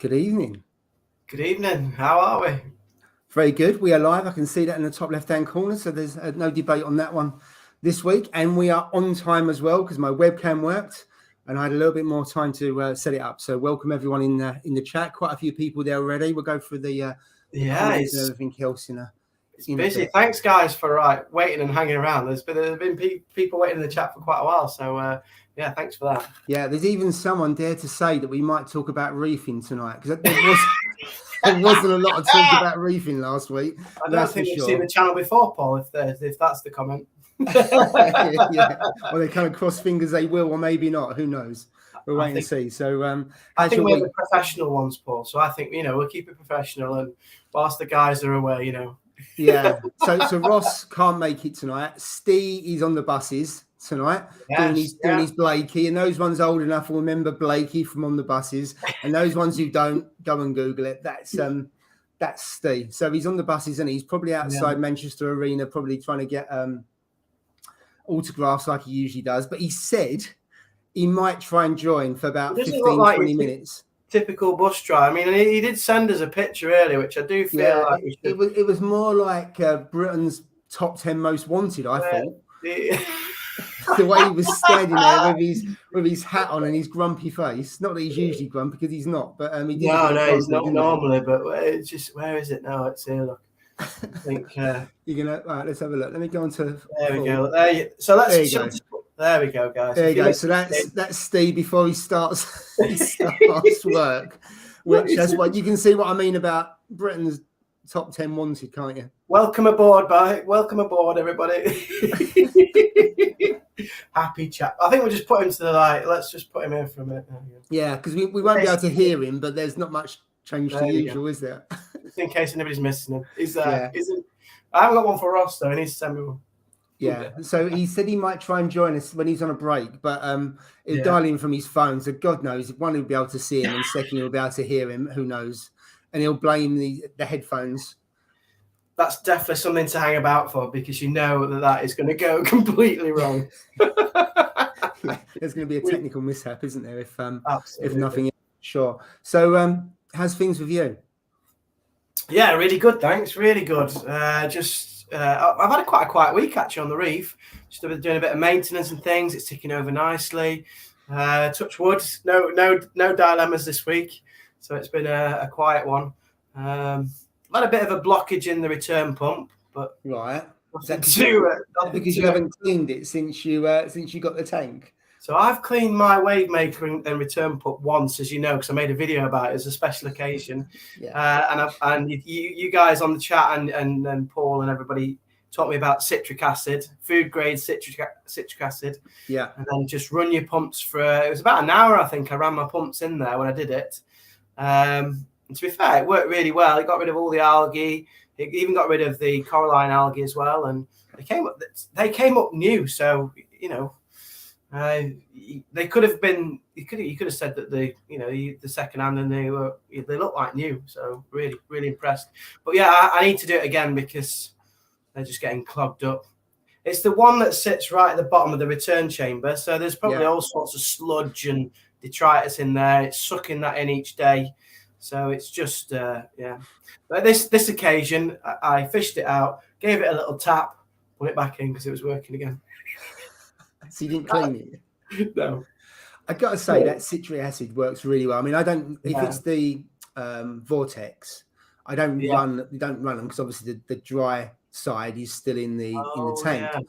Good evening. Good evening. How are we? Very good. We are live. I can see that in the top left-hand corner, so there's no debate on that one this week. And we are on time as well because my webcam worked and I had a little bit more time to set it up. So welcome everyone in the chat. Quite a few people there already. We'll go through the comments and everything else It's busy. Thanks, guys, for waiting and hanging around. There's been people waiting in the chat for quite a while. So yeah, thanks for that. Yeah, there's even someone dare to say that we might talk about reefing tonight because there wasn't a lot of talk about reefing last week. I don't think you've seen the channel before, Paul, if that's the comment. Yeah. Well, they kind of cross fingers they will, or maybe not. Who knows? We'll wait and see. So I think we're the professional ones, Paul. So I think, we'll keep it professional. And whilst the guys are away, Yeah. So Ross can't make it tonight. Steve is on the buses tonight doing his Blakey, and those ones old enough will remember Blakey from On the Buses, and those ones who don't, go and Google it. That's Steve. So he's on the buses and he's probably outside Manchester Arena, probably trying to get autographs like he usually does. But he said he might try and join for about 15-20 minutes. Typical bus drive. I mean, he did send us a picture earlier, which I do feel like it was more like Britain's top 10 most wanted, I thought. The way he was standing there with his hat on and his grumpy face. Not that he's usually grumpy, because he's not. But he did. No, he's not normally. But it's just, where is it now? It's here. Look. I think you're gonna. Right, let's have a look. Let me go on to. There we go. There we go, guys. There you go. So that's Steve before he starts work. Which that's what you can see what I mean about Britain's top 10 wanted, can't you? Welcome aboard, everybody. Happy chat. I think we'll just put him to the light. Let's just put him in for a minute. Yeah, because we won't be able to hear him, but there's not much change to usual, is there? Just in case anybody's missing him. I haven't got one for Ross though. He needs to send me one. Yeah, so he said he might try and join us when he's on a break, but he'll dial in from his phone. So God knows, one, he'll be able to see him, and second, he'll be able to hear him. Who knows? And he'll blame the headphones. That's definitely something to hang about for, because you know that is going to go completely wrong. There's going to be a technical mishap, isn't there? If nothing else, sure. So how's things with you? Yeah, really good, thanks. Really good. I've had quite a quiet week actually on the Reef. Just doing a bit of maintenance and things. It's ticking over nicely. Touch wood. No dilemmas this week. So it's been a quiet one. I've had a bit of a blockage in the return pump, but right. Because you haven't cleaned it since you got the tank. So I've cleaned my wave maker and return pump once, as you know, because I made a video about it as a special occasion. Yeah. And you guys on the chat and Paul and everybody taught me about citric acid, food grade citric acid. Yeah. And then just run your pumps for it was about an hour. I think I ran my pumps in there when I did it. And to be fair, it worked really well. It got rid of all the algae. It even got rid of the coralline algae as well. And they came up new. So, they could have been. You could have said that the second hand, and they look like new. So really, really impressed. But yeah, I need to do it again because they're just getting clogged up. It's the one that sits right at the bottom of the return chamber. So there's probably all sorts of sludge and detritus in there. It's sucking that in each day. So it's just But this occasion, I fished it out, gave it a little tap, put it back in because it was working again. So you didn't clean it? No. I got to say that citric acid works really well. I mean, I don't. If it's the Vortex, I don't run. We don't run them because obviously the dry side is still in the tank. Yeah.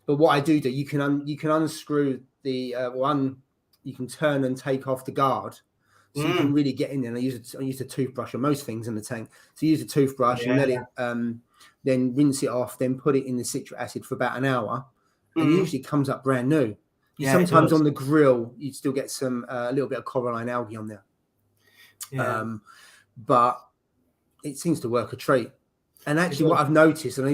But what I do, you can unscrew the you can turn and take off the guard. So you can really get in there. And I use a toothbrush on most things in the tank. So use a toothbrush and let it, then rinse it off, then put it in the citric acid for about an hour. And usually comes up brand new. Sometimes on the grill, you still get a little bit of coralline algae on there. Yeah. But it seems to work a treat. And actually what I've noticed, and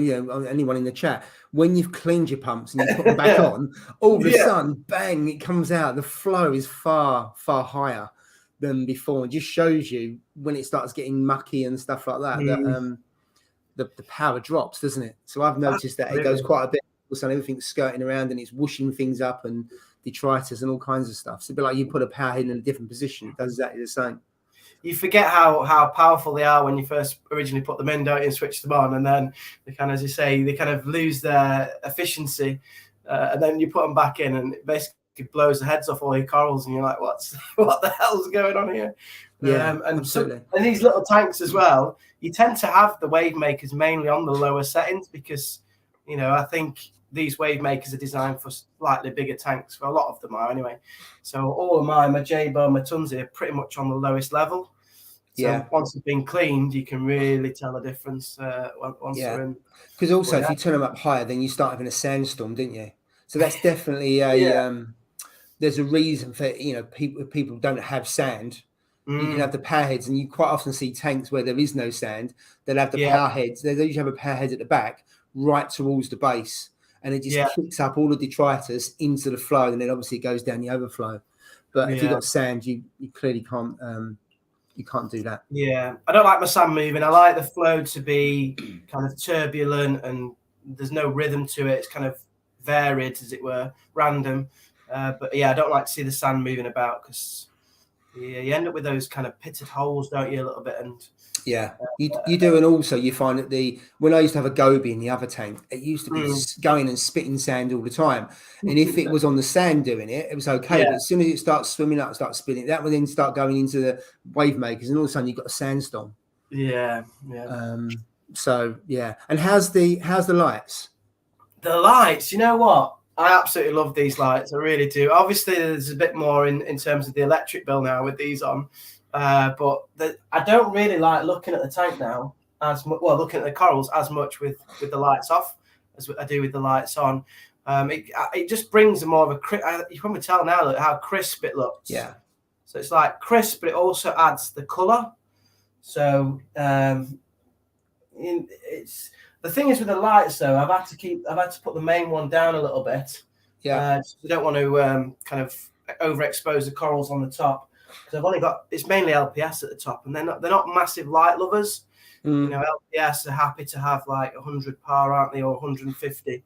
anyone in the chat, when you've cleaned your pumps and you put them back on, all of a sudden, bang, it comes out. The flow is far, far higher than before. It just shows you when it starts getting mucky and stuff like that, that the power drops, doesn't it? So I've noticed that it goes quite a bit. So everything's skirting around and it's whooshing things up and detritus and all kinds of stuff. So it'd be like you put a power head in a different position. It does exactly the same. you forget how powerful they are when you first originally put them in, don't you, and switch them on, and then they kind of, as you say, they kind of lose their efficiency, and then you put them back in, and it basically blows the heads off all your corals, and you're like, what the hell's going on here? Yeah, and absolutely. And these little tanks as well, you tend to have the wave makers mainly on the lower settings because, you know, I think these wave makers are designed for slightly bigger tanks. For a lot of them are anyway. So all of mine, my J-Bow, my Tunzi, are pretty much on the lowest level. So once they've been cleaned, you can really tell the difference once they're in. Because also, if you turn them up higher, then you start having a sandstorm, didn't you? So that's definitely a there's a reason for, you know, people don't have sand. You can have the power heads, and you quite often see tanks where there is no sand. They'll have the power heads. They usually have a power head at the back, right towards the base, and it just kicks up all the detritus into the flow, and then obviously it goes down the overflow. But if you've got sand, you clearly can't. You can't do that. Yeah, I don't like my sand moving. I like the flow to be kind of turbulent, and there's no rhythm to it. It's kind of varied, as it were, random. But yeah, I don't like to see the sand moving about because you end up with those kind of pitted holes, don't you, a little bit? And you do, and also you find that when I used to have a goby in the other tank, it used to be going and spitting sand all the time. And if it was on the sand doing it, it was okay. But as soon as it starts swimming up, starts spinning, that would then start going into the wave makers, and all of a sudden you've got a sandstorm. So yeah. And how's the lights? The lights, you know what? I absolutely love these lights. I really do. Obviously, there's a bit more in terms of the electric bill now with these on. But I don't really like looking at the tank now looking at the corals as much with the lights off as I do with the lights on. It just brings a more of a you can probably tell now how crisp it looks. Yeah. So it's like crisp, but it also adds the color. So it's the thing is with the lights though. I've had to put the main one down a little bit. Yeah. I don't want to kind of overexpose the corals on the top. Because I've only got, it's mainly LPS at the top, and they're not massive light lovers. You know, LPS are happy to have like 100 par, aren't they, or 150.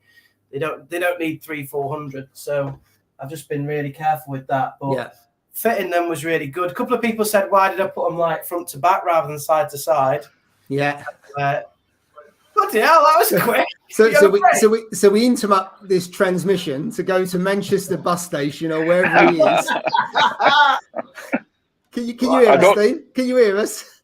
They don't need 300-400. So I've just been really careful with that. But fitting them was really good. A couple of people said, why did I put them like front to back rather than side to side? Yeah. Bloody hell, that was quick. So we interrupt this transmission to go to Manchester bus station or wherever he is. Can you hear us, Steve? Can you hear us?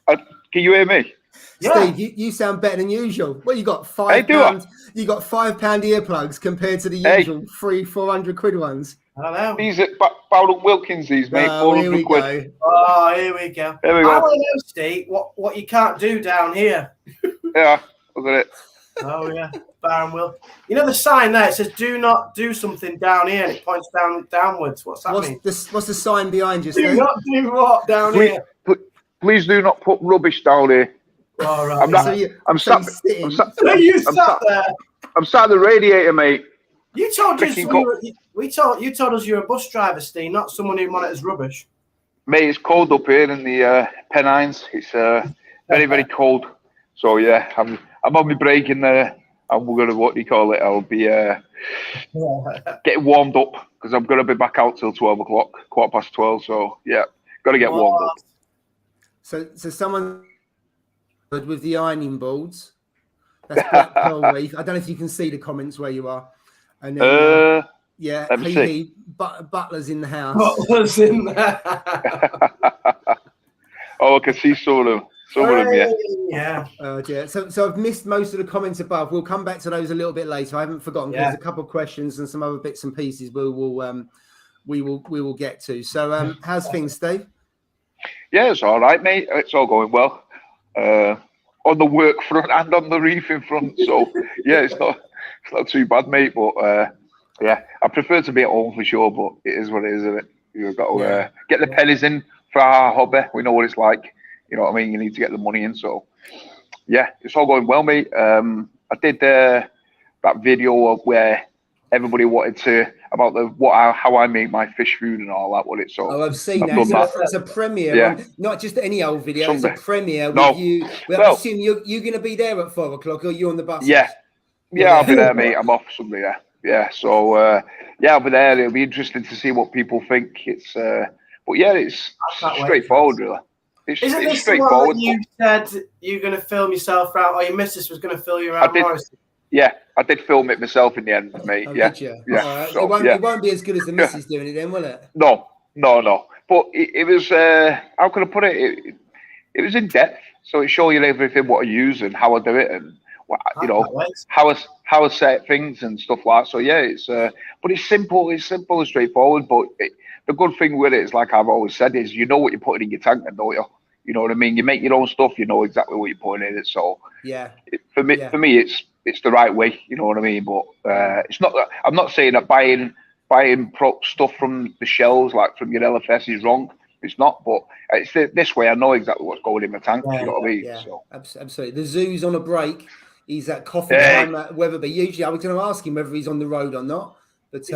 Can you hear me? Steve, you sound better than usual. Well, you got £5. You got £5 earplugs compared to the usual 300-400 quid ones. I know. These are Bowden Wilkins, mate. 400 quid. Oh, here we go. There we go. I want to know, Steve, what you can't do down here. Yeah, look at it. Oh yeah, Baron Will. You know the sign there? It says "Do not do something down here," and it points downwards. What's that mean? What's the sign behind you? Do not do what down here? Please do not put rubbish down here. All right. I'm sat there. I'm sat at the radiator, mate. You told us you told us you're a bus driver, Steve, not someone who monitors rubbish. Mate, it's cold up here in the Pennines. It's very, very cold. So yeah, I'm on my break in there, and we're gonna, what do you call it? I'll be getting warmed up because I'm gonna be back out till 12 o'clock, 12:15. So yeah, gotta get warmed up. So someone with the ironing boards. That's Black Pearl Reef. I don't know if you can see the comments where you are. And then, Butler's in the house. Butler's in there. Oh, I can see some of them. Yeah. So I've missed most of the comments above. We'll come back to those a little bit later. I haven't forgotten. There's a couple of questions and some other bits and pieces we will get to. So how's things, Steve? Yeah, it's all right, mate. It's all going well. On the work front and on the reefing front. So yeah, it's not too bad, mate. But yeah, I prefer to be at home for sure. But it is what it is, isn't it? You've got to get the pennies in for our hobby. We know what it's like. You know what I mean? You need to get the money in. So yeah, it's all going well, mate. I did that video of where everybody wanted to about how I make my fish food and all that. I've seen that. It's a premiere, not just any old video. It's a premiere with you. I assume you're going to be there at 4 o'clock, or you on the bus? Yeah, I'll be there, mate. I'm off Sunday. Yeah. So I'll be there. It'll be interesting to see what people think. It's but yeah, it's straightforward, really. It's Isn't this straightforward. The one that you said you're going to film yourself around, or your missus was going to film you around Morrison? Yeah, I did film it myself in the end, mate. Oh, yeah, did you? yeah. All right. So, it won't be as good as the missus doing it then, will it? No. But it was, how can I put it? It was in depth, so it showed you everything, what I use and how I do it, and how I set things and stuff like that. So yeah, it's but it's simple and straightforward. But the good thing with it is, like I've always said, is you know what you're putting in your tank, don't you? You know what I mean? You make your own stuff, you know exactly what you're putting in it. So yeah, for me, it's the right way. You know what I mean? But it's not. I'm not saying that buying prop stuff from the shelves, like from your LFS, is wrong. It's not, but it's this way. I know exactly what's going in my tank. You know what I mean? Yeah, so. Absolutely. The zoo's on a break. He's at coffee time at Weatherby. Usually, I was going to ask him whether he's on the road or not, but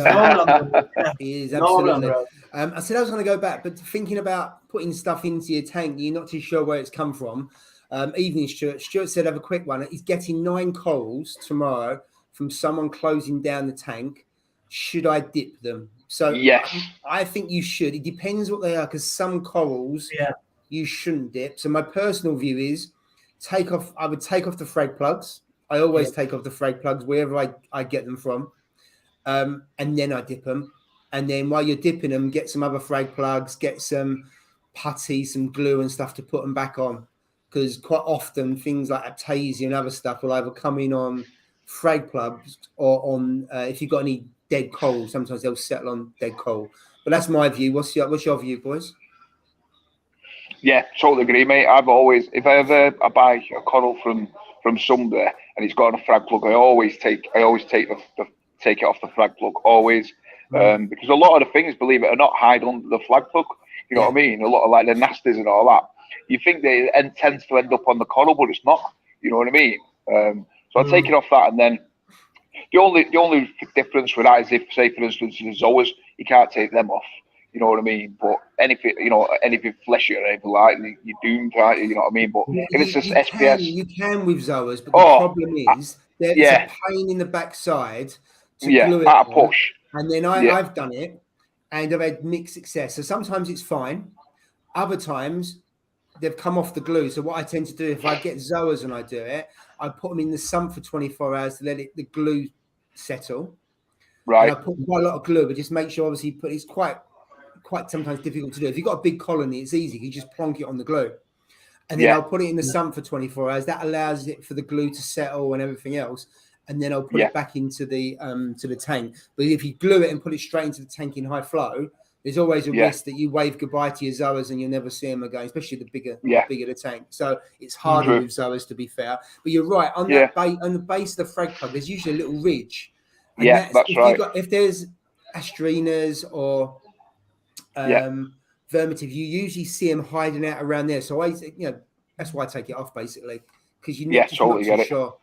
he is absolutely. I said I was going to go back, but thinking about putting stuff into your tank, you're not too sure where it's come from. Evening, Stuart. Stuart said, have a quick one. He's getting 9 calls tomorrow from someone closing down the tank. Should I dip them? So yes, I think you should. It depends what they are, because some corals you shouldn't dip. So my personal view is I would take off the frag plugs. I always take off the frag plugs wherever I get them from. And then I dip them. And then while you're dipping them, get some other frag plugs, get some putty, some glue and stuff to put them back on. Because quite often things like Aptasia and other stuff will either come in on frag plugs or on if you've got any dead coal, sometimes they'll settle on dead coal. But that's my view. What's your view, boys? Yeah, totally agree, mate. I've always, if I buy a coral from somewhere and it's got a frag plug, I always take it off the frag plug, always. Because a lot of the things, believe it or not, hide under the flag plug. You know what I mean? A lot of like the nasties and all that. You think they tends to end up on the coral, but it's not. You know what I mean? So I take it off that, and then the only difference with that is if, say, for instance, the zoas, you can't take them off. You know what I mean? But anything fleshy or anything like you do, can't you? You know what I mean? But if it's just SPS, you can with zoas, but the problem is there's a pain in the backside to glue it at a on. push. And then I've done it, and I've had mixed success. So sometimes it's fine. Other times they've come off the glue. So what I tend to do, if I get zoas and I do it, I put them in the sun for 24 hours to let the glue settle. Right. And I put quite a lot of glue, but just make sure, obviously, it's quite sometimes difficult to do. If you've got a big colony, it's easy. You just plonk it on the glue. And then I'll put it in the sun for 24 hours. That allows it for the glue to settle and everything else. And then I'll put it back into the tank. But if you glue it and put it straight into the tank in high flow, there's always a risk that you wave goodbye to your zoas and you'll never see them again, especially the bigger the tank. So it's harder with zoas, to be fair. But you're right, on that on the base of the frag plug, there's usually a little ridge. And that's right. If there's astrinas or vermitive, you usually see them hiding out around there. So that's why I take it off, basically, because you're not too sure.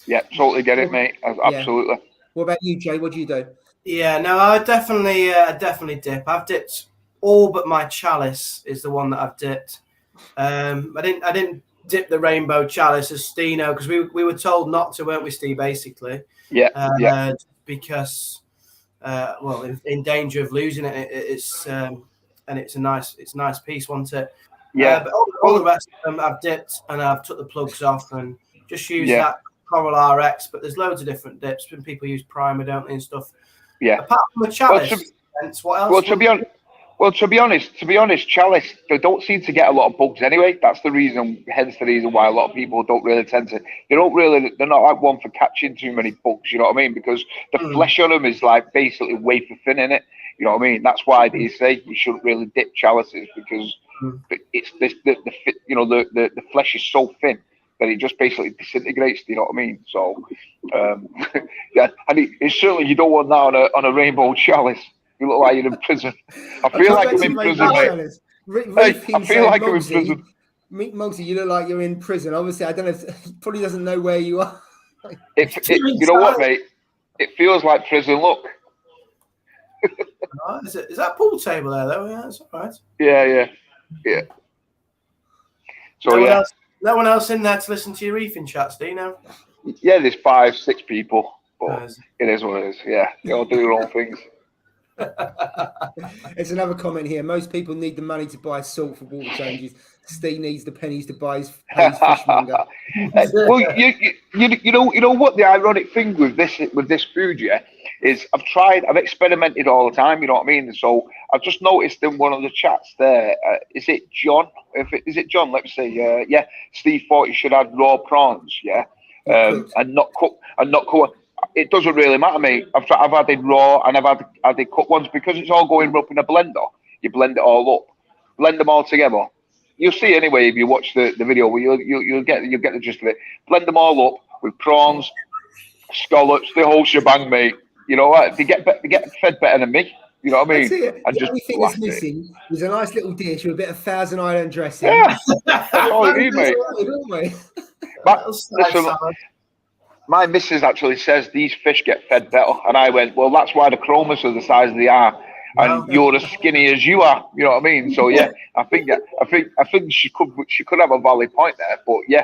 Yeah, totally get it, mate. Absolutely. What about you, Jay? What do you do? Yeah, no, I definitely dip. I've dipped all but my chalice is the one that I've dipped. I didn't dip the rainbow chalice as Stino, because we were told not to, weren't we, Steve? Basically, because in danger of losing it. It's and it's a nice piece, wasn't it? Yeah. But all the rest of them I've dipped and I've took the plugs off and just used that Coral RX. But there's loads of different dips. When people use primer, don't they, and stuff. Yeah. Apart from the chalice, what else? Well, to be honest, chalice, they don't seem to get a lot of bugs anyway. That's the reason, hence the reason why a lot of people don't really they're not like one for catching too many bugs, you know what I mean? Because the flesh on them is like basically wafer thin in it, you know what I mean? That's why they say you shouldn't really dip chalices, because it's the flesh is so thin that it just basically disintegrates, you know what I mean? So, and it's certainly, you don't want that on a rainbow chalice. You look like you're in prison. I feel like I'm in prison, mate. I feel like I'm in prison. Mogsy, you look like you're in prison. Obviously, I don't know. He probably doesn't know where you are. You know what, mate? It feels like prison. Look. Is that pool table there, though? Yeah, that's all right. Yeah. So no one else in there to listen to your reefing chats, do you know? Yeah, there's 5-6 people, but it is what it is. Yeah, they all do their own things. There's another comment here. Most people need the money to buy salt for water changes. Steve needs the pennies to buy his fishmonger. Well, you know what the ironic thing with this food, yeah, is I've experimented all the time. You know what I mean? So I've just noticed in one of the chats there. Is it John? Is it John? Let's say, yeah. Steve thought you should add raw prawns, yeah, and not cook. It doesn't really matter, mate. I've added raw and I've added cooked ones because it's all going up in a blender. You blend it all up, blend them all together. You'll see anyway if you watch the video. You'll get the gist of it. Blend them all up with prawns, scallops, the whole shebang, mate. You know what? They get fed better than me. You know what I mean? The only thing that's missing is a nice little dish with a bit of Thousand Island dressing. Yeah, that's all you need, mate. My missus actually says these fish get fed better, and I went, well, that's why the chromas are the size they are, and you're as skinny as you are. You know what I mean? So yeah, I think she could have a valid point there, but yeah,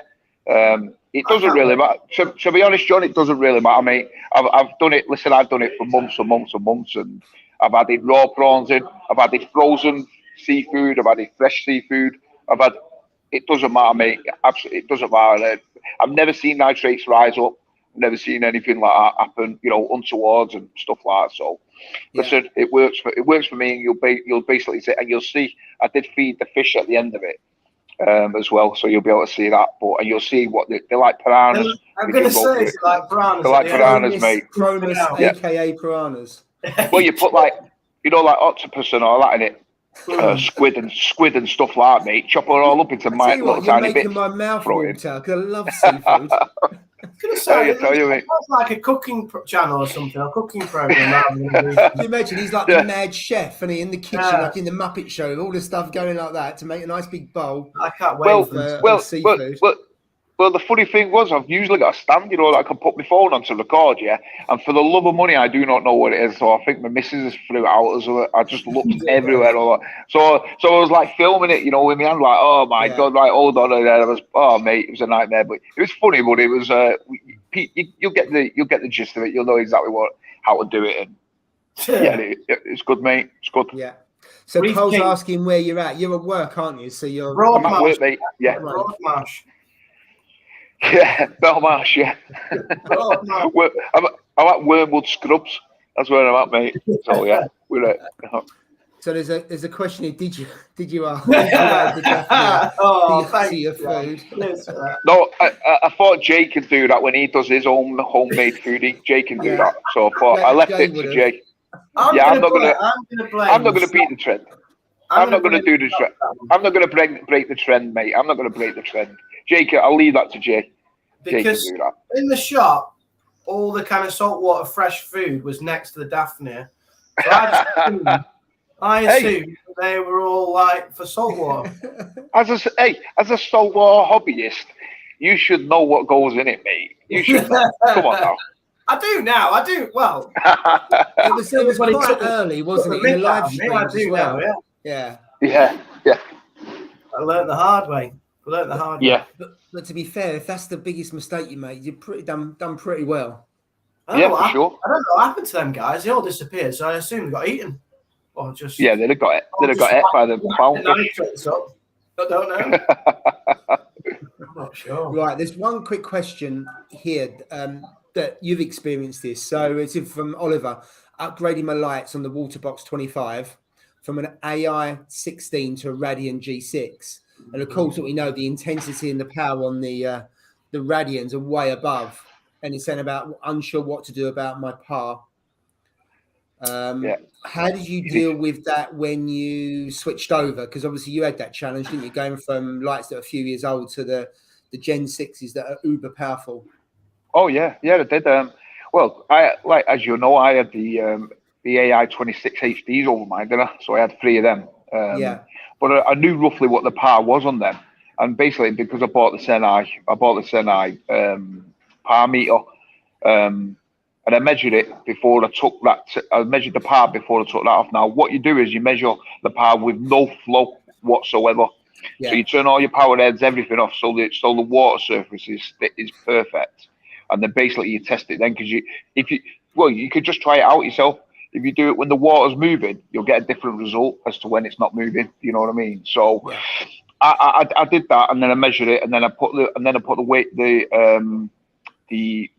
it doesn't really matter. To be honest, John, it doesn't really matter, mate. I've done it. Listen, I've done it for months and months and months, and I've added raw prawns in. I've added frozen seafood. I've added fresh seafood. It doesn't matter, mate. Absolutely, it doesn't matter. I've never seen nitrates rise up. Never seen anything like that happen, you know, untowards and stuff like that. So, listen, it works for me, and you'll basically say, and you'll see, I did feed the fish at the end of it as well, so you'll be able to see that. But and you'll see what they like piranhas. I'm going to say it's like piranhas. They like piranhas, mate. Cronus, aka piranhas. Well, you put like octopus and all that in it. Squid and stuff like that, mate. Chop it all up into my little tiny bits. You're making my mouth water because I love seafood. It's like a cooking channel or something, a cooking program. Can you imagine? He's like the mad chef, and he in the kitchen, like in the Muppet Show, with all the stuff going like that to make a nice big bowl. I can't wait for seafood. Well, the funny thing was, I've usually got a stand, you know, that I can put my phone on to record, yeah. And for the love of money, I do not know what it is. So I think my missus has threw it out as well. I just looked everywhere. So I was like filming it, you know, with my hand, like, oh my God, right, hold on. And I was, oh mate, it was a nightmare. But it was funny, but it was, you'll get the gist of it. You'll know exactly how to do it. And it's good, mate. It's good. Yeah. So Cole's asking where you're at. You're at work, aren't you? So you're I'm at work, mate. Yeah. Broadmarsh. Yeah, Belmarsh, yeah. I'm at Wormwood Scrubs. That's where I'm at, mate. So yeah, we're at. So there's a question here. Did you see your food? No, I thought Jay could do that when he does his own homemade food. Jay can do that. So I thought I left it to Jay. I'm not gonna beat the trend. I'm not gonna do the trend. I'm not gonna break the trend, mate. I'm not gonna break the trend. Jake, I'll leave that to Jay. Because in the shop, all the kind of saltwater fresh food was next to the Daphne. So I assumed they were all like for saltwater. As a saltwater hobbyist, you should know what goes in it, mate. You should know. Come on now. I do now. I do. Well, it was quite early, wasn't it? In the live stream as well. Now, yeah. I learned the hard way. Yeah. But to be fair, if that's the biggest mistake you made, you're pretty done pretty well. Yeah, for sure. I don't know what happened to them guys. They all disappeared, so I assume they got eaten. Or just they'd have got it. They'd have got it by the poundfish. I don't know. I'm not sure. Right, there's one quick question here that you've experienced this. So it's from Oliver. Upgrading my lights on the Waterbox 25 from an AI 16 to a Radian G6. And of course, what we know, the intensity and the power on the Radians are way above. And it's saying about unsure what to do about my PAR. How did you deal with that when you switched over? Because obviously you had that challenge, didn't you? Going from lights that are a few years old to the Gen 6s that are uber powerful. Oh yeah, I did. Well, as you know, I had the AI 26 HDs over mine, didn't I? So I had 3 of them. But I knew roughly what the power was on them, and basically because I bought the Senai power meter, and I measured it before I took that. I measured the power before I took that off. Now, what you do is you measure the power with no flow whatsoever. Yeah. So you turn all your power heads, everything off, so the water surface is perfect, and then basically you test it then because you could just try it out yourself. if you do it when the water's moving, you'll get a different result as to when it's not moving. You know what I mean? So I did that, and then I measured it, and then I put the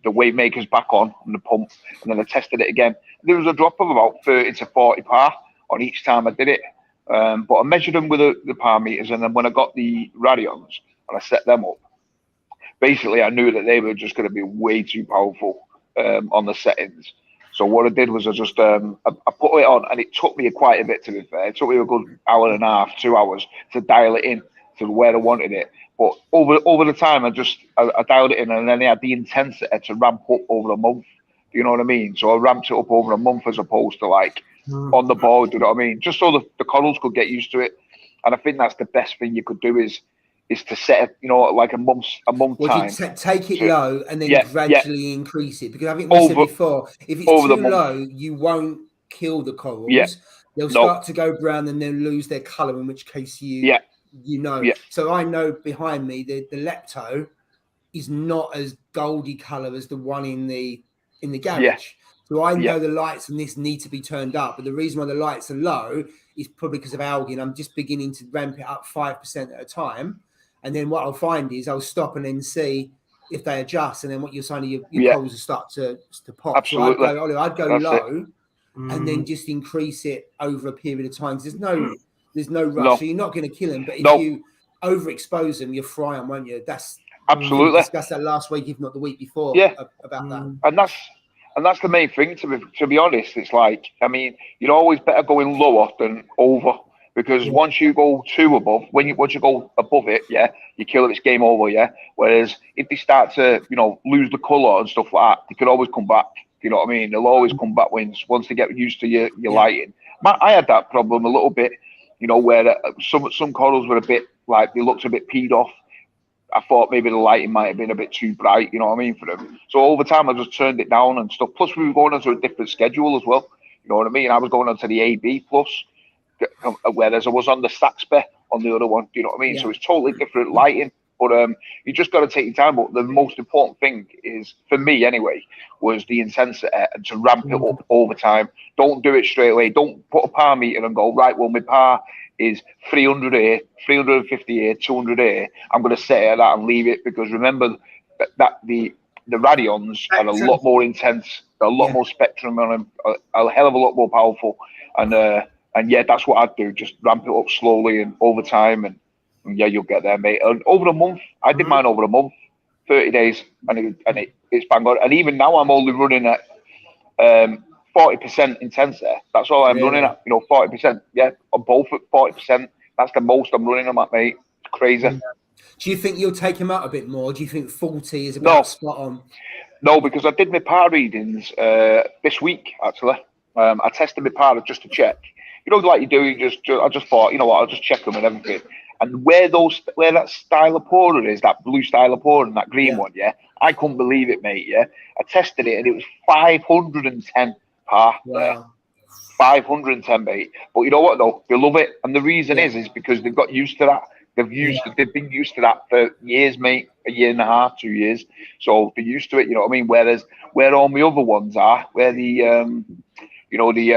weight makers back on the pump, and then I tested it again. There was a drop of about 30 to 40 par on each time I did it. But I measured them with the par meters, and then when I got the radions and I set them up, basically I knew that they were just going to be way too powerful on the settings. So what I did was I just I put it on, and it took me quite a bit, to be fair. It took me a good hour and a half, 2 hours to dial it in to where I wanted it. But over the time, I dialed it in, and then I had the intensity to ramp up over a month. Do you know what I mean? So I ramped it up over a month as opposed to like on the board. Do you know what I mean? Just so the corals could get used to it. And I think that's the best thing you could do is to set it, you know, like a month time. Take it low and then gradually increase it, because I think we said before, if it's too low, you won't kill the corals. They'll start to go brown and they'll lose their colour, in which case you know. So I know behind me the lepto is not as goldy colour as the one in the garage. So I know the lights on this need to be turned up, but the reason why the lights are low is probably because of algae, and I'm just beginning to ramp it up 5% at a time. And then what I'll find is I'll stop and then see if they adjust, and then what you're saying, your corals will start to pop. Absolutely. So I'd go low and then just increase it over a period of time. There's no rush. So you're not going to kill them, but if you overexpose them, you'll fry them, won't you? That's absolutely. We discussed that last week, if not the week before. About that. And that's the main thing. To be honest, it's like, I mean, you're always better going lower than over. Because once you go once you go above it, you kill it, it's game over, Whereas if they start to, you know, lose the colour and stuff like that, they could always come back. You know what I mean? They'll always come back once they get used to your lighting. I had that problem a little bit, you know, where some corals were a bit like, they looked a bit peed off. I thought maybe the lighting might have been a bit too bright, you know what I mean, for them. So over time, I just turned it down and stuff. Plus, we were going onto a different schedule as well. You know what I mean? I was going onto the AB plus, whereas I was on the Staxper on the other one. Do you know what I mean? So it's totally different lighting. But you just got to take your time. But the most important thing is, for me anyway, was the intensity and to ramp it up over time. Don't do it straight away. Don't put a par meter and go, right, well, my par is 300 here, 350 here, 200 here. I'm going to set it at that and leave it, because remember that the radions are a lot more intense, a lot more spectrum on them, a hell of a lot more powerful. And that's what I'd do. Just ramp it up slowly and over time, and you'll get there, mate. And over a month, I did mine over a month, 30 days, and it's bang on. And even now, I'm only running at 40% intensity. That's all I'm running at, 40%. I'm both at 40%. That's the most I'm running them at, mate. It's crazy. Do you think you'll take him out a bit more? Do you think 40 is about spot on? No, because I did my par readings this week, actually. I tested my par just to check. You know, like you do, I just thought, you know what, I'll just check them and everything. And where that styloporin is, that blue styloporin, that green one, I couldn't believe it, mate, I tested it and it was 510 par. Wow. 510, mate. But you know what, though? They love it. And the reason is because they've got used to that. They've been used to that for years, mate, a year and a half, 2 years. So they're used to it, you know what I mean? Whereas where all my other ones are, where the all the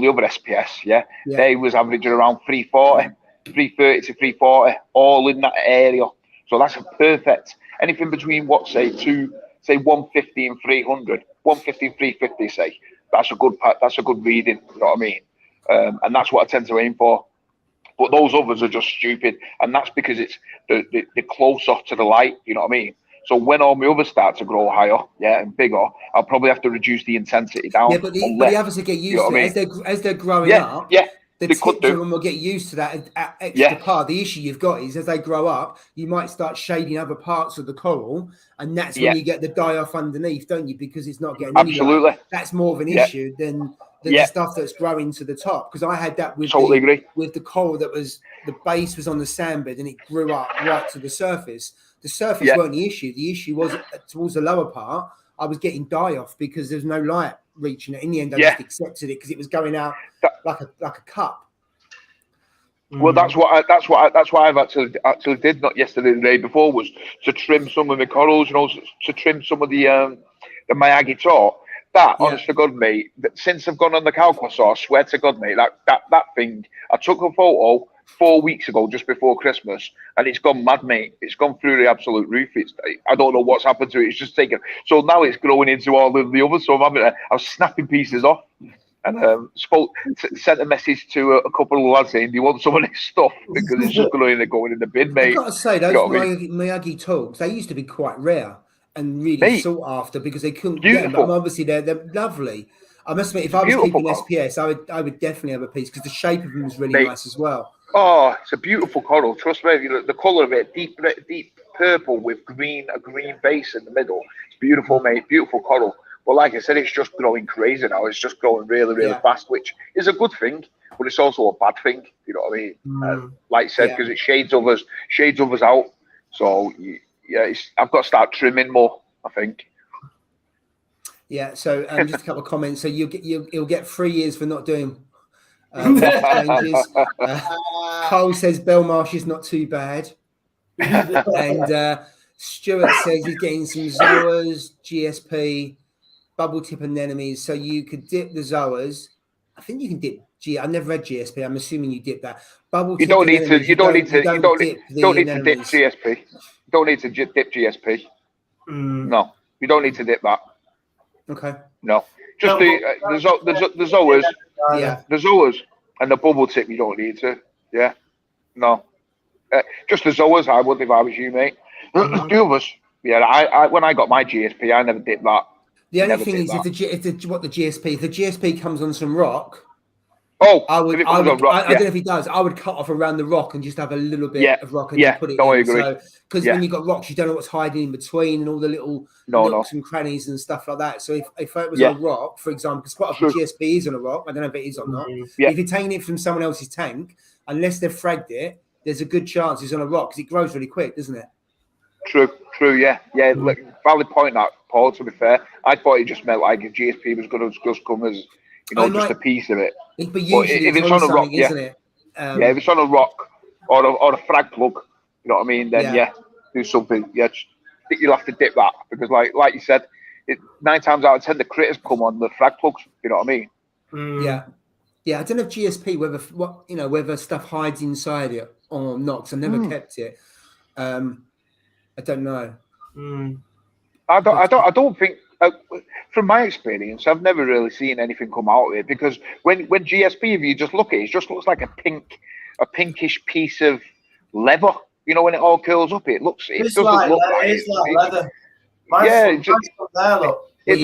other SPS, they was averaging around 340, 330 to 340, all in that area. So that's a perfect, anything between say 150 and 300, 150 and 350, say. That's a good reading, you know what I mean? And that's what I tend to aim for. But those others are just stupid, and that's because it's the closer to the light, you know what I mean? So when all my others start to grow higher, and bigger, I'll probably have to reduce the intensity down. Yeah, but the others will get used to it as they're growing up. The tips of them will get used to that extra part. The issue you've got is as they grow up, you might start shading other parts of the coral, and that's when you get the die off underneath, don't you? Because it's not getting any light. That's more of an issue than the stuff that's growing to the top. Because I had that with with the coral that was, the base was on the sandbed and it grew up right to the surface. The surface weren't the issue. The issue was towards the lower part, I was getting die off because there's no light reaching it. In the end, I just accepted it because it was going out like a cup. Well, that's why I've actually did, not yesterday, the day before, was to trim some of the corals, to trim some of the Miyagi taut. honest to God, mate, since I've gone on the Calculator, I swear to God, mate, that thing, I took a photo 4 weeks ago, just before Christmas, and it's gone mad, mate. It's gone through the absolute roof. I don't know what's happened to it. It's just taken. So now it's growing into all of the others. So I was snapping pieces off, and sent a message to a couple of lads saying, "Do you want some of this stuff? Because it's just going in the bin, mate." I've got to say, those Miyagi talks, they used to be quite rare and really sought after because they couldn't get them. But obviously, they're lovely. I must admit, if I was keeping SPS, I would definitely have a piece because the shape of them is really nice as well. Oh, it's a beautiful coral. Trust me, the colour of it, deep purple with a green base in the middle. It's beautiful, mate. Beautiful coral. But like I said, it's just growing crazy now. It's just growing really, really fast, which is a good thing, but it's also a bad thing. You know what I mean? Like I said, because it shades others out. So yeah, I've got to start trimming more, I think. Yeah. So just a couple of comments. So you'll get 3 years for not doing changes. Cole says Belmarsh is not too bad, and Stuart says he's getting some Zoas, GSP, bubble tip anemones. So you could dip the Zoas. I think you can dip I've never read GSP. I'm assuming you dip that. Bubble tip. You don't need to dip GSP. You don't need to dip GSP. No, you don't need to dip that. Okay. No, just the Zoas. The Zoas and the bubble tip. You don't need to. Yeah. No. Just the Zoas. I would if I was you, mate. The others. Yeah. I when I got my GSP, I never dipped that. The only thing is, if the GSP comes on some rock. Oh, I don't know if he does. I would cut off around the rock and just have a little bit of rock and then put it in. I agree. So, because when you've got rocks, you don't know what's hiding in between and all the little nooks and crannies and stuff like that. So if it was on a rock, for example, because quite often GSP is on a rock. I don't know if it is or not. If you're taking it from someone else's tank, unless they've fragged it, there's a good chance it's on a rock because it grows really quick, doesn't it? True, yeah. Like, valid point, that, Paul, to be fair. I thought it just meant like a GSP was going to just come as, just a piece of it. But usually if it's on a rock, isn't it? If it's on a rock or a frag plug, you know what I mean, then do something. Yeah, you'll have to dip that because like you said, 9 times out of 10 the critters come on the frag plugs, you know what I mean? Yeah, I don't know if GSP whether stuff hides inside it or not, because I've never kept it. I don't know. I don't think, from my experience, I've never really seen anything come out of it because when GSP, if you just look at it, it just looks like a pinkish piece of leather. You know, when it all curls up, it doesn't look like it's like leather. It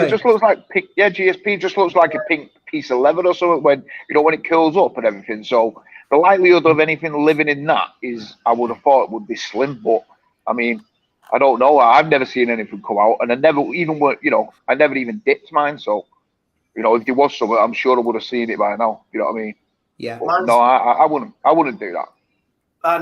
just looks like pink. Yeah, GSP just looks like a pink piece of leather or something when it curls up and everything. So the likelihood of anything living in that I would have thought would be slim, but I mean, I don't know. I've never seen anything come out, and I never even dipped mine. So, if there was something, I'm sure I would have seen it by now. You know what I mean? Yeah. But no, I wouldn't do that.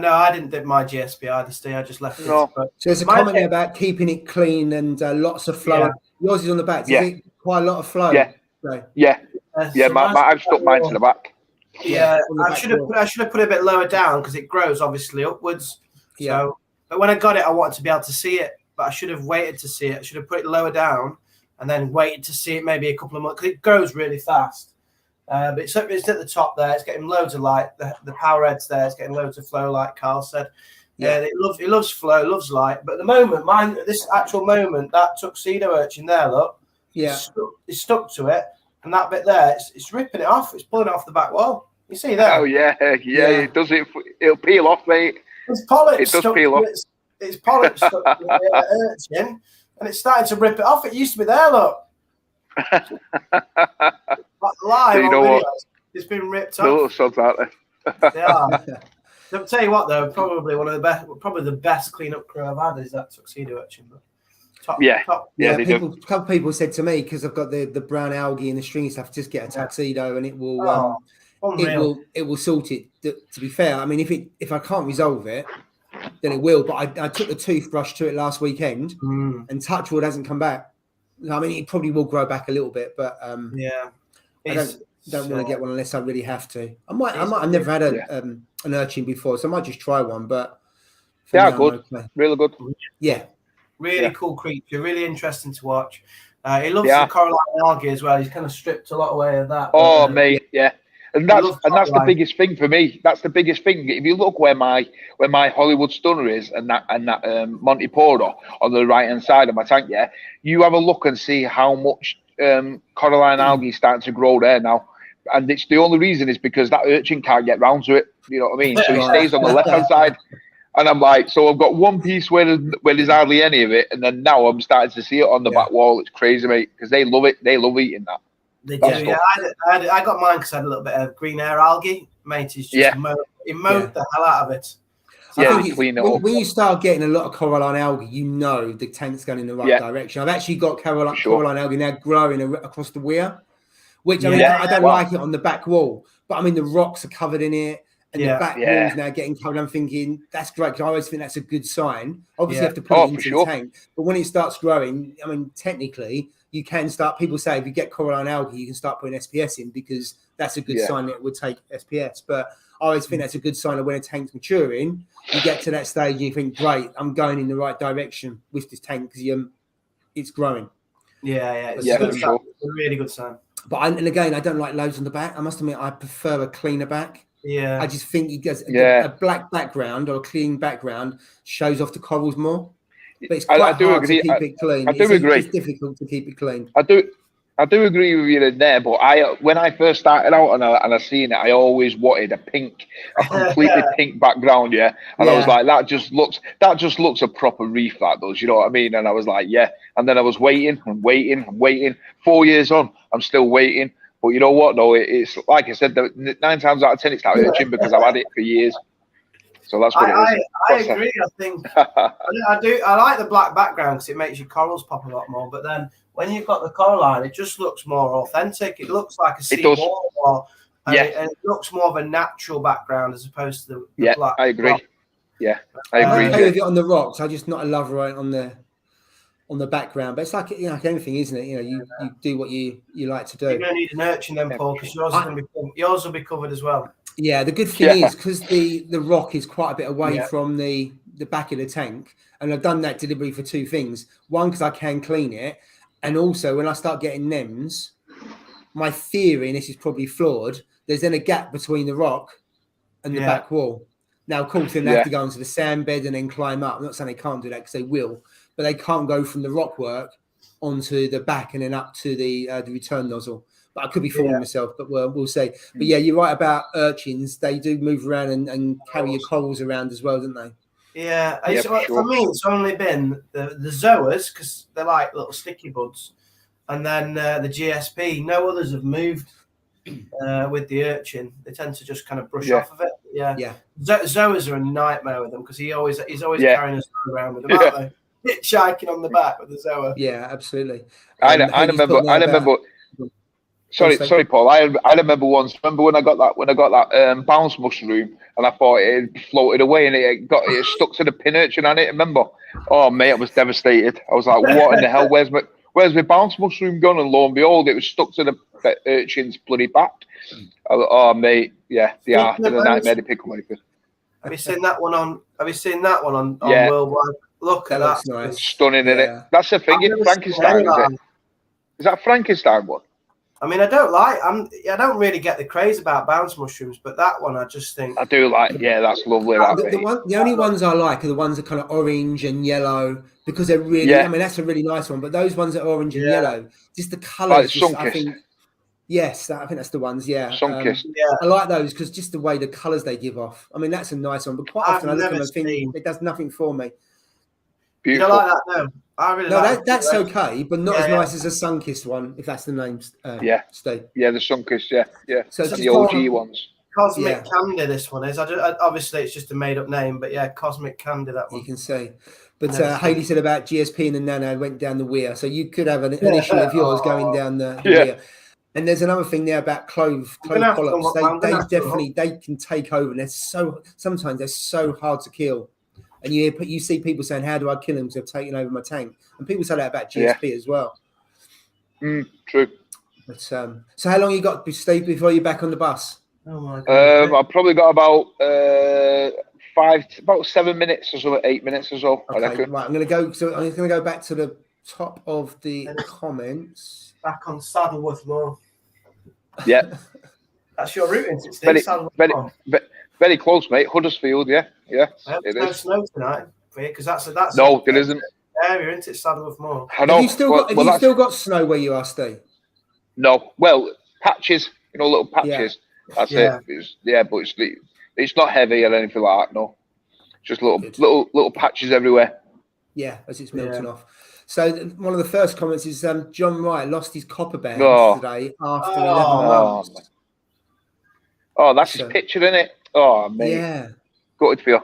No, I didn't dip my GSP either, Steve. I just left it. So there's a comment about keeping it clean and lots of flow. Yours is on the back. Is it quite a lot of flow? Yeah. I've stuck mine to the back. Yeah, I should have put it a bit lower down because it grows obviously upwards. Yeah. So, but when I got it, I wanted to be able to see it, but I should have waited to see it. I should have put it lower down and then waited to see it maybe a couple of months because it grows really fast. But it's at the top there. It's getting loads of light. The power head's there. It's getting loads of flow, like Carl said. Yeah, it loves flow, loves light. But at the moment, this actual moment, that tuxedo urchin there, look, it's stuck to it, and that bit there, it's ripping it off. It's pulling it off the back wall. You see that? Oh yeah. It does it. It'll peel off, mate. It's polyps. It does peel off. It's polyps stuck to the urchin, and it's starting to rip it off. It used to be there, look. Live on videos, it's been ripped off. Little sods out there. They are. I'll tell you what, though, probably the best cleanup crew I've had is that tuxedo urchin. Top. A couple of people said to me, because I've got the brown algae and the stringy stuff, just get a tuxedo and it will it will sort it. To be fair, I mean, if I can't resolve it, then it will. But I took the toothbrush to it last weekend, and touchwood hasn't come back. I mean, it probably will grow back a little bit, but I don't want to get one unless I really have to. I've never had an urchin before, so I might just try one. But good, really good. Yeah, really cool creature, really interesting to watch. He loves the coralline algae as well. He's kind of stripped a lot away of that. Oh, mate, yeah. And that's the biggest thing for me. That's the biggest thing. If you look where my Hollywood Stunner is and that Monte Poro on the right hand side of my tank, yeah, you have a look and see how much coralline algae is starting to grow there now. And it's the only reason is because that urchin can't get round to it. You know what I mean? So he stays on the left hand side. And I'm like, so I've got one piece where there's hardly any of it, and then now I'm starting to see it on the back wall. It's crazy, mate, because they love it. They love eating that. They do, yeah. I got mine because I had a little bit of green air algae. Mate, he's just mowed the hell out of it. So I think when you start getting a lot of coralline algae, you know the tank's going in the right direction. I've actually got coralline algae now growing across the weir, which I mean, I don't like it on the back wall, but I mean the rocks are covered in it. And the back wall's now getting covered. I'm thinking, that's great, because I always think that's a good sign. Obviously, you have to put it into the tank. But when it starts growing, I mean, technically, you can start, people say if you get coralline algae, you can start putting SPS in, because that's a good sign that it would take SPS. But I always think that's a good sign of when a tank's maturing. You get to that stage and you think, great, I'm going in the right direction with this tank, because it's growing. It's a good sign. It's a really good sign. But and again, I don't like loads on the back. I must admit, I prefer a cleaner back. Yeah, I just think he does a black background or a clean background shows off the corals more. But it's quite hard to keep it clean. I do agree. It's difficult to keep it clean. I do agree with you in there, but when I first started out and I seen it, I always wanted a completely pink background, and I was like, that just looks a proper reef, that does, you know what I mean? And I was like, and then I was waiting. 4 years on, I'm still waiting. But you know what, though? It's like I said, 9 times out of 10, it's that urchin, because I've had it for years. So that's what it is. I agree. I think I do. I like the black background because it makes your corals pop a lot more. But then when you've got the coralline, it just looks more authentic. It looks like a sea wall, and it looks more of a natural background as opposed to the black. I agree. Rock. Yeah, I agree. I with it on the rocks. I'm just not a lover on the background, but it's like like anything, isn't it? You do what you like to do. You're going to need an urchin then, Paul, because yours will be covered as well. Yeah, the good thing is because the rock is quite a bit away from the back of the tank, and I've done that deliberately for 2 things. One, because I can clean it, and also when I start getting nems, my theory, and this is probably flawed, there's then a gap between the rock and the back wall. Now, of course, then they have to go onto the sand bed and then climb up. I'm not saying they can't do that, because they will, but they can't go from the rock work onto the back and then up to the return nozzle. But I could be fooling myself, but we'll see. But yeah, you're right about urchins. They do move around and carry your corals around as well, don't they? Yeah. For me, it's only been the zoas, because they're like little sticky buds, and then the GSP. No others have moved with the urchin. They tend to just kind of brush off of it. Yeah. Zoas are a nightmare with them, because he's always carrying us around with them, aren't they? Hitchhiking on the back with the zoa. Yeah, absolutely. I remember. Sorry, Paul. I remember once. Remember when I got that bounce mushroom, and I thought it floated away, and it stuck to the pin urchin on it. Remember? Oh mate, I was devastated. I was like, what in the hell? Where's my bounce mushroom gone? And lo and behold, it was stuck to the urchin's bloody back. Oh mate, yeah, they are. They're a nightmare to pick up anything. Have you seen that one on Worldwide? Look at that. Nice. Stunning, isn't it? That's the thing. It's Frankenstein, is it? Is that Frankenstein one? I mean, I don't really get the craze about bounce mushrooms, but that one I just think I do like. Yeah, that's lovely. The only ones I like are the ones that are kind of orange and yellow, because they're really. Yeah. I mean, that's a really nice one. But those ones that are orange and yellow, just the colours. I think. Yes, I think that's the ones. Yeah, I like those because just the way the colours they give off. I mean, that's a nice one. But quite often I look at them and think it does nothing for me. Beautiful. You don't like that, no? I really like that's okay, but not as nice as a sun-kissed one, if that's the name. Steve. Yeah, the sun-kissed. Yeah. So the OG ones. Cosmic Candy, this one is. Obviously, it's just a made-up name, but yeah, Cosmic Candy, that one. You can see. But Hayley said about GSP and the Nano went down the weir, so you could have an issue of yours going down the weir. And there's another thing there about clove polyps. They can take over, and sometimes they're so hard to kill. And you see people saying, "How do I kill them? Because they've taken over my tank." And people say that about GSP as well. True. But so how long you got, Steve, before you're back on the bus? Oh my God. I've probably got about 7 minutes or so, 8 minutes or so. Okay, right. I'm going to go. So I'm going to go back to top of the comments. Back on Saddleworth Moor. Yeah. That's your route, isn't it, Steve? Very close, mate. Huddersfield, yeah. It no is. snow tonight for you, because that's no, there isn't. Area, isn't it, Saddleworth Moor? I know. Have you still got snow where you are, Steve? No. Well, patches, little patches. Yeah. That's it. But it's not heavy or anything like that, no. Just little patches everywhere. Yeah, as it's melting off. So one of the first comments is John Wright lost his copper band today after 11 months. Oh, that's his picture, isn't it? Oh, mate. Yeah. Gutted for you.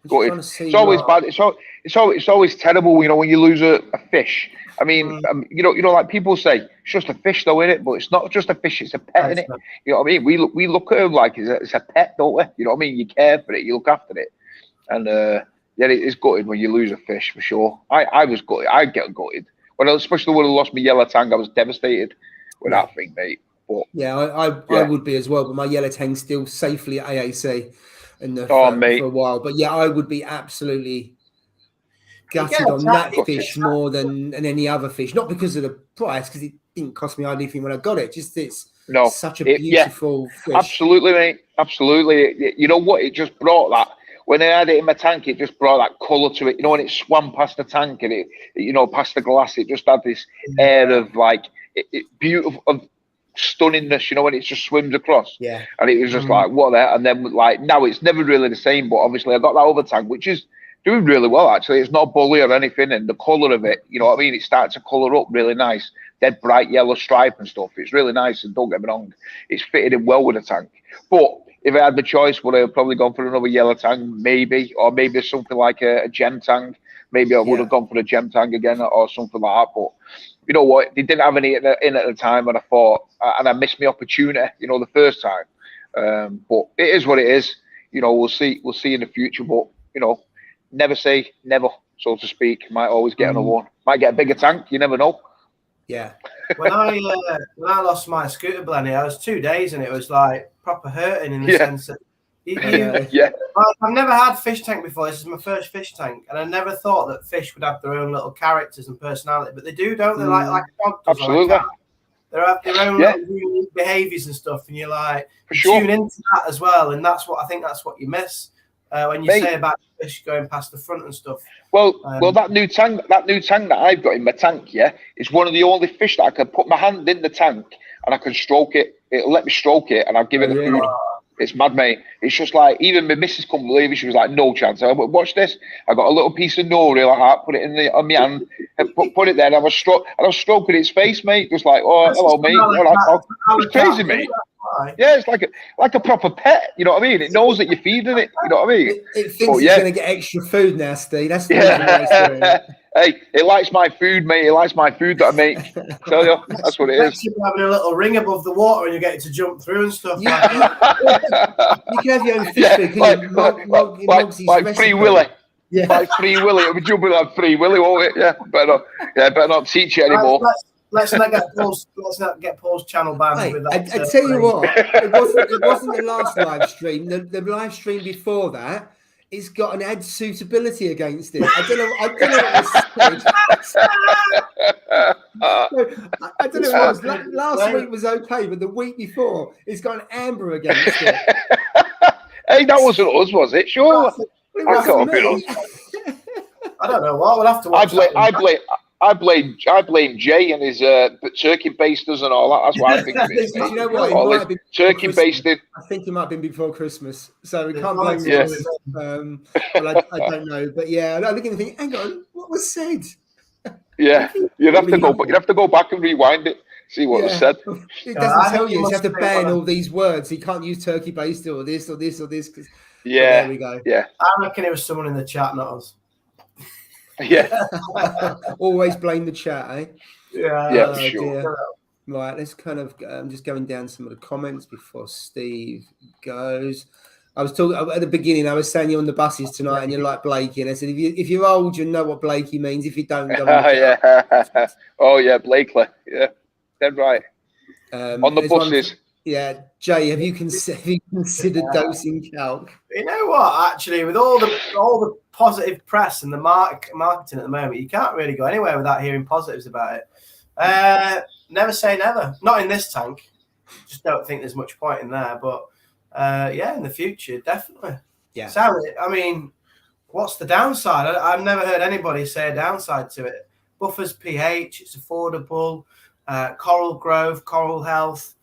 Gutted. It's always bad. It's always terrible, when you lose a fish. I mean, like people say, it's just a fish, though, isn't it? But it's not just a fish; it's a pet, isn't it? You know what I mean? We look at him like it's a pet, don't we? You know what I mean? You care for it, you look after it, and it is gutted when you lose a fish for sure. I was gutted. I get gutted especially when I lost my yellow tang. I was devastated with that thing, mate. But I would be as well. But my yellow tang's still safely at AAC, for a while. But I would be absolutely gutted on that fish more than any other fish. Not because of the price, because it didn't cost me anything when I got it. Just it's such a beautiful fish. Absolutely, mate. Absolutely. You know what? It just brought that. When I had it in my tank, it just brought that colour to it. When it swam past the tank and it, past the glass, it just had this air of like beautiful, of stunningness. When it just swims across. Yeah. And it was just like, what that? And then like now it's never really the same. But obviously I got that other tank, which is doing really well actually. It's not bully or anything, and the colour of it, you know what I mean? It starts to colour up really nice. Dead bright yellow stripe and stuff. It's really nice, and don't get me wrong, it's fitted in well with the tank. But if I had the choice, would I have probably gone for another yellow tang? Maybe. Or maybe something like a gem tang. Maybe I would have gone for a gem tang again or something like that. But you know what? They didn't have any in at the time, and I thought, and I missed my opportunity, the first time. But it is what it is. We'll see in the future. But, never say never, so to speak. Might always get another one. Might get a bigger tank. You never know. Yeah. When I lost my scooter blenny, I was 2 days, and it was like proper hurting in the sense that I've never had fish tank before. This is my first fish tank, and I never thought that fish would have their own little characters and personality, but they do, don't they? Like a dog does. Absolutely. They have their own little unique behaviours and stuff, and you're like tune into that as well, and that's what you miss when you say about fish going past the front and stuff. Well, that new tank that I've got in my tank, is one of the only fish that I can put my hand in the tank and I can stroke it. It'll let me stroke it, and I'll give it the food. It's mad, mate. It's just like, even my missus couldn't believe it. She was like, no chance. I went, watch this. I got a little piece of nori like that, put it on my hand, and put it there, and I was stroking its face, mate. Just like, oh, hello, mate. It's crazy, mate. Yeah, it's like a proper pet. You know what I mean? It knows that you're feeding it. You know what I mean? It thinks it's going to get extra food now, Steve. That's the Hey, it likes my food, mate. It likes my food that I make. Tell you, that's what it is. You're having a little ring above the water, and you get it to jump through and stuff. You can have your own fish like Free Willy. Yeah. Like Free Willy. It'll be jumping like Free Willy, won't it? Yeah, better not teach you anymore. Let's not get Paul's channel banned with that. I tell you what, it wasn't the last live stream. The live stream before that, it's got an ad suitability against it. I don't know what it was. I don't know what it was. Last week was okay, but the week before, it's got an amber against it. Hey, that wasn't us, was it? Sure. I can't be us. I don't know what. We'll have to watch I blame Jay and his turkey basters and all that. That's why I think of it. You know what? It might have been turkey basted. I think it might have been before Christmas, so we can't blame him. But I don't know. But yeah, I look at the thing. Hang on, what was said? Yeah, you'd have to go back and rewind it, see what was said. It doesn't tell you. You have to ban all these words. You can't use turkey basted or this or this or this. Yeah, there we go. Yeah, I reckon it was someone in the chat, not us. Yeah. Always blame the chat, eh? Yeah, sure. Dear. Right, let's kind of just going down some of the comments before Steve goes. I was talking at the beginning. I was saying you're on the buses tonight and you're like Blakey, and I said if you're old, you know what Blakey means. If you don't, oh yeah, Blakely. Yeah, dead right. On the buses. Yeah, Jay, have you considered dosing calc? You know what? Actually, with all the positive press and the marketing at the moment, you can't really go anywhere without hearing positives about it. Never say never. Not in this tank. Just don't think there's much point in there. But yeah, in the future, definitely. Yeah. So, I mean, what's the downside? I've never heard anybody say a downside to it. Buffers pH, it's affordable, coral growth, coral health.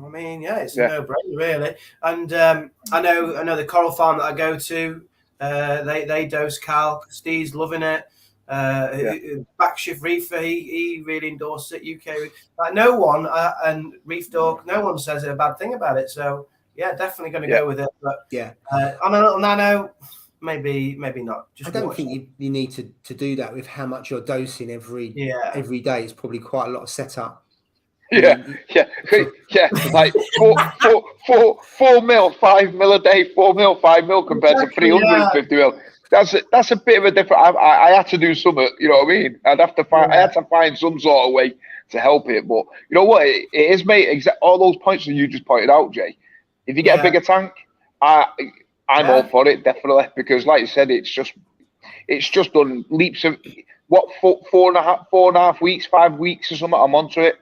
I mean, yeah, it's a no-brainer, really. And I know the coral farm that I go to, they dose calc. Steve's loving it. Backshift Reefer, he really endorsed it. UK, like no one, and Reef Dog, no one says a bad thing about it. So yeah, definitely going to go with it. But yeah, on a little Nano, maybe not. Just I don't think you need to do that with how much you're dosing every day. It's probably quite a lot of setup. Yeah. Like 4 mil, 5 mil a day, 4 mil, 5 mil compared to 350 mil. That's a bit of a different. I had to do something. You know what I mean? I had to find some sort of way to help it. But you know what? It is, mate. All those points that you just pointed out, Jay. If you get a bigger tank, I'm all for it, definitely, because like you said, it's just done leaps of four and a half weeks, 5 weeks or something. I'm onto it.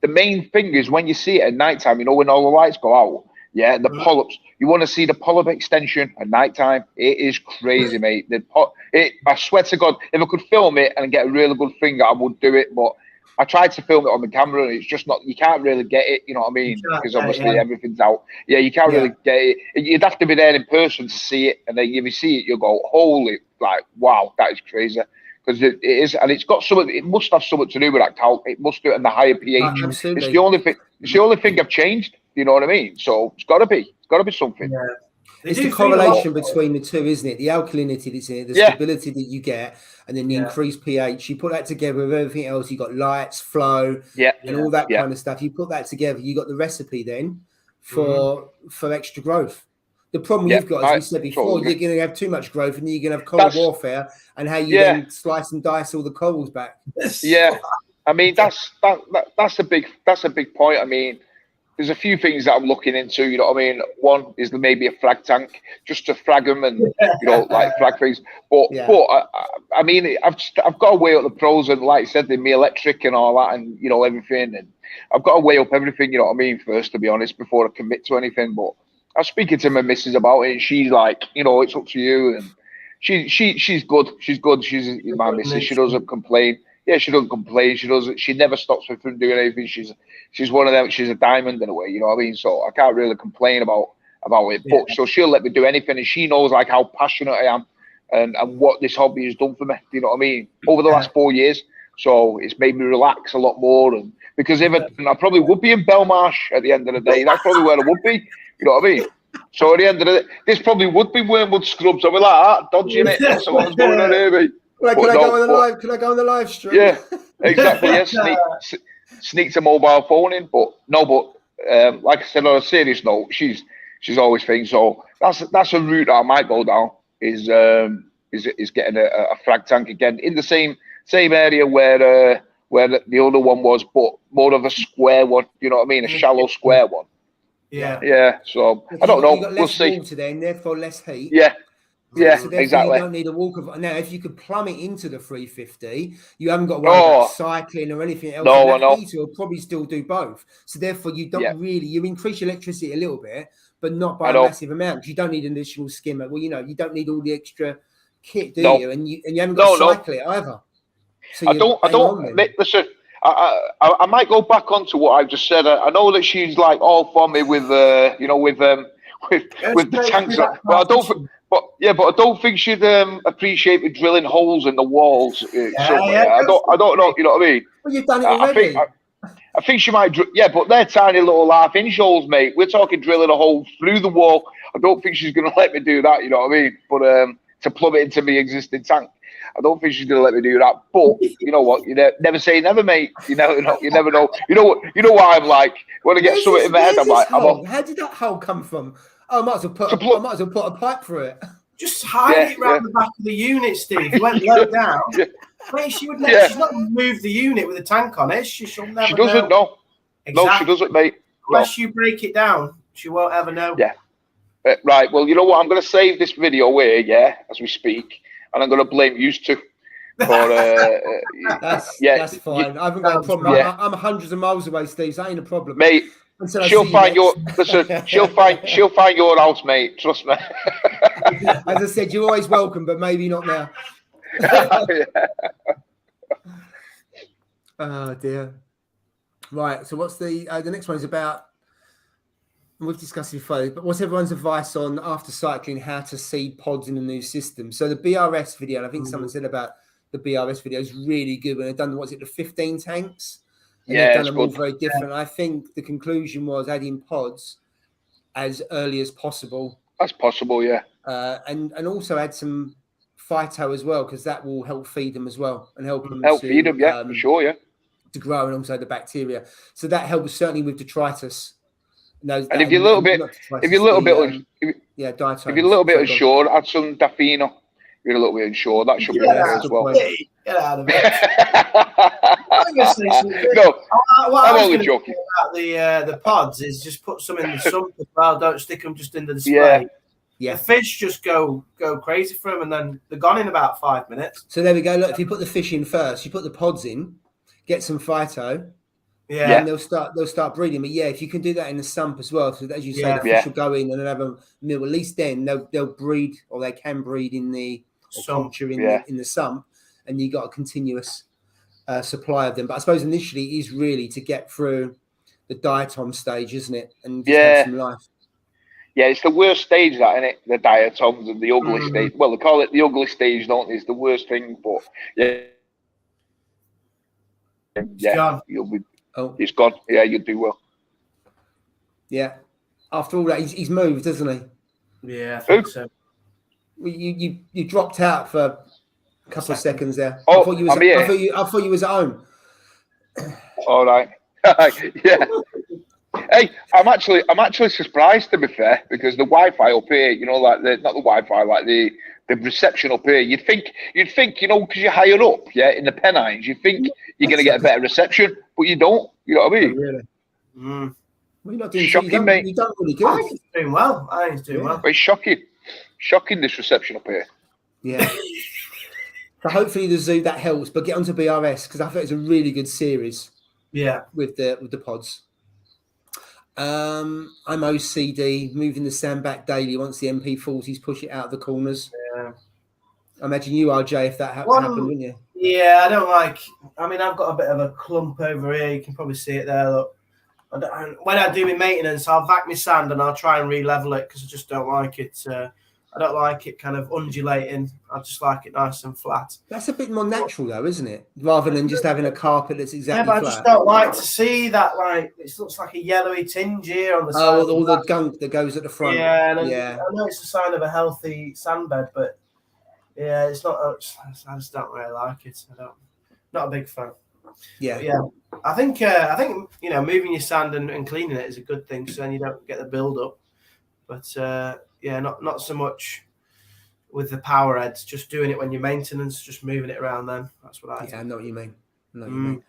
The main thing is when you see it at nighttime, you know, when all the lights go out, the polyps. You want to see the polyp extension at nighttime. It is crazy, mate. I swear to God, if I could film it and get a really good thing, I would do it. But I tried to film it on the camera, and it's just not. You can't really get it. You know what I mean? Because obviously everything's out. Yeah, you can't really get it. You'd have to be there in person to see it, and then if you see it, you'll go, "Holy, like, wow, that is crazy." Because it is, and it's got something. It must have something to do with that calc. It must do it in the higher pH. Absolutely. It's the only thing. It's the only thing I've changed. You know what I mean? So it's got to be. It's got to be something. Yeah. It's the correlation between the two, isn't it? The alkalinity that's in it, the stability that you get, and then the increased pH. You put that together with everything else. You got lights, flow, and all that kind of stuff. You put that together, you got the recipe then for extra growth. The problem you've got, as we said before, you're going to have too much growth, and you're going to have coral warfare, and how you then slice and dice all the corals back. Yeah, I mean that's a big point. I mean, there's a few things that I'm looking into. You know what I mean? One is maybe a frag tank, just to frag them and like frag things. But I mean, I've got to weigh up the pros, and like I said, the electric and all that, and everything, and I've got to weigh up everything. You know what I mean? First, to be honest, before I commit to anything, but. I was speaking to my missus about it, and she's like, it's up to you. And she's good. She's good. She's my missus. She doesn't complain. Yeah, she doesn't complain. She never stops me from doing anything. She's one of them. She's a diamond in a way. You know what I mean? So I can't really complain about it. But so she'll let me do anything, and she knows like how passionate I am, and what this hobby has done for me. You know what I mean? Over the last 4 years, so it's made me relax a lot more. And because I probably would be in Belmarsh at the end of the day. That's probably where I would be. You know what I mean? So at the end of the day, this probably would be Wormwood Scrubs. I'll be like that, dodging it. That's what's going on here, mate. Can I go on the live stream? Yeah, exactly. Yeah, sneak a mobile phone in, but like I said, on a serious note, she's always thinks so. That's a route that I might go down. Is getting a frag tank again in the same area where the other one was, but more of a square one. You know what I mean? A shallow square one. Yeah. So I don't know. We'll see. Water then, therefore less heat. Yeah, so exactly. You don't need a walk of now. If you could plumb it into the 350, you haven't got to worry about cycling or anything else. No, I know. Heater will probably still do both. So therefore, you don't really you increase your electricity a little bit, but not by a massive amount. You don't need an additional skimmer. Well, you don't need all the extra kit, do you? And you haven't got to cycle it either. So I don't. Listen. I might go back onto what I just said. I know that she's like all for me with with the tanks, but I don't think she'd appreciate me drilling holes in the walls somewhere. I don't know. You know what I mean? Well, you've done it already. I think she might. But they're tiny little half-inch holes, mate. We're talking drilling a hole through the wall. I don't think she's going to let me do that. You know what I mean? But to plumb it into my existing tank. I don't think she's going to let me do that. But you know what? You never say never, mate. You never know. You never know. You know what I'm like. When I get something in my head, I'm like, how did that hole come from? Oh, I might as well put a pipe through it. Just hide it around the back of the unit, Steve. You went low down. Mate, she would never. She's not moved the unit with a tank on it. She'll never. She doesn't know. Exactly. No, she doesn't, mate. unless you break it down, she won't ever know. Yeah. Right. Well, you know what? I'm going to save this video away, as we speak, and I'm going to blame you two. That's fine. I haven't got a problem. Yeah. I'm hundreds of miles away, Steve. So that ain't a problem, mate. She'll find your house, mate. Trust me. As I said, you're always welcome, but maybe not now. Oh dear. Right. So what's the next one is about? We've discussed it before, but what's everyone's advice on after cycling how to seed pods in a new system? So the BRS video, and I think someone said about the BRS video is really good when they've done the 15 tanks. And they've done them all very different. I think the conclusion was adding pods as early as possible. That's possible, yeah. And also add some phyto as well, because that will help feed them as well and help them feed them, for sure, yeah. To grow, and also the bacteria. So that helps certainly with detritus. And if you're a little bit unsure, add some Dafino. You're a little bit unsure. That should be there as well. Get out of it. No, I'm only joking. About the pods is just put some in the sump as well. Don't stick them just in the display. Yeah. The fish just go crazy for them, and then they're gone in about 5 minutes. So there we go. Look, if you put the fish in first, you put the pods in, get some phyto. Yeah, and they'll start breeding. But if you can do that in the sump as well, so that, as you say, the fish will go in and have a meal. At least then they'll breed, or they can breed in the sump in the sump, and you got a continuous supply of them. But I suppose initially it is really to get through the diatom stage, isn't it? And just have some life. Yeah, it's the worst stage, that, isn't it? The diatoms and the ugly stage. Well, they call it the ugly stage, don't they? It's the worst thing, but you'll be. Oh, he's gone. Yeah, you'll do well. Yeah. After all that, he's moved, hasn't he? Yeah, I think so. Well, you dropped out for a couple of seconds there. Oh, I thought you was at home. All right. Yeah. Hey, I'm actually surprised, to be fair, because the Wi-Fi up here, like not the Wi-Fi, like the reception up here. You'd think, because you're higher up, in the Pennines, you think you're going to get a better reception, but you don't. You know what I mean? Really? Well, you're not doing shocking, mate. You've done really good. I think he's doing well. It's shocking this reception up here. Yeah. So hopefully the zoo that helps, but get onto BRS because I thought it's a really good series. Yeah. With the pods. I'm OCD, moving the sand back daily once the MP40s push it out of the corners. Yeah. I imagine you are, Jay, if that happened, wouldn't you? Yeah, I don't like. I mean, I've got a bit of a clump over here. You can probably see it there. Look, when I do my maintenance, I'll vac my sand and I'll try and re-level it because I just don't like it. I don't like it kind of undulating. I just like it nice and flat. That's a bit more natural, though, isn't it? Rather than just having a carpet that's exactly flat. I just don't like to see that. Like it looks like a yellowy tinge here on the side. Oh, all the gunk that goes at the front. Yeah, I know it's a sign of a healthy sandbed, but yeah, it's not. I just don't really like it. Not a big fan. Yeah, but yeah. I think moving your sand and cleaning it is a good thing, so then you don't get the build up. But not so much with the power heads. Just doing it when you're maintenance, just moving it around. Then that's what I. Yeah, I know what you mean.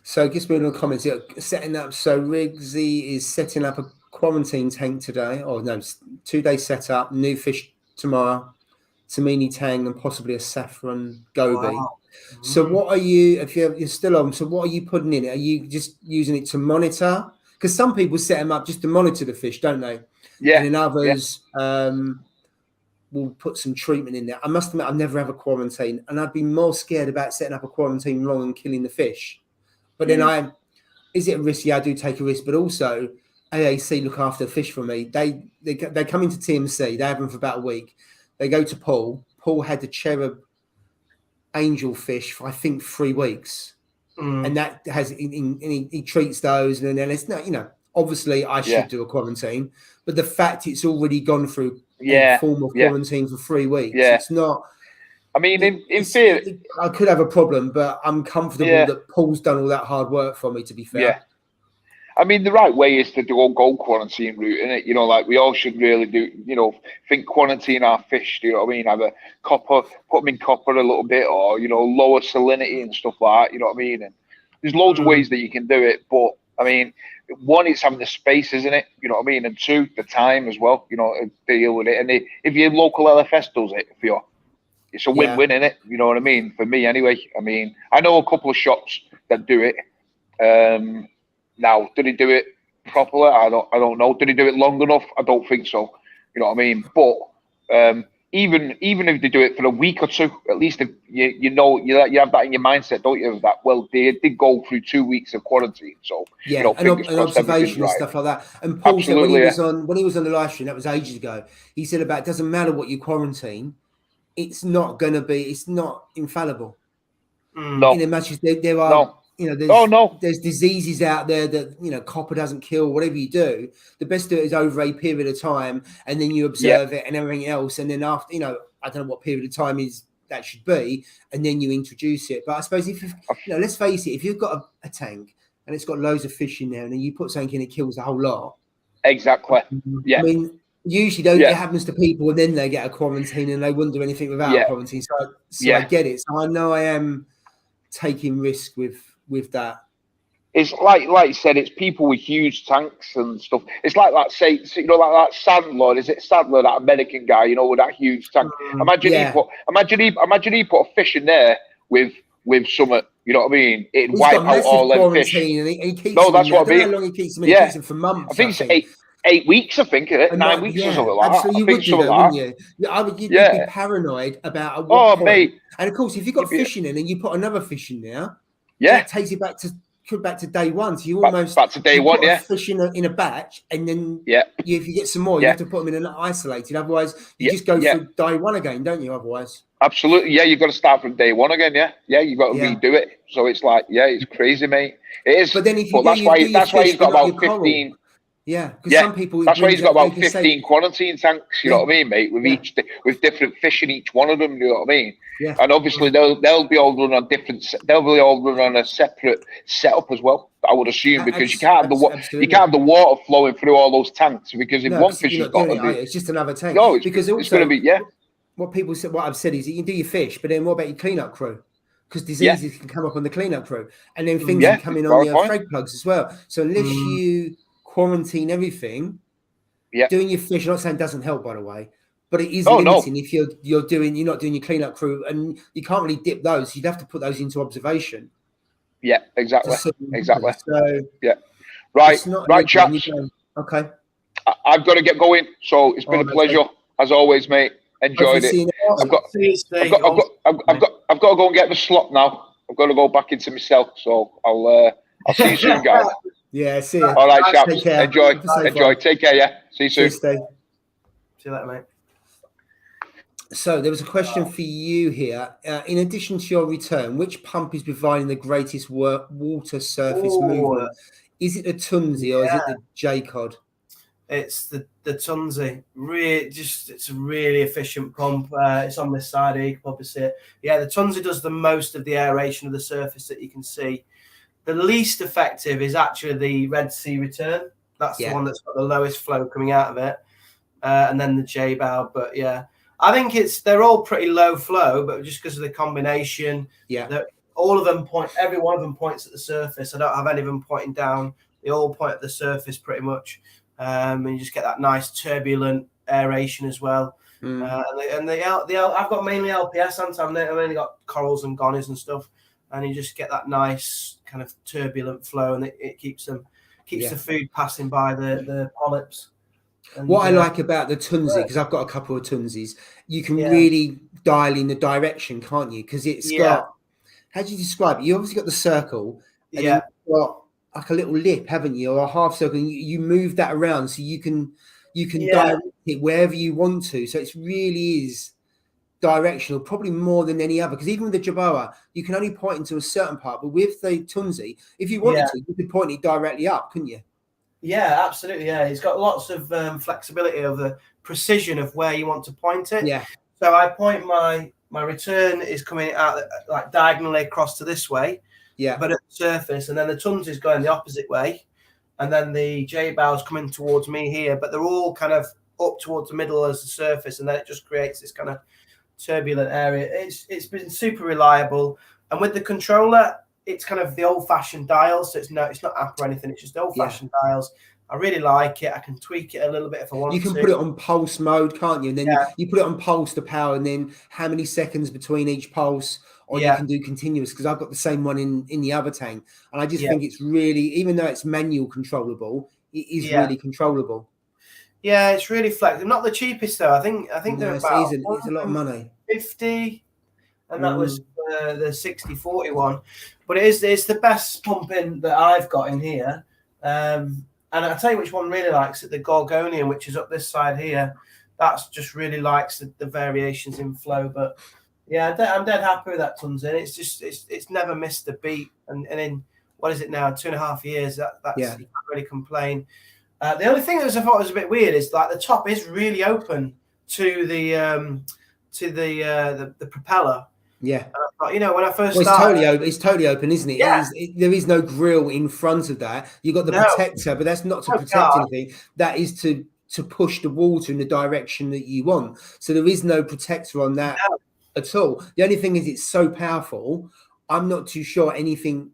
So, just moving on the comments here. Setting up. So, Riggsy is setting up a quarantine tank today. Oh no, 2-day setup. New fish tomorrow. Tamini tang and possibly a saffron goby. Wow. So what are you, if you're still on, so what are you putting in it? Are you just using it to monitor? Because some people set them up just to monitor the fish, don't they? Yeah. And then others will put some treatment in there. I must admit, I've never had a quarantine, and I'd be more scared about setting up a quarantine wrong and killing the fish. But then is it a risk? Yeah, I do take a risk, but also AAC look after the fish for me. They come into TMC, they have them for about a week. They go to Paul. Paul had the cherub angelfish for I think 3 weeks, and that has he treats those, and then it's not, obviously I should do a quarantine, but the fact it's already gone through a form of quarantine for 3 weeks, it's not. I mean, in theory, I could have a problem, but I'm comfortable that Paul's done all that hard work for me. To be fair. Yeah. I mean, the right way is to go quarantine route, innit? Like we all should really do, think quarantine our fish, do you know what I mean? Have a copper, put them in copper a little bit, or, lower salinity and stuff like that, you know what I mean? And there's loads of ways that you can do it, but I mean, one, it's having the space, isn't it? You know what I mean? And two, the time as well, you know, to deal with it. And if your local LFS does it for you, it's a win-win, isn't it? You know what I mean? For me, anyway. I mean, I know a couple of shops that do it. Now, did he do it properly? I don't know. Did he do it long enough? I don't think so. You know what I mean? But even if they do it for a week or two, at least if you know you have that in your mindset, don't you? That they did go through 2 weeks of quarantine, so yeah, you know, and observation and stuff like that. And Paul said when he was on the live stream, that was ages ago. He said about it doesn't matter what you quarantine, it's not infallible. No, in as much as there are. You know, there's diseases out there that, you know, copper doesn't kill. Whatever you do, the best to do it is over a period of time, and then you observe it and everything else, and then after, you know, I don't know what period of time is that should be, and then you introduce it. But I suppose if you know, let's face it, if you've got a tank and it's got loads of fish in there, and then you put something in, it kills the whole lot. Exactly. Yeah. I mean, usually it happens to people, and then they get a quarantine, and they wouldn't do anything without a quarantine. So I get it. So I know I am taking risk with that. It's like you said, it's people with huge tanks and stuff. It's like that, say, you know, like that Sandler. Is it Sandler, that American guy, you know, with that huge tank? Imagine he put a fish in there with some, you know what I mean? It'd wipe out all them fish. And he keeps that's what I mean. How long he keeps them in? He keeps them for months. I think it's 8 weeks. I think 9 weeks or something like that. Absolutely, you would do that, wouldn't you? You'd be paranoid about what point. Mate. And of course, if you've got fish in it and you put another fish in there, that takes you back to day one. So you almost back to day one, fish in a batch, and then if you get some more, you have to put them in an isolated. Otherwise, you just go through day one again, don't you? Otherwise, absolutely, you've got to start from day one again. You've got to redo it. So it's like, it's crazy, mate. It is. But then that's why he's got about 15. Yeah, because some people. That's why he's got about 15 quarantine tanks. You know what I mean, mate? With different fish in each one of them. You know what I mean? Yeah. And obviously they'll be all run on They'll be all run on a separate setup as well. I would assume, because you can't have the water flowing through all those tanks, because if one fish has got to be, it's just another tank. No, because it's going to be what I've said is you can do your fish, but then what about your cleanup crew? Because diseases can come up on the cleanup crew, and then things can come in on your frag plugs as well. So unless you quarantine everything, doing your fish, I'm not saying doesn't help, by the way, but it is limiting. If you're not doing your cleanup crew, and you can't really dip those, you'd have to put those into observation. Yeah, exactly. So right, chaps. Okay, I've got to get going, so it's been a pleasure as always, mate. Enjoyed it. I've got to go and get the slot now. I've got to go back into myself, so I'll see you soon, guys. Yeah, see you. All right, chaps. Enjoy. Take care. Yeah, see you soon. See you later, mate. So there was a question for you here. In addition to your return, which pump is providing the greatest water surface movement? Is it the Tunzi or is it the J-Cod? It's the Tunzi. It's a really efficient pump. It's on this side here. You can probably see it. Yeah, the Tunzi does the most of the aeration of the surface that you can see. The least effective is actually the Red Sea Return. That's the one that's got the lowest flow coming out of it. And then the J-Bow. But yeah, I think they're all pretty low flow, but just because of the combination, all of them every one of them points at the surface. I don't have any of them pointing down. They all point at the surface pretty much. And you just get that nice turbulent aeration as well. And I've got mainly LPS, I've only got corals and gonnies and stuff. And you just get that nice kind of turbulent flow, and it keeps the food passing by the polyps. And what I like about the Tunzi, because I've got a couple of Tunzis, you can really dial in the direction, can't you? Because it's got, how do you describe it? You obviously got the circle, and then you've got like a little lip, haven't you, or a half circle, and you move that around so you can direct it wherever you want to. So it really is directional, probably more than any other, because even with the Jerboa, you can only point into a certain part, but with the Tunzi, if you wanted to, you could point it directly up, couldn't you? Yeah, absolutely. Yeah, it's got lots of flexibility of the precision of where you want to point it. Yeah. So I point my return is coming out like diagonally across to this way. Yeah. But at the surface, and then the Tunzi is going the opposite way, and then the J-Bow's coming towards me here. But they're all kind of up towards the middle as the surface, and then it just creates this kind of turbulent area. It's been super reliable, and with the controller, it's kind of the old-fashioned dials, so it's not app or anything. It's just old-fashioned dials. I really like it. I can tweak it a little bit if I want to. You can put it on pulse mode, can't you? And then you put it on pulse to power, and then how many seconds between each pulse, or you can do continuous, because I've got the same one in the other tank. And I just think it's really, even though it's manual controllable, it is really controllable. Yeah, it's really flexible. Not the cheapest though. I think they're about it's a lot of money. 50, and that was the 60/40 one. But it's the best pumping that I've got in here. And I'll tell you which one really likes it, the Gorgonian, which is up this side here. That's just really likes the variations in flow. But yeah, I'm dead happy with that tons in. It's just it's never missed a beat. And in what is it now, 2.5 years? That's you can't really complain. The only thing that I thought was a bit weird is like the top is really open to the propeller. Yeah. You know, when I first started, it's totally open, isn't it? Yeah. There is no grill in front of that. You've got the protector, but that's not to protect anything. That is to push the water in the direction that you want. So there is no protector on that at all. The only thing is it's so powerful. I'm not too sure anything,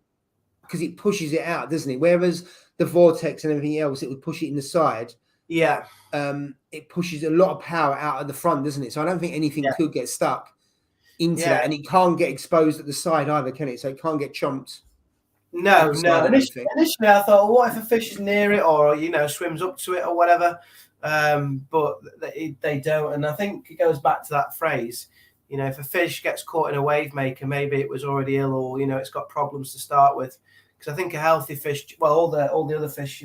because it pushes it out, doesn't it? Whereas the vortex and everything else, it would push it in the side. Yeah. It pushes a lot of power out at the front, doesn't it? So I don't think anything could get stuck into that, and it can't get exposed at the side either, can it? So it can't get chomped. No. Initially, I thought, well, what if a fish is near it, or swims up to it, or whatever? But they don't, and I think it goes back to that phrase. If a fish gets caught in a wave maker, maybe it was already ill, or it's got problems to start with. Because I think a healthy fish, well, all the other fish,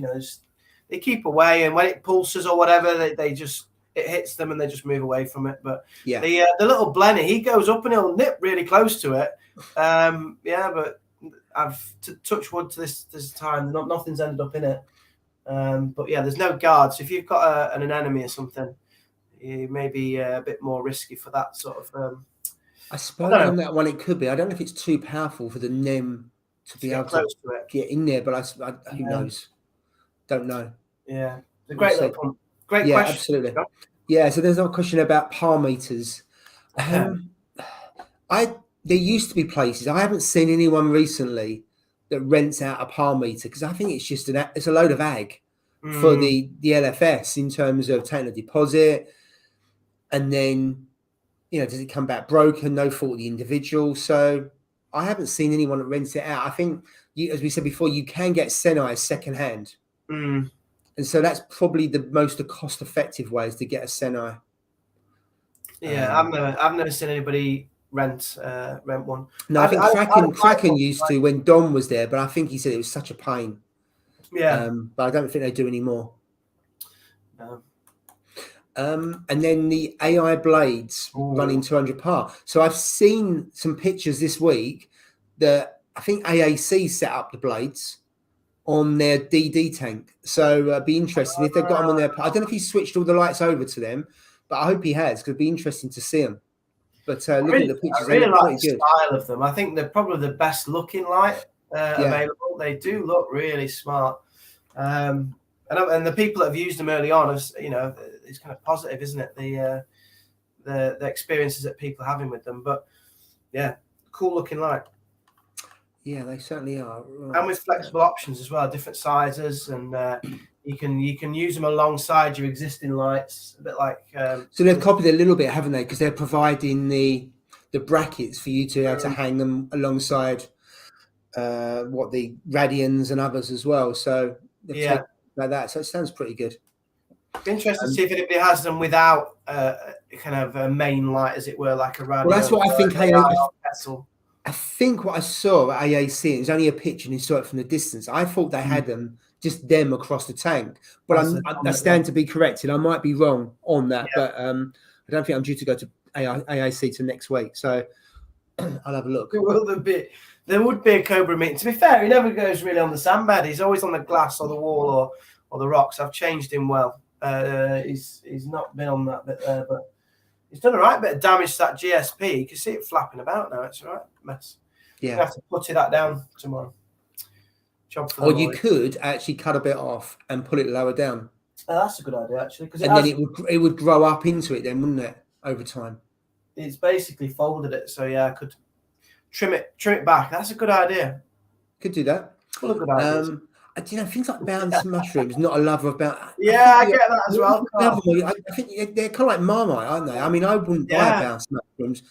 they keep away, and when it pulses or whatever, they just. It hits them and they just move away from it. But the little blenny, he goes up and he'll nip really close to it. But I've touched wood to this time. Nothing's ended up in it. But there's no guards. If you've got an anemone or something, you may be a bit more risky for that sort of. I suppose on that one it could be. I don't know if it's too powerful for the NEM to be able to get in there, but who knows? Don't know. Yeah, it's a great little pump. Great question. Absolutely. Yeah, so there's a question about palm meters. There used to be places. I haven't seen anyone recently that rents out a palm meter, because I think it's just it's a load of ag for the LFS in terms of taking a deposit, and then does it come back broken? No fault of the individual. So I haven't seen anyone that rents it out. I think, as we said before, you can get Senai secondhand. And so that's probably the most cost-effective way is to get a Senai. Yeah, I've never seen anybody rent one. No, I think Kraken used to when Dom was there, but I think he said it was such a pain. Yeah. But I don't think they do anymore. No. And then the AI blades running 200 par. So I've seen some pictures this week that I think AAC set up the blades on their DD tank. So be interesting if they've got them on their. I don't know if he switched all the lights over to them, but I hope he has, because it'd be interesting to see them. But looking at the pictures, I really they look like pretty the good. style of them. I think they're probably the best looking light available. They do look really smart. And the people that have used them early on, it's kind of positive, isn't it? The experiences that people are having with them. But yeah, cool looking light. Yeah, they certainly are. Right. And with flexible options as well, different sizes, and you can use them alongside your existing lights, a bit like. So they've copied it a little bit, haven't they? Because they're providing the brackets for you to be able to hang them alongside the Radians and others as well. So like that. So it sounds pretty good. It's interesting to see if anybody has them without kind of a main light, as it were, like a radio. Well, that's what I think. I think what I saw at AAC, it was only a picture and you saw it from the distance. I thought they had them across the tank, but I stand to be corrected. I might be wrong on that, but I don't think I'm due to go to AAC till next week. So I'll have a look. There would be a Cobra meeting. To be fair, he never goes really on the sandbed. He's always on the glass or the wall or the rocks. I've changed him well. He's not been on that bit there, but he's done a right bit of damage to that GSP. You can see it flapping about now. It's a right mess. Yeah. You have to putty that down tomorrow. Or you could actually cut a bit off and pull it lower down. That's a good idea, actually. And then it would grow up into it then, wouldn't it, over time? It's basically folded it. So, yeah, I could trim it back. That's a good idea. Could do that. Full of good ideas. You know, things like bounce mushrooms. Not a lover of bounce. Yeah, I get that as well. I think they're kind of like Marmite, aren't they? I mean, I wouldn't buy bounce mushrooms.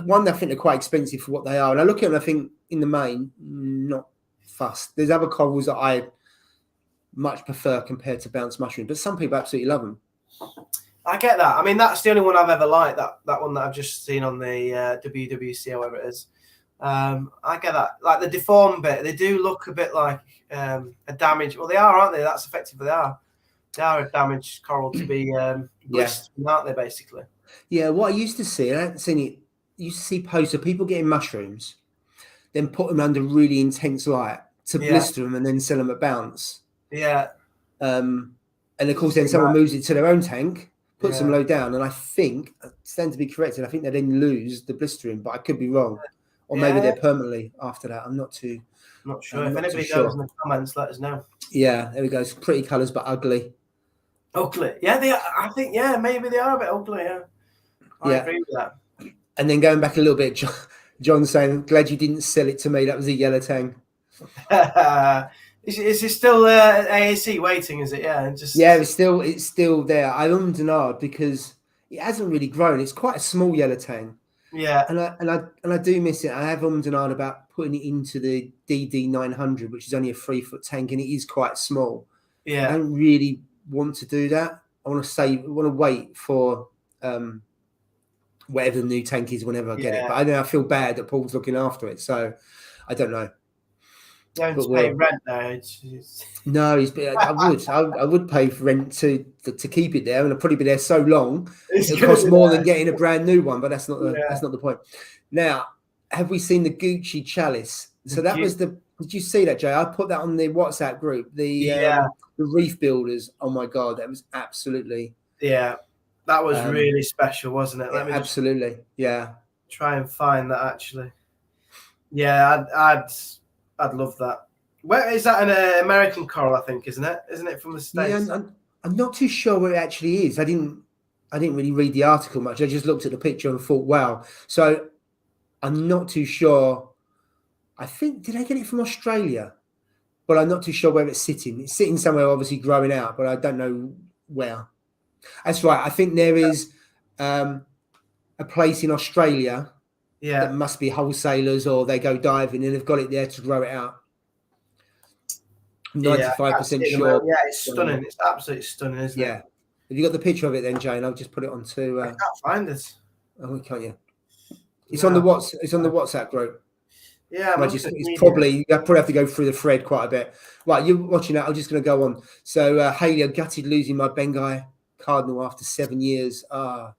One, I think they're quite expensive for what they are, and I look at them. I think, in the main, not fussed. There's other corals that I much prefer compared to bounce mushrooms, but some people absolutely love them. I get that. I mean, that's the only one I've ever liked. That one that I've just seen on the WWC, however it is. I get that. Like the deformed bit, they do look a bit like a damage. Well, they are, aren't they? That's effectively they are. They are a damaged coral to be blistering, aren't they? Basically. Yeah. What I used to see, I haven't seen it. Used to see posts of people getting mushrooms, then put them under really intense light to blister them and then sell them at bounce. Yeah. And of course, then someone moves it to their own tank, puts them low down, and I think, I stand to be corrected, I think they then lose the blistering, but I could be wrong. Or maybe they're permanently after that. I'm not sure. If anybody knows in the comments, let us know. Yeah, there we go. Pretty colours, but ugly. Ugly. Yeah, they are, I think, maybe they are a bit ugly, I agree with that. And then going back a little bit, John saying, glad you didn't sell it to me. That was a yellow tang. Is it still AAC waiting? Is it? Yeah, it's still there. I ummed and ahed because it hasn't really grown. It's quite a small yellow tang. Yeah, and I do miss it. I have ummed and ahed about putting it into the DD 900, which is only a 3-foot tank, and it is quite small. Yeah, I don't really want to do that. I want to wait for whatever the new tank is whenever I get it. But I know I feel bad that Paul's looking after it, so I don't know. Don't pay rent now. No, I would pay for rent to keep it there, and I'll probably be there so long. It costs more than getting a brand new one, but that's not the point. Now, have we seen the Gucci chalice? So that was the. Did you see that, Jay? I put that on the WhatsApp group. The Reef builders. Oh my god, that was absolutely. Yeah, that was really special, wasn't it? Absolutely. Yeah. Try and find that actually. Yeah, I'd love that. Where is that? An American coral, I think, isn't it? Isn't it from the States? Yeah, I'm not too sure where it actually is. I didn't really read the article much. I just looked at the picture and thought, wow. So I'm not too sure. I think, did I get it from Australia? But I'm not too sure where it's sitting. It's sitting somewhere, obviously growing out, but I don't know where. That's right. I think there is a place in Australia. Yeah, that must be wholesalers or they go diving and they've got it there to grow it out. 95% sure. Yeah, it's stunning. It's absolutely stunning, isn't it? Yeah. Have you got the picture of it then, Jane? I'll just put it onto. I can't find it. Oh, can't you? It's on the WhatsApp group. Yeah, I probably have to go through the thread quite a bit. Right, you're watching that. I'm just going to go on. So, Hayley, I gutted losing my Bengai cardinal after 7 years. Oh.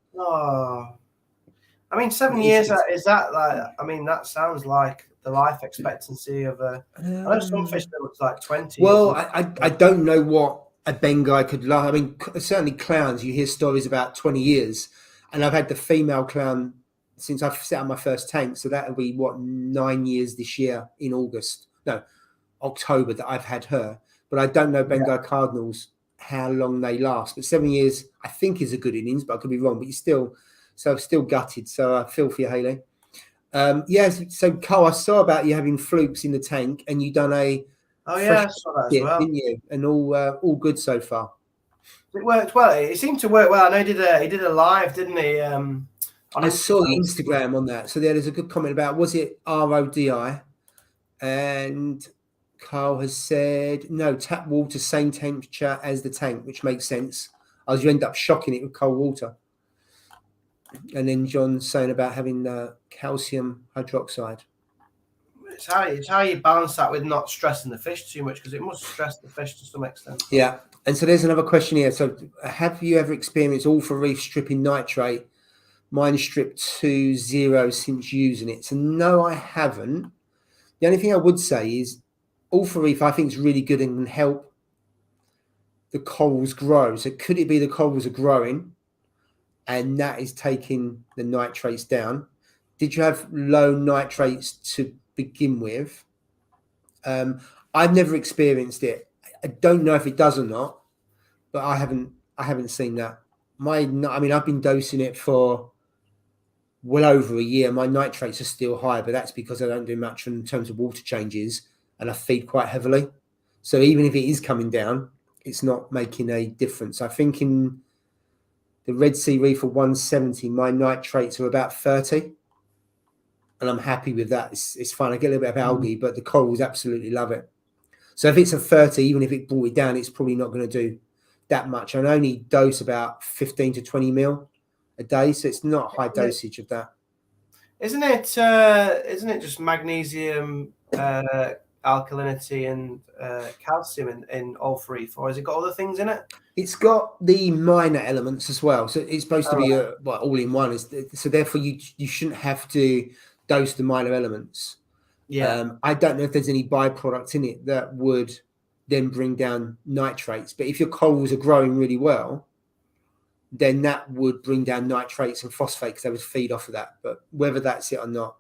I mean, 7 years, is that like, I mean, that sounds like the life expectancy of I know some fish that looks like 20. Well, I don't know what a Bengai could last. I mean, certainly clowns, you hear stories about 20 years. And I've had the female clown since I've set up my first tank. So that'll be, 9 years this year in October that I've had her. But I don't know Bengai cardinals, how long they last. But 7 years, I think, is a good innings, but I could be wrong. But you're still... So I'm still gutted. So I feel for you, Hayley. So Carl, I saw about you having flukes in the tank, and you done a I saw that as well, didn't you? And all good so far. It worked well. It seemed to work well. I know he did a live, didn't he? I saw the Instagram on that. So there's a good comment about, was it RODI? And Carl has said no, tap water same temperature as the tank, which makes sense. As you end up shocking it with cold water. And then John's saying about having calcium hydroxide. It's how you balance that with not stressing the fish too much, because it must stress the fish to some extent. Yeah. And so there's another question here. So have you ever experienced all for Reef stripping nitrate? Mine stripped to 0 since using it. So no, I haven't. The only thing I would say is all for Reef, I think, is really good and can help the corals grow. So could it be the corals are growing and that is taking the nitrates down? Did you have low nitrates to begin with? I've never experienced it. I don't know if it does or not, but I haven't seen that. I've been dosing it for well over a year. My nitrates are still high, but that's because I don't do much in terms of water changes. and I feed quite heavily. So even if it is coming down, it's not making a difference. I think in the Red Sea Reef for 170, my nitrates are about 30. And I'm happy with that. It's fine. I get a little bit of algae, but the corals absolutely love it. So if it's a 30, even if it brought it down, it's probably not going to do that much. I only dose about 15 to 20 mil a day, so it's not a high dosage of that. Isn't it just magnesium, alkalinity, and calcium in all three? Or has it got other things in it? It's got the minor elements as well. So it's supposed to be all in one. So therefore you shouldn't have to dose the minor elements. Yeah. I don't know if there's any byproduct in it that would then bring down nitrates. But if your corals are growing really well, then that would bring down nitrates and phosphate because they would feed off of that. But whether that's it or not,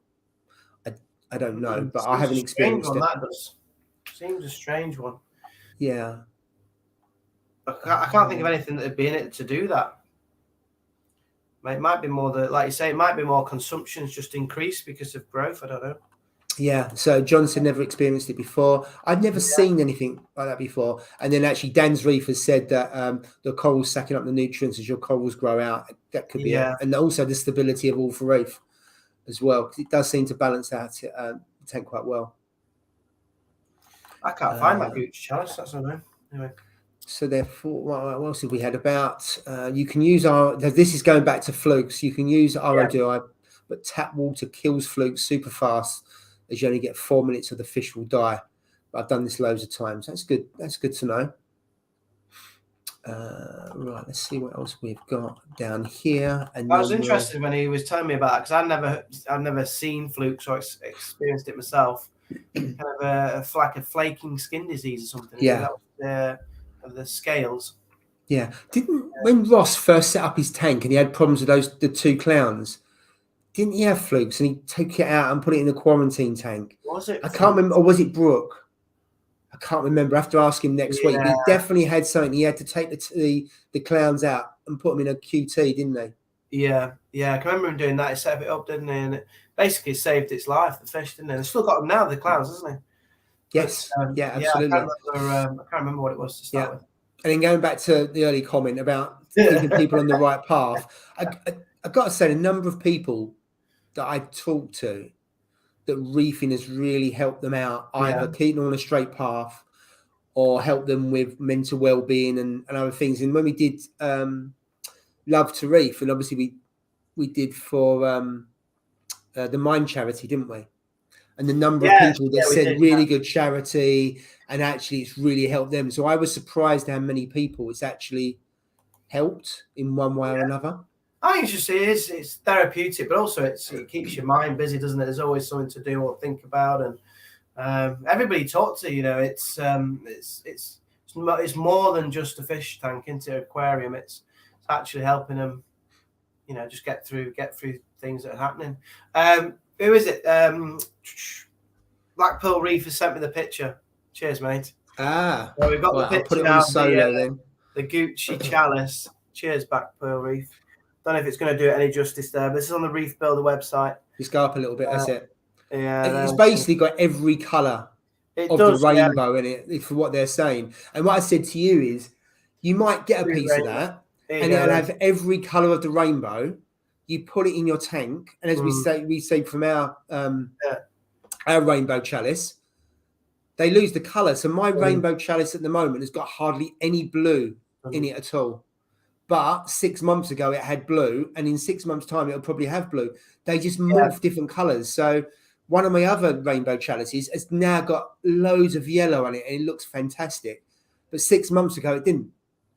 I don't know. But I haven't experienced it. That does. Seems a strange one. Yeah. I can't think of anything that would be in it to do that. It might be more like you say, it might be more consumption's just increased because of growth. I don't know. Yeah. So Johnson never experienced it before. I've never seen anything like that before. And then actually Dan's Reef has said that the corals sucking up the nutrients as your corals grow out. That could be it. And also the stability of all for reef as well, because it does seem to balance out the tank quite well. I can't find that gooch chalice. That's all right. Anyway. So therefore, what else have we had about? You can use this is going back to flukes. You can use RODI, but tap water kills flukes super fast, as you only get 4 minutes of the fish will die. But I've done this loads of times. That's good. That's good to know. Right, let's see what else we've got down here. And I was interested when he was telling me about that because I've never seen flukes or experienced it myself. Kind of like a flaking skin disease or something. Yeah. That was the scales. Yeah. When Ross first set up his tank and he had problems with the two clowns, didn't he have flukes and he took it out and put it in a quarantine tank? Was it? I can't remember. Or was it Brooke? I can't remember. I have to ask him next week. But he definitely had something. He had to take the clowns out and put them in a QT, didn't they? Yeah. I can remember him doing that. He set it up, didn't he? And it basically saved its life, the fish, didn't he? They've still got them now, the clowns, hasn't he? Yes. Yeah, absolutely. I can't remember what it was to start with. And then going back to the early comment about keeping people on the right path, I've got to say, the number of people that I've talked to that reefing has really helped them out, either keeping on a straight path or help them with mental well-being and other things. And when we did Love to Reef, and obviously we did for the Mine charity, didn't we? And the number of people that said really good charity, and actually it's really helped them. So I was surprised how many people it's actually helped in one way or another. I think it's therapeutic, but also it keeps your mind busy, doesn't it? There's always something to do or think about, and everybody talk to. It's more than just a fish tank into an aquarium. It's actually helping them, just get through things that are happening. Who is it? Blackpool Reef has sent me the picture. Cheers, mate. So we've got the picture. I'll put it on solo then. The Gucci chalice. Cheers, Blackpool Reef. Don't know if it's going to do it any justice there. But this is on the Reef Builder website. Just go up a little bit. That's it. Yeah, and it's basically got every colour of the rainbow in it, for what they're saying. And what I said to you is, you might get a piece of that, and it'll have every colour of the rainbow. You put it in your tank, and as we say from our rainbow chalice, they lose the colour. So my rainbow chalice at the moment has got hardly any blue in it at all. But 6 months ago it had blue, and in 6 months' time it'll probably have blue. They just morph different colours. So one of my other rainbow chalices has now got loads of yellow on it, and it looks fantastic. But 6 months ago it didn't.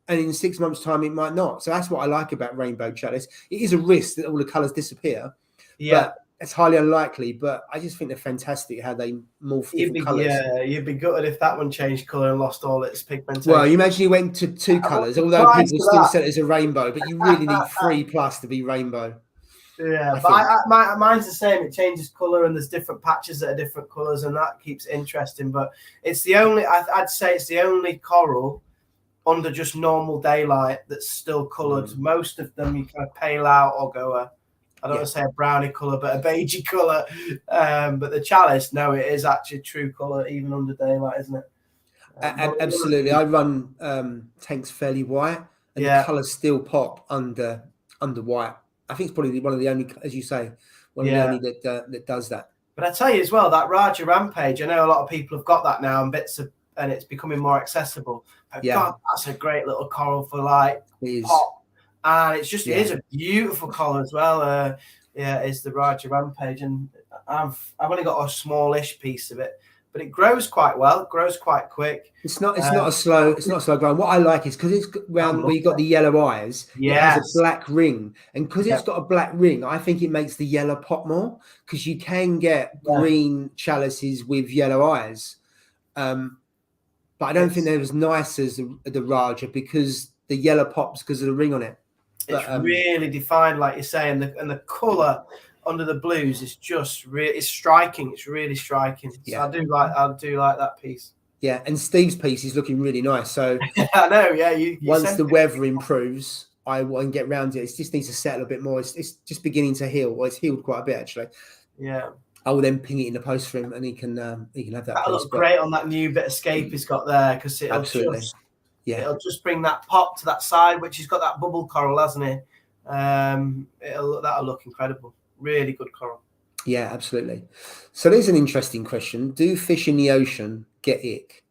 And in 6 months' time, it might not. So that's what I like about rainbow chalice. It is a risk that all the colours disappear. Yeah. But it's highly unlikely. But I just think they're fantastic how they morph different colours. Yeah, you'd be gutted if that one changed colour and lost all its pigmentation. Well, you imagine you went to two colours, although people still said it as a rainbow. But you really need 3+ to be rainbow. Yeah, but mine's the same. It changes colour, and there's different patches that are different colours, and that keeps it interesting. But it's the only, I'd say it's the only coral under just normal daylight that's still coloured. Most of them you kind of pale out or go I don't want to say a brownie colour, but a beigey colour. But the chalice, no, it is actually true colour, even under daylight, isn't it? Absolutely. I run tanks fairly white, and the colours still pop under white. I think it's probably one of the only, as you say, one of the only that does that. But I tell you as well, that Raja Rampage, I know a lot of people have got that now, and it's becoming more accessible. But God, that's a great little coral for like pop. And it's just, it is a beautiful colour as well. It's the Raja Rampage, and I've only got a smallish piece of it, but it grows quite well. It grows quite quick. It's not a slow growing. What I like is because it's round where you got the yellow eyes. It has a black ring, and because it's got a black ring, I think it makes the yellow pop more, because you can get green chalices with yellow eyes. But I don't think they're as nice as the Raja, because the yellow pops because of the ring on it. It's really defined, like you say, and the colour under the blues is just it's striking. It's really striking. So I do like that piece. Yeah, and Steve's piece is looking really nice. So I know. Yeah, you once the weather improves, I will get round it. It just needs to settle a bit more. It's just beginning to heal. Well, it's healed quite a bit actually. Yeah. I will then ping it in the post for him, and he can have that. That'll look great on that new bit of scape he's got there, because it'll just bring that pop to that side, which he's got that bubble coral, hasn't he? That'll look incredible. Really good coral. Yeah, absolutely. So there's an interesting question: do fish in the ocean get ick?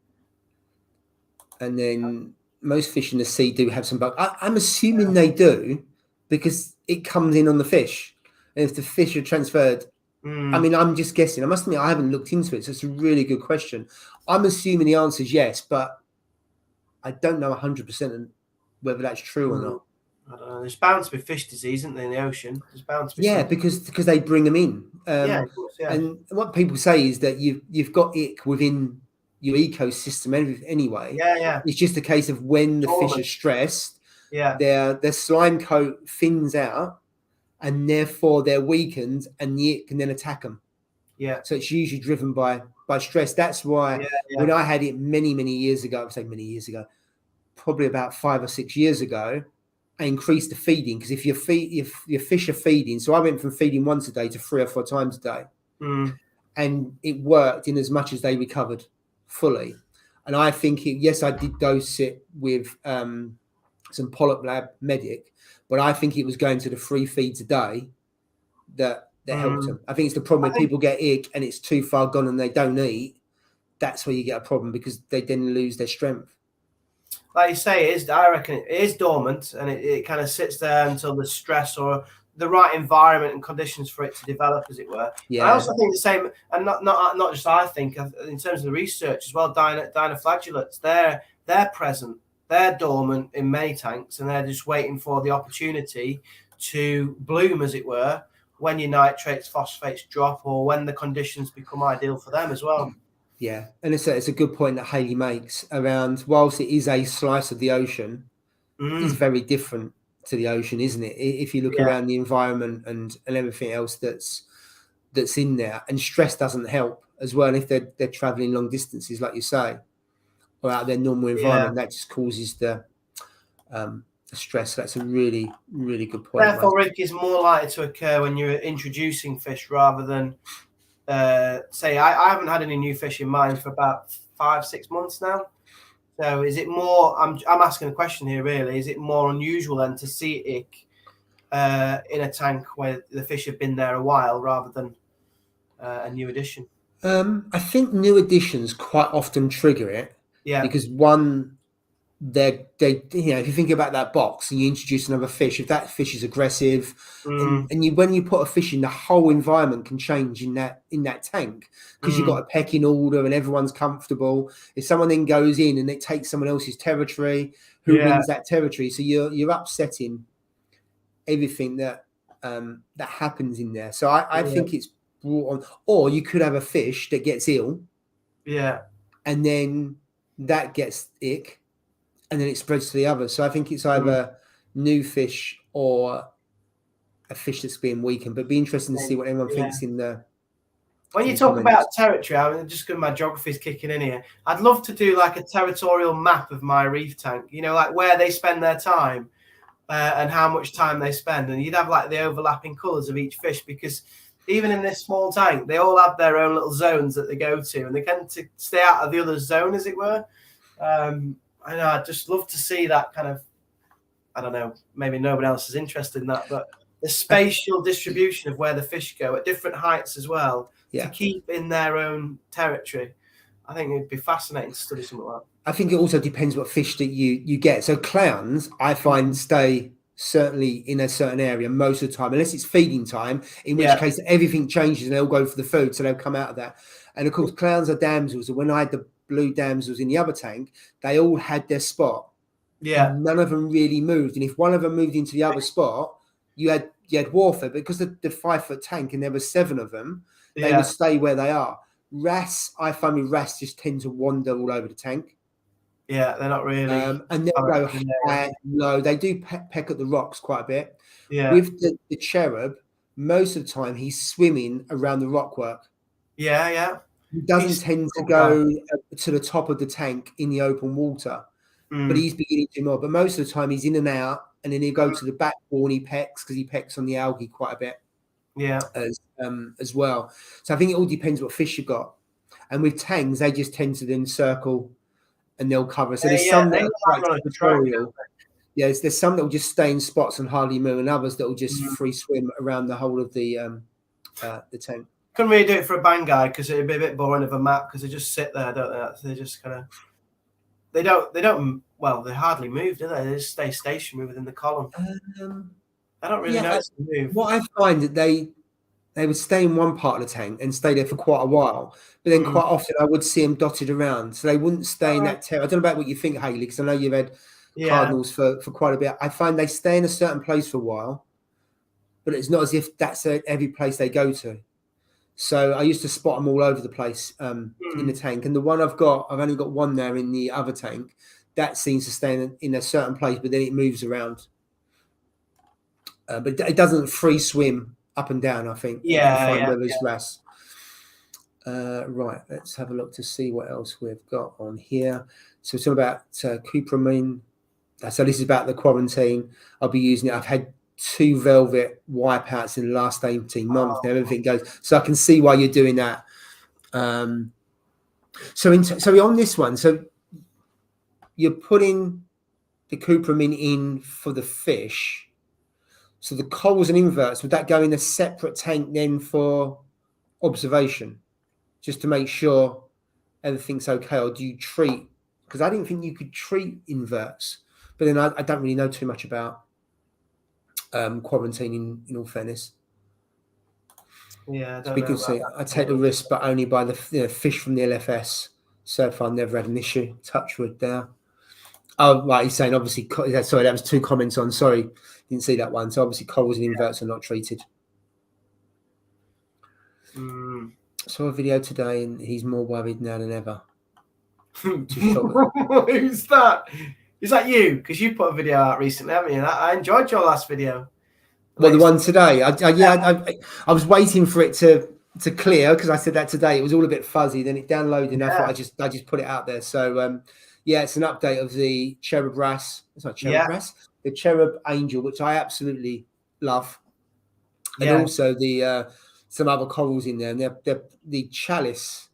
And then most fish in the sea do have some bug. I'm assuming they do, because it comes in on the fish, and if the fish are transferred. I mean, I'm just guessing. I must admit, I haven't looked into it, so it's a really good question. I'm assuming the answer is yes, but I don't know 100% whether that's true or not. I don't know. There's bound to be fish disease, isn't there, in the ocean? There's bound to be. Yeah, because they bring them in. Of course, And what people say is that you've got ick within your ecosystem anyway. Yeah. It's just a case of when the fish are stressed, their slime coat thins out, and therefore they're weakened, and the ick can then attack them. Yeah. So it's usually driven by stress. That's why when I had it many years ago, I would say many years ago, probably about 5 or 6 years ago, I increased the feeding, because if your fish are feeding, so I went from feeding once a day to 3 or 4 times a day, and it worked in as much as they recovered fully. And I think I did dose it with some Polyp Lab Medic, but I think it was going to the 3 feeds a day that helped them. I think it's the problem when people get ick and it's too far gone and they don't eat. That's where you get a problem, because they then lose their strength. Like you say, I reckon it is dormant, and it kind of sits there until the stress or the right environment and conditions for it to develop, as it were. Yeah. I also think the same, and not just I think, in terms of the research as well, dinoflagellates, they're present. They're dormant in many tanks, and they're just waiting for the opportunity to bloom, as it were, when your nitrates, phosphates drop, or when the conditions become ideal for them as well. Yeah, and it's a good point that Hayley makes around, whilst it is a slice of the ocean, it's very different to the ocean, isn't it? If you look around the environment and everything else that's in there, and stress doesn't help as well. And if they're traveling long distances, like you say, or out of their normal environment, that just causes the stress. So that's a really, really good point. Therefore, Rick, is more likely to occur when you're introducing fish rather than, say, I haven't had any new fish in mine for about 5-6 months now. So is it more, I'm asking a question here really, is it more unusual then to see ick in a tank where the fish have been there a while rather than a new addition? I think new additions quite often trigger it. Yeah. Because one, they if you think about that box and you introduce another fish, if that fish is aggressive, and when you put a fish in, the whole environment can change in that tank, because you've got a pecking order and everyone's comfortable. If someone then goes in and it takes someone else's territory, who wins that territory? So you're upsetting everything that happens in there. So I think it's brought on. Or you could have a fish that gets ill, and then that gets ick, and then it spreads to the others. So I think it's either new fish or a fish that's being weakened. But it'd be interesting to see what everyone thinks in the. When you talk about territory, I mean, just because my geography is kicking in here, I'd love to do like a territorial map of my reef tank. You know, like where they spend their time, and how much time they spend, and you'd have like the overlapping colours of each fish, because even in this small tank, they all have their own little zones that they go to, and they tend to stay out of the other zone, as it were. I know, I'd just love to see that kind of, I don't know, maybe nobody else is interested in that, but the spatial distribution of where the fish go at different heights as well, to keep in their own territory. I think it'd be fascinating to study something like that. I think it also depends what fish that you get. So clowns, I find, stay certainly in a certain area most of the time, unless it's feeding time, in which case everything changes and they'll go for the food, so they'll come out of that. And of course, clowns are damsels. And when I had the blue damsels in the other tank, they all had their spot. Yeah. And none of them really moved. And if one of them moved into the other spot, you had warfare. Because the 5-foot tank and there were 7 of them, they would stay where they are. Wrasse, I find with wrasse just tend to wander all over the tank. Yeah, they're not really. And they'll go high, low. They do peck at the rocks quite a bit. Yeah. With the cherub, most of the time he's swimming around the rockwork. Yeah. He doesn't tend to go to the top of the tank in the open water, but he's beginning to more. But most of the time he's in and out, and then he'll go to the back wall and he pecks, because he pecks on the algae quite a bit. Yeah. As well. So I think it all depends what fish you've got. And with tangs, they just tend to then circle and they'll cover. So there's some that are quite territorial. Yeah, there's some that will just stay in spots and hardly move, and others that will just free swim around the whole of the tank. Couldn't really do it for a bang guy, because it'd be a bit boring of a map, because they just sit there, don't they? They just kind of, they don't. Well, they hardly move, do they? They just stay stationary within the column. I don't really notice them move. What I find that they would stay in one part of the tank and stay there for quite a while, but then quite often I would see them dotted around, so they wouldn't stay in that territory. I don't know about what you think, Hayley, because I know you've had cardinals for quite a bit. I find they stay in a certain place for a while, but it's not as if that's every place they go to. So I used to spot them all over the place in the tank, and the one I've only got one there in the other tank that seems to stay in a certain place, but then it moves around. But it doesn't free swim up and down, I think. Wrasse. Right, let's have a look to see what else we've got on here. So it's all about cupramine. So this is about the quarantine. I'll be using it. I've had 2 velvet wipeouts in the last 18 months. Now everything goes. So I can see why you're doing that. So on this one, so you're putting the cupramine in for the fish. So the corals and inverts, would that go in a separate tank then for observation, just to make sure everything's okay? Or do you treat? Because I didn't think you could treat inverts, but then I don't really know too much about quarantine in all fairness. Yeah, we can see I take the risk, but only by the fish from the LFS. So far, never had an issue. Touch wood there. Oh, right, he's saying obviously. Sorry, that was 2 comments on. Sorry, didn't see that one. So obviously, corals and inverts are not treated. Saw a video today, and he's more worried now than ever. Who's that? Is that you? Because you put a video out recently, haven't you? I enjoyed your last video. Well, the one today. I was waiting for it to clear, because I said that today. It was all a bit fuzzy. Then it downloaded, and I thought I just put it out there. So it's an update of the cherub wrasse. It's not cherub wrasse. The cherub angel, which I absolutely love, and also the some other corals in there. And the chalice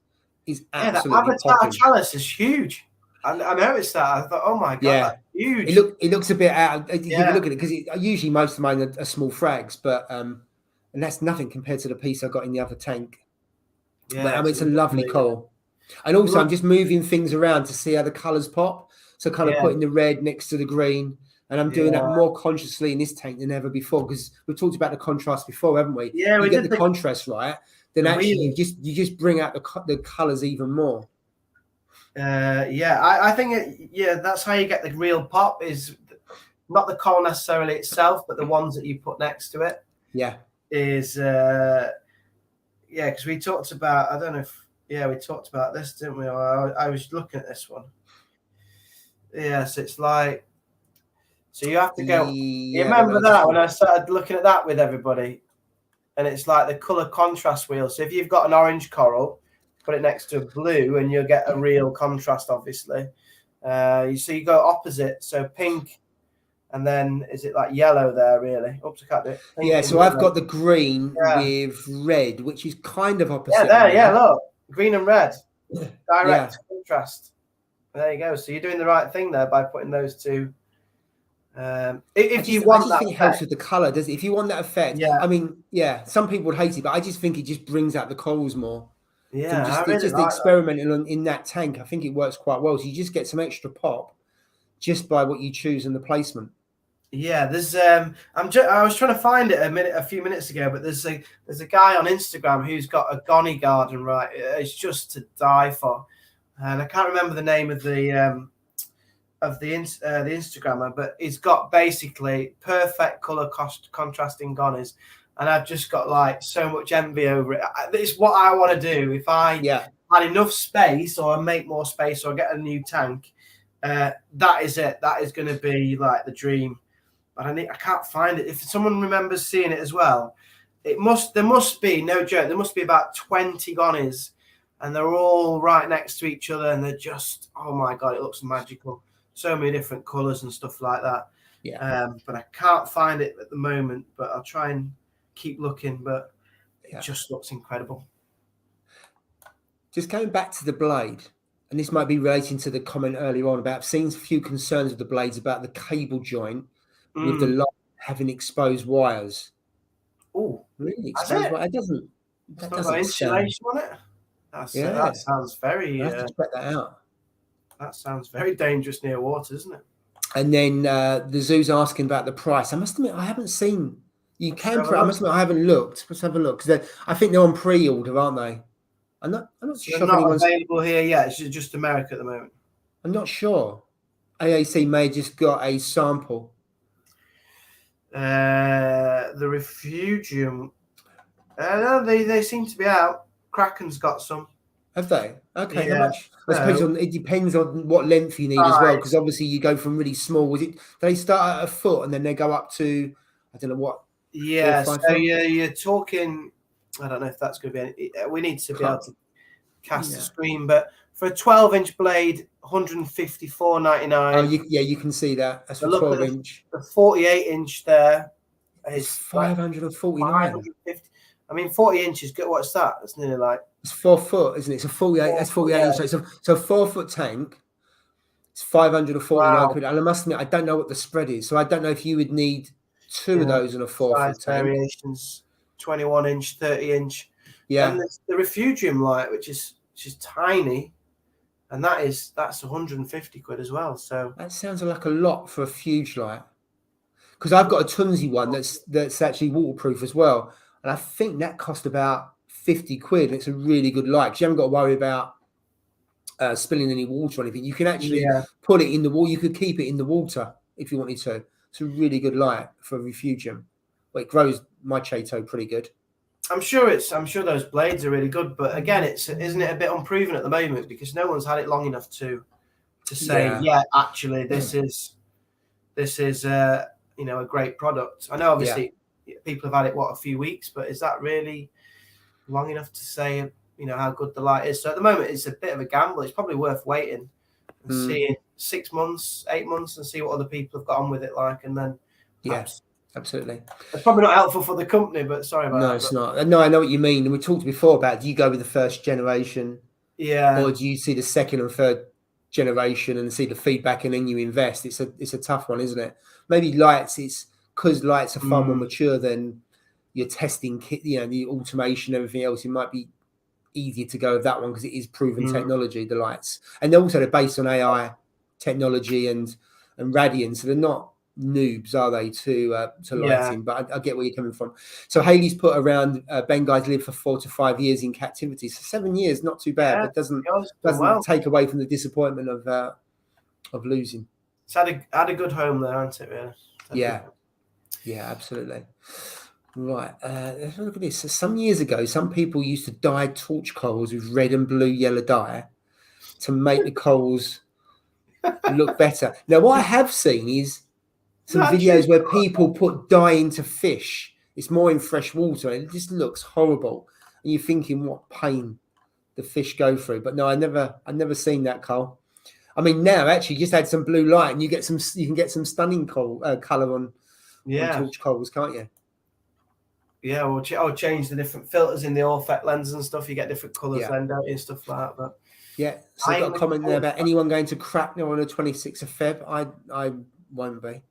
is absolutely the avatar popping. chalice is huge. I noticed that. I thought, oh my god, that's huge. It looks a bit out. If you look at it, because usually most of mine are small frags, but and that's nothing compared to the piece I got in the other tank. Yeah, but, I mean, it's a lovely coral. And also, I'm just moving things around to see how the colours pop. So kind of putting the red next to the green. And I'm doing that more consciously in this tank than ever before, because we've talked about the contrast before, haven't we? Yeah, we get the contrast right, then actually you just bring out the colours even more. I think that's how you get the real pop, is not the coral necessarily itself, but the ones that you put next to it. Yeah. Is because we talked about, I don't know if we talked about this, didn't we? I was looking at this one. So it's like, so you have to go. You remember that when I started looking at that with everybody, and it's like the color contrast wheel. So if you've got an orange coral, put it next to a blue, and you'll get a real contrast, obviously. So you go opposite. So pink And then is it like yellow there really? Oops, I can't do it. Yeah, so I've got the green with red, which is kind of opposite. Look, green and red, direct contrast. There you go. So you're doing the right thing there by putting those two. If you want that, I think it helps with the color, does it? If you want that effect, I mean, some people would hate it, but I just think it just brings out the corals more. Yeah, just experimenting in that tank. I think it works quite well. So you just get some extra pop just by what you choose in the placement. Yeah, there's I was trying to find it a few minutes ago, but there's a guy on Instagram who's got a gonny garden, right? It's just to die for, and I can't remember the name of the Instagrammer, but he's got basically perfect color contrasting gonnies, and I've just got like so much envy over it. It's what I want to do if I had enough space, or I make more space, or I get a new tank. That is it. That is going to be like the dream. But I can't find it. If someone remembers seeing it as well, there must be, no joke, there must be about 20 gonnies, and they're all right next to each other, and they're just, oh my God, it looks magical. So many different colours and stuff like that. Yeah. But I can't find it at the moment, but I'll try and keep looking, but it just looks incredible. Just going back to the blade, and this might be relating to the comment earlier on about seeing a few concerns with the blades about the cable joint with the light having exposed wires. Oh, really exposed wires? That doesn't insulation on it. That sounds very. I have to check that out. That sounds very dangerous near water, isn't it? And then the zoo's asking about the price. I must admit, I haven't seen. You can. I must admit, I haven't looked. Let's have a look, because I think they're on pre-order, aren't they? I'm not sure. They're not available here yet. It's just America at the moment. I'm not sure. AAC may have just got a sample. The Refugium. No, they seem to be out. Kraken's got some. Have they? Okay, how much? I suppose it depends on what length you need as well, because obviously you go from really small. They start at a foot and then they go up to, I don't know what. Yeah, so you're talking. I don't know if that's going to be. We need to be able to cast the screen, but for a 12-inch blade, $154.99. Oh, you can see that. That's for 12-inch. The 48-inch there is $549. I mean, 40 inches. What's that? It's nearly like. It's 4 foot, isn't it? It's a 48. That's 48 inch. So a 4 foot tank. It's $549 quid. And I must admit, I don't know what the spread is. So I don't know if you would need two of those in a 4 foot tank. Variations, 21 inch, 30 inch. Yeah. And there's the Refugium light, which is tiny, and that's 150 quid as well. So that sounds like a lot for a Fuge light. Because I've got a Tunzi one that's actually waterproof as well, and I think that cost about 50 quid. It's a really good light because you haven't got to worry about spilling any water or anything. You can actually put it in the water. You could keep it in the water if you wanted to. It's a really good light for Refugium. Well, it grows my Chateau pretty good. I'm sure those blades are really good, but again, isn't it a bit unproven at the moment because no one's had it long enough to say, actually, this is a great product. I know obviously people have had it a few weeks, but is that really long enough to say how good the light is? So at the moment, it's a bit of a gamble. It's probably worth waiting and seeing 6 months, 8 months, and see what other people have got on with it like, and then yes. Absolutely. It's probably not helpful for the company, but sorry about that. No, it's not. No, I know what you mean. And we talked before about, do you go with the first generation? Yeah. Or do you see the second and third generation and see the feedback and then you invest? It's a tough one, isn't it? Maybe lights, it's because lights are far more mature than your testing kit, the automation, everything else. It might be easier to go with that one because it is proven technology, the lights. And also they're based on AI technology and radiance. So they're not noobs, are they, to lighting? But I get where you're coming from. So Haley's put around Bengai's live for 4 to 5 years in captivity. So 7 years, not too bad, but doesn't take away from the disappointment of losing. It's had a good home there, hasn't it? Really? Yeah, absolutely. Right, let's look at this. So some years ago, some people used to dye torch corals with red and blue yellow dye to make the corals look better. Now, what I have seen is some videos where people put dye into fish. It's more in fresh water, and it just looks horrible. And you're thinking what pain the fish go through. But no, I never seen that, Carl. I mean, now actually, just add some blue light, and you can get some stunning color on torch coals, can't you? Yeah, or change the different filters in the Orfec lenses and stuff. You get different colors then, don't you, and stuff like that. But yeah, so I've got a comment there about anyone going to Cracknell on the 26th of Feb. I won't be.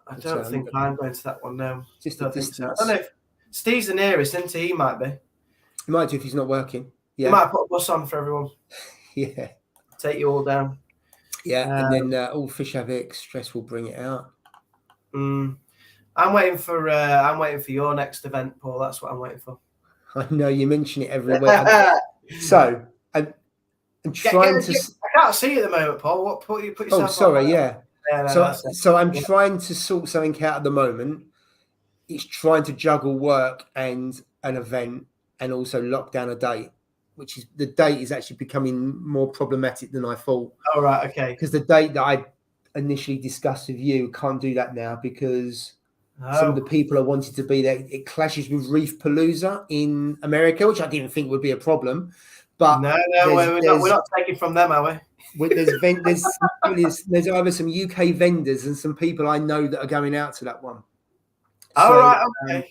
I don't think I'm going to that one now. Just a distance. So. I don't know if Steve's the nearest, isn't he? He might be. He might do if he's not working. Yeah. He might put a bus on for everyone. Yeah. Take you all down. Yeah, and then all Fish Havoc stress will bring it out. I'm waiting for your next event, Paul. That's what I'm waiting for. I know you mention it every week. So I'm trying to. I can't see you at the moment, Paul. What put yourself? Oh, sorry. Yeah. No, so I'm trying to sort something out at the moment. It's trying to juggle work and an event, and also lock down a date, which is the date is actually becoming more problematic than I thought. Oh, right, okay. Because the date that I initially discussed with you can't do that now because some of the people I wanted to be there, it clashes with Reef Palooza in America, which I didn't think would be a problem. But no, we're not taking from them, are we? There's either some UK vendors and some people I know that are going out to that one. Right, okay.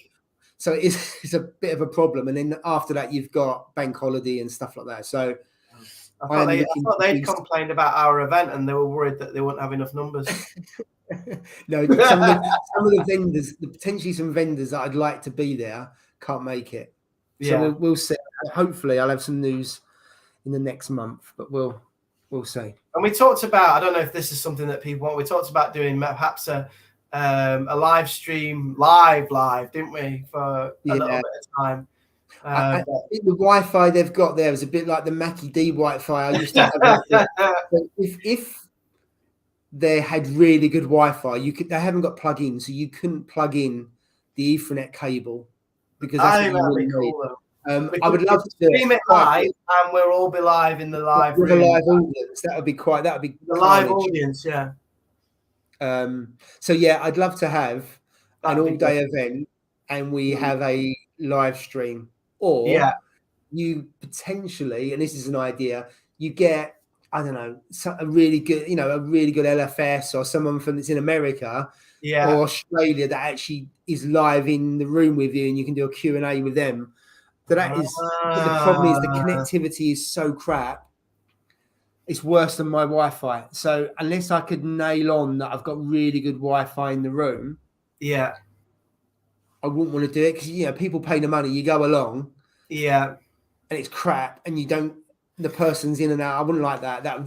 So it's a bit of a problem, and then after that you've got bank holiday and stuff like that. So I thought they'd complained about our event and they were worried that they wouldn't have enough numbers. No, some of the vendors, potentially some vendors that I'd like to be there, can't make it. So we'll see. Hopefully, I'll have some news in the next month, but we'll see. And we talked about, I don't know if this is something that people want. We talked about doing perhaps a live stream, live, didn't we, for a little bit of time. I think the Wi-Fi they've got there is a bit like the Mackie D Wi-Fi I used to have. If they had really good Wi-Fi, they haven't got plug-ins, so you couldn't plug in the Ethernet cable because that's what you would need. I would love to stream it live, and we'll all be live in the live room. With a live audience, that would be the live audience, yeah. So yeah, I'd love to have an all-day event, and we have a live stream, or you potentially, and this is an idea, you get, I don't know, a really good LFS or someone that's in America or Australia that actually is live in the room with you, and you can do a Q&A with them. So that is, but the problem is the connectivity is so crap. It's worse than my Wi-Fi. So unless I could nail on that I've got really good Wi-Fi in the room, I wouldn't want to do it because people pay the money. You go along, and it's crap, and you don't. The person's in and out. I wouldn't like that. That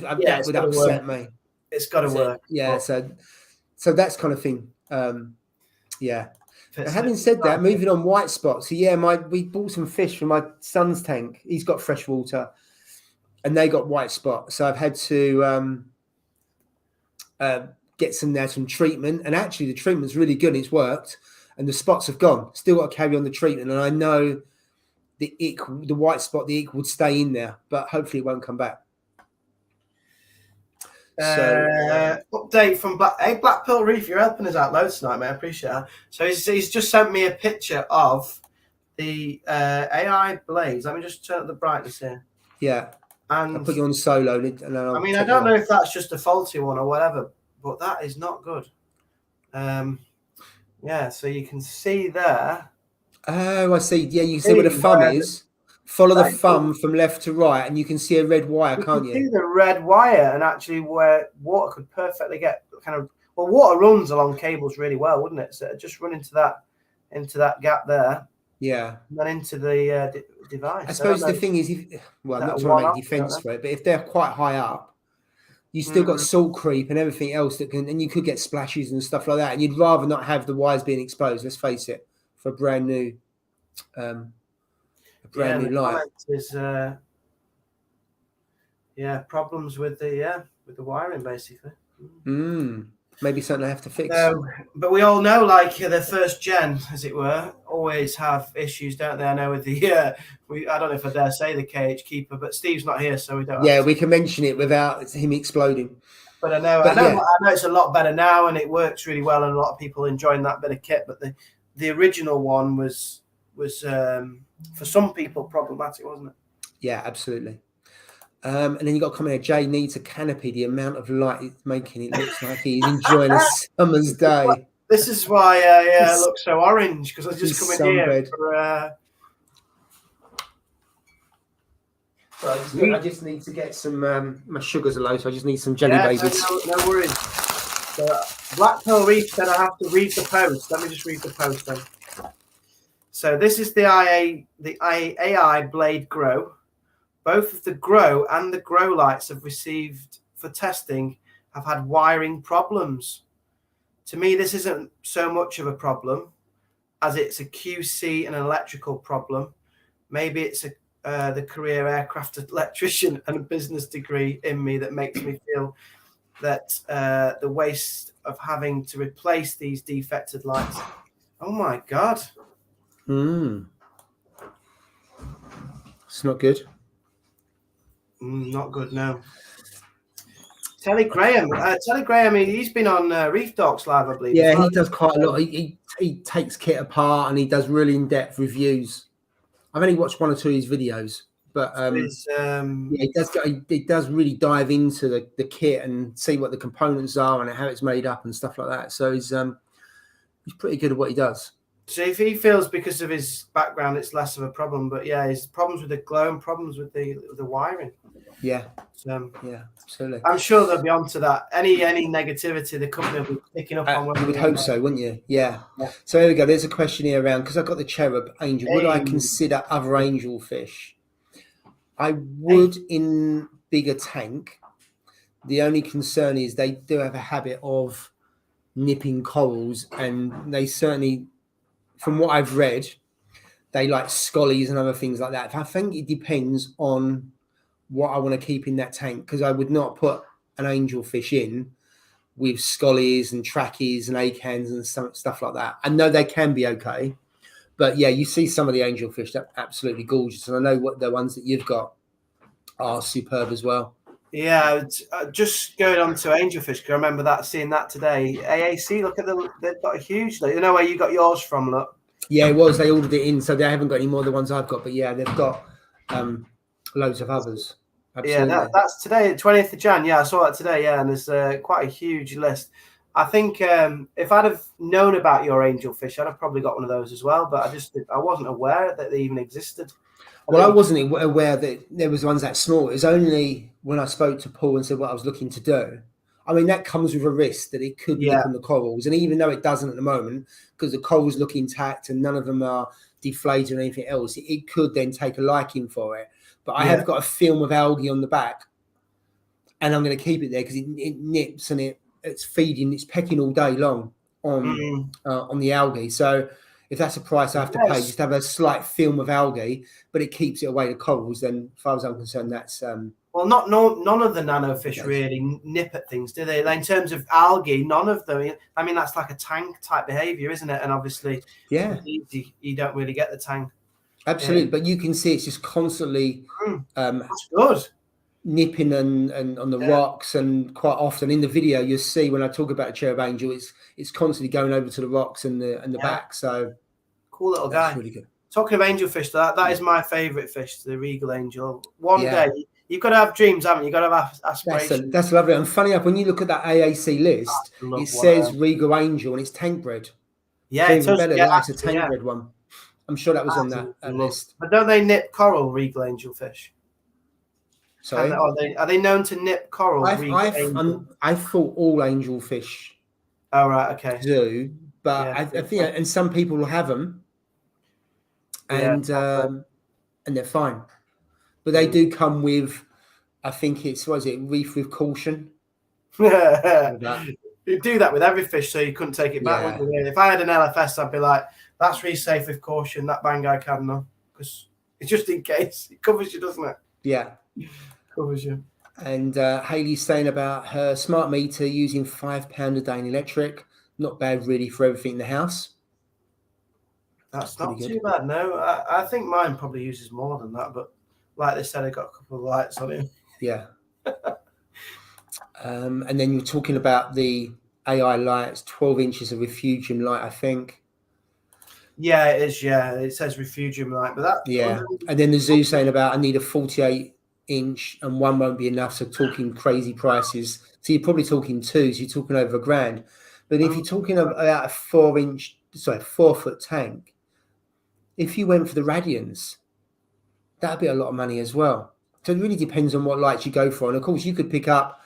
would upset me. It's got to work. Yeah. So that's kind of thing. Having said that, moving on, white spots. So we bought some fish from my son's tank. He's got fresh water, and they got white spot. So I've had to get some treatment, and actually the treatment's really good. It's worked, and the spots have gone. Still got to carry on the treatment, and I know the white spot, the ick would stay in there, but hopefully it won't come back. Update from Black Pearl Reef. You're helping us out loads tonight, mate. I appreciate that. So he's just sent me a picture of the AI blaze. Let me just turn up the brightness here. Yeah, and I'll put you on solo. And I don't know if that's just a faulty one or whatever, but that is not good. So you can see there. Oh, I see. Yeah, you can see where the thumb is. Follow the thumb from left to right, and you can see a red wire, can't you? See the red wire, and actually where water could perfectly get water runs along cables really well, wouldn't it? So just run into that gap there. Yeah. And then into the device. I suppose the thing is, I'm not trying to make defense for it, but if they're quite high up, you still got salt creep and everything else and you could get splashes and stuff like that, and you'd rather not have the wires being exposed. Let's face it, for a brand new. Brand new light is problems with the wiring basically. Maybe something I have to fix. But we all know, like the first gen, as it were, always have issues, don't they? I know with the I don't know if I dare say the KH keeper, but Steve's not here, so we don't. Yeah, we can mention it without him exploding. But I know it's a lot better now, and it works really well, and a lot of people enjoying that bit of kit. But the original one was for some people problematic, wasn't it? Yeah, absolutely. And then you got a comment here, Jay needs a canopy. The amount of light it's making, it looks like he's enjoying a summer's day. This is why I look so orange, because I just come in here for... I just need to get some, my sugars are low, so I just need some jelly babies. No worries. So, Black Pearl Reef said I have to read the post. Let me just read the post then. So this is the AI Blade Grow. Both of the Grow and the Grow lights have received for testing have had wiring problems. To me, this isn't so much of a problem as it's a QC and an electrical problem. Maybe it's the career aircraft electrician and a business degree in me that makes me feel that the waste of having to replace these defected lights. Oh my God. It's not good. Not good, no. Telly Graham, he's been on Reef Docs Live, I believe. Yeah, he does quite a lot. He takes kit apart and he does really in-depth reviews. I've only watched one or two of his videos, but he does really dive into the kit and see what the components are and how it's made up and stuff like that. So he's pretty good at what he does. So if he feels because of his background it's less of a problem, but yeah, his problems with the glow and problems with the wiring. Yeah. Yeah, absolutely. I'm sure they'll be onto that. Any negativity the company will be picking up on. You would hope so, wouldn't you? Yeah. So here we go. There's a question here around, because I've got the cherub angel. Would I consider other angel fish? I would in bigger tank. The only concern is they do have a habit of nipping corals, and they certainly, from what I've read, they like scollies and other things like that. I think it depends on what I want to keep in that tank, because I would not put an angelfish in with scollies and trackies and acans and stuff like that. I know they can be okay, but yeah, you see some of the angelfish that are absolutely gorgeous, and I know what the ones that you've got are superb as well. Yeah, just going on to angelfish, because I remember seeing that today. AAC, look at them; they've got a huge. You know where you got yours from? Look. Yeah, it was. They ordered it in, so they haven't got any more of the ones I've got. But yeah, they've got loads of others. Absolutely. Yeah, that's today, 20th of Jan. Yeah, I saw that today. Yeah, and there's quite a huge list. I think if I'd have known about your angelfish, I'd have probably got one of those as well. But I wasn't aware that they even existed. I wasn't aware that there was ones that small. It was only when I spoke to Paul and said what I was looking to do. I mean, that comes with a risk that it could nip on the corals. And even though it doesn't at the moment, because the corals look intact and none of them are deflated or anything else, it could then take a liking for it. But I have got a film of algae on the back, and I'm going to keep it there because it nips and it's feeding, it's pecking all day long on the algae. So if that's a price I have to pay, just have a slight film of algae, but it keeps it away the corals, then as far as I'm concerned, that's... Well, none of the nano fish really nip at things, do they? Like, in terms of algae, none of them. I mean, that's like a tank type behavior, isn't it? And obviously, you don't really get the tank. Absolutely, but you can see it's just constantly that's good. Nipping and on the rocks, and quite often in the video you'll see when I talk about a cherub angel, it's constantly going over to the rocks and the back. So cool little guy. Really good. Talking of angelfish, that is my favourite fish, the regal angel. One day you've got to have dreams, haven't you? You've got to have aspirations. That's lovely. And funny enough, when you look at that AAC list, it says regal angel and it's tank bred. Yeah, so even better. That's a tank bred one. I'm sure that was on that list. But don't they nip coral, regal angelfish? Sorry? Are they known to nip coral? I thought all angelfish do, but I think, and some people will have them, and they're fine. But they do come with, I think it's, reef with caution. You do that with every fish, so you couldn't take it back. Yeah. If I had an LFS, I'd be like, that's reef safe with caution, that Banggai Cadno, because it's just in case. It covers you, doesn't it? Yeah. Covers you. And Hayley's saying about her smart meter using £5 a day in electric. Not bad, really, for everything in the house. That's not too bad, no. I think mine probably uses more than that, but like they said, I got a couple of lights on it. Yeah. And then you're talking about the AI lights, 12 inches of refugium light, I think. Yeah, it is. Yeah, it says refugium light, but that. Yeah, and then the zoo saying about I need a 48 inch and one won't be enough. So talking crazy prices. So you're probably talking twos. You're talking over $1,000. But if you're talking about a 4-foot tank, if you went for the Radians, that'd be a lot of money as well. So it really depends on what lights you go for. And of course, you could pick up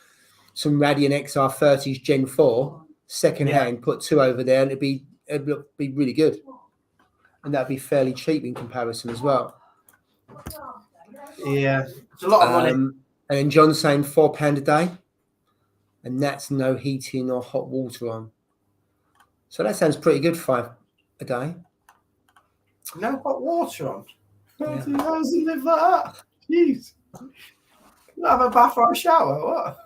some Radian XR30s Gen 4 second hand, put 2 over there, and it'd be really good. And that'd be fairly cheap in comparison as well. Yeah, it's a lot of money. And then John's saying £4 a day, and that's no heating or hot water on. So that sounds pretty good, 5 a day. No hot water on. Yeah. How does he live like that? Jeez. You have a bath or a shower? What?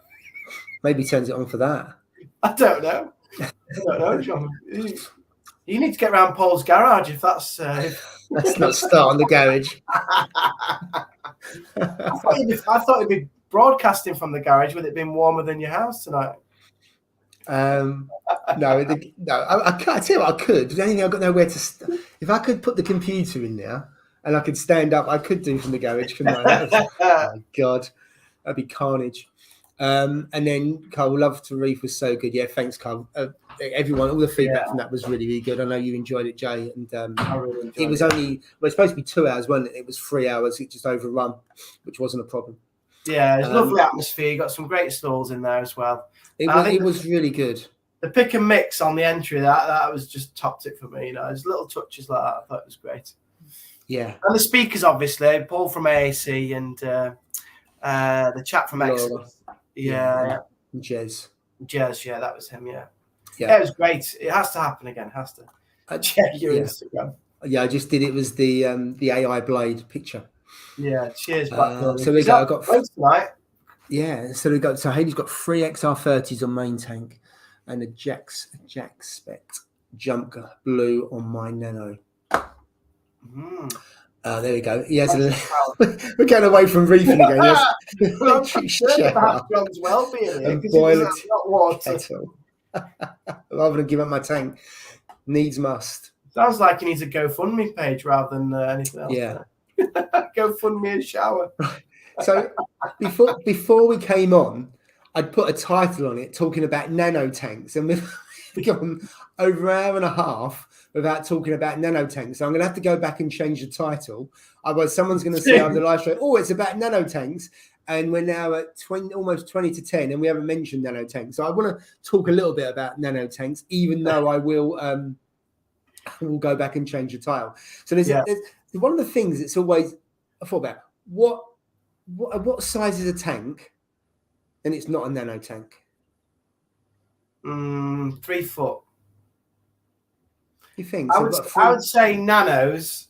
Maybe he turns it on for that. I don't know. John. You need to get around Paul's garage if that's. Let's not start on the garage. I thought he'd be broadcasting from the garage with it being warmer than your house tonight. No, I can't. I tell you what, I could. The only thing I've got nowhere to. If I could put the computer in there and I could stand up, I could do from the garage. Oh my God, that'd be carnage. And then Carl, Love to Reef was so good. Yeah, thanks, Carl. Everyone, all the feedback from that was really, really good. I know you enjoyed it, Jay. And I really enjoyed it was only, well, it's supposed to be 2 hours, wasn't it? It was 3 hours. It just overrun, which wasn't a problem. Yeah, it's lovely atmosphere. You got some great stalls in there as well. It was really good. The pick and mix on the entry, that was just topped it for me. You know, there's little touches like that. I thought it was great. Yeah. And the speakers, obviously, Paul from AAC and the chap from X. Yeah. Jez, yeah, that was him, yeah, it was great. It has to happen again, has to. Check your Instagram. Yeah, I just did. It was the AI Blade picture. Yeah, cheers. So we got tonight. Yeah, so Haley's got 3 XR30s on main tank and a Jack Spec jump blue on my Nano. There we go. Yes, we're going away from reefing again. Yes. Well, about John's well-being here because boil it not water. Rather than give up my tank, needs must. Sounds like he needs a GoFundMe page rather than anything else. Yeah, GoFundMe a shower. So before we came on, I'd put a title on it talking about nano tanks, and we've gone over an hour and a half without talking about nano tanks. So I'm going to have to go back and change the title. Otherwise, someone's going to say on the live show, "Oh, it's about nano tanks," and we're now at almost 20 to 10, and we haven't mentioned nano tanks. So I want to talk a little bit about nano tanks, even though I will go back and change the title. So there's one of the things that's always I thought about what size is a tank, and it's not a nano tank. 3 foot. You think? I would say nanos.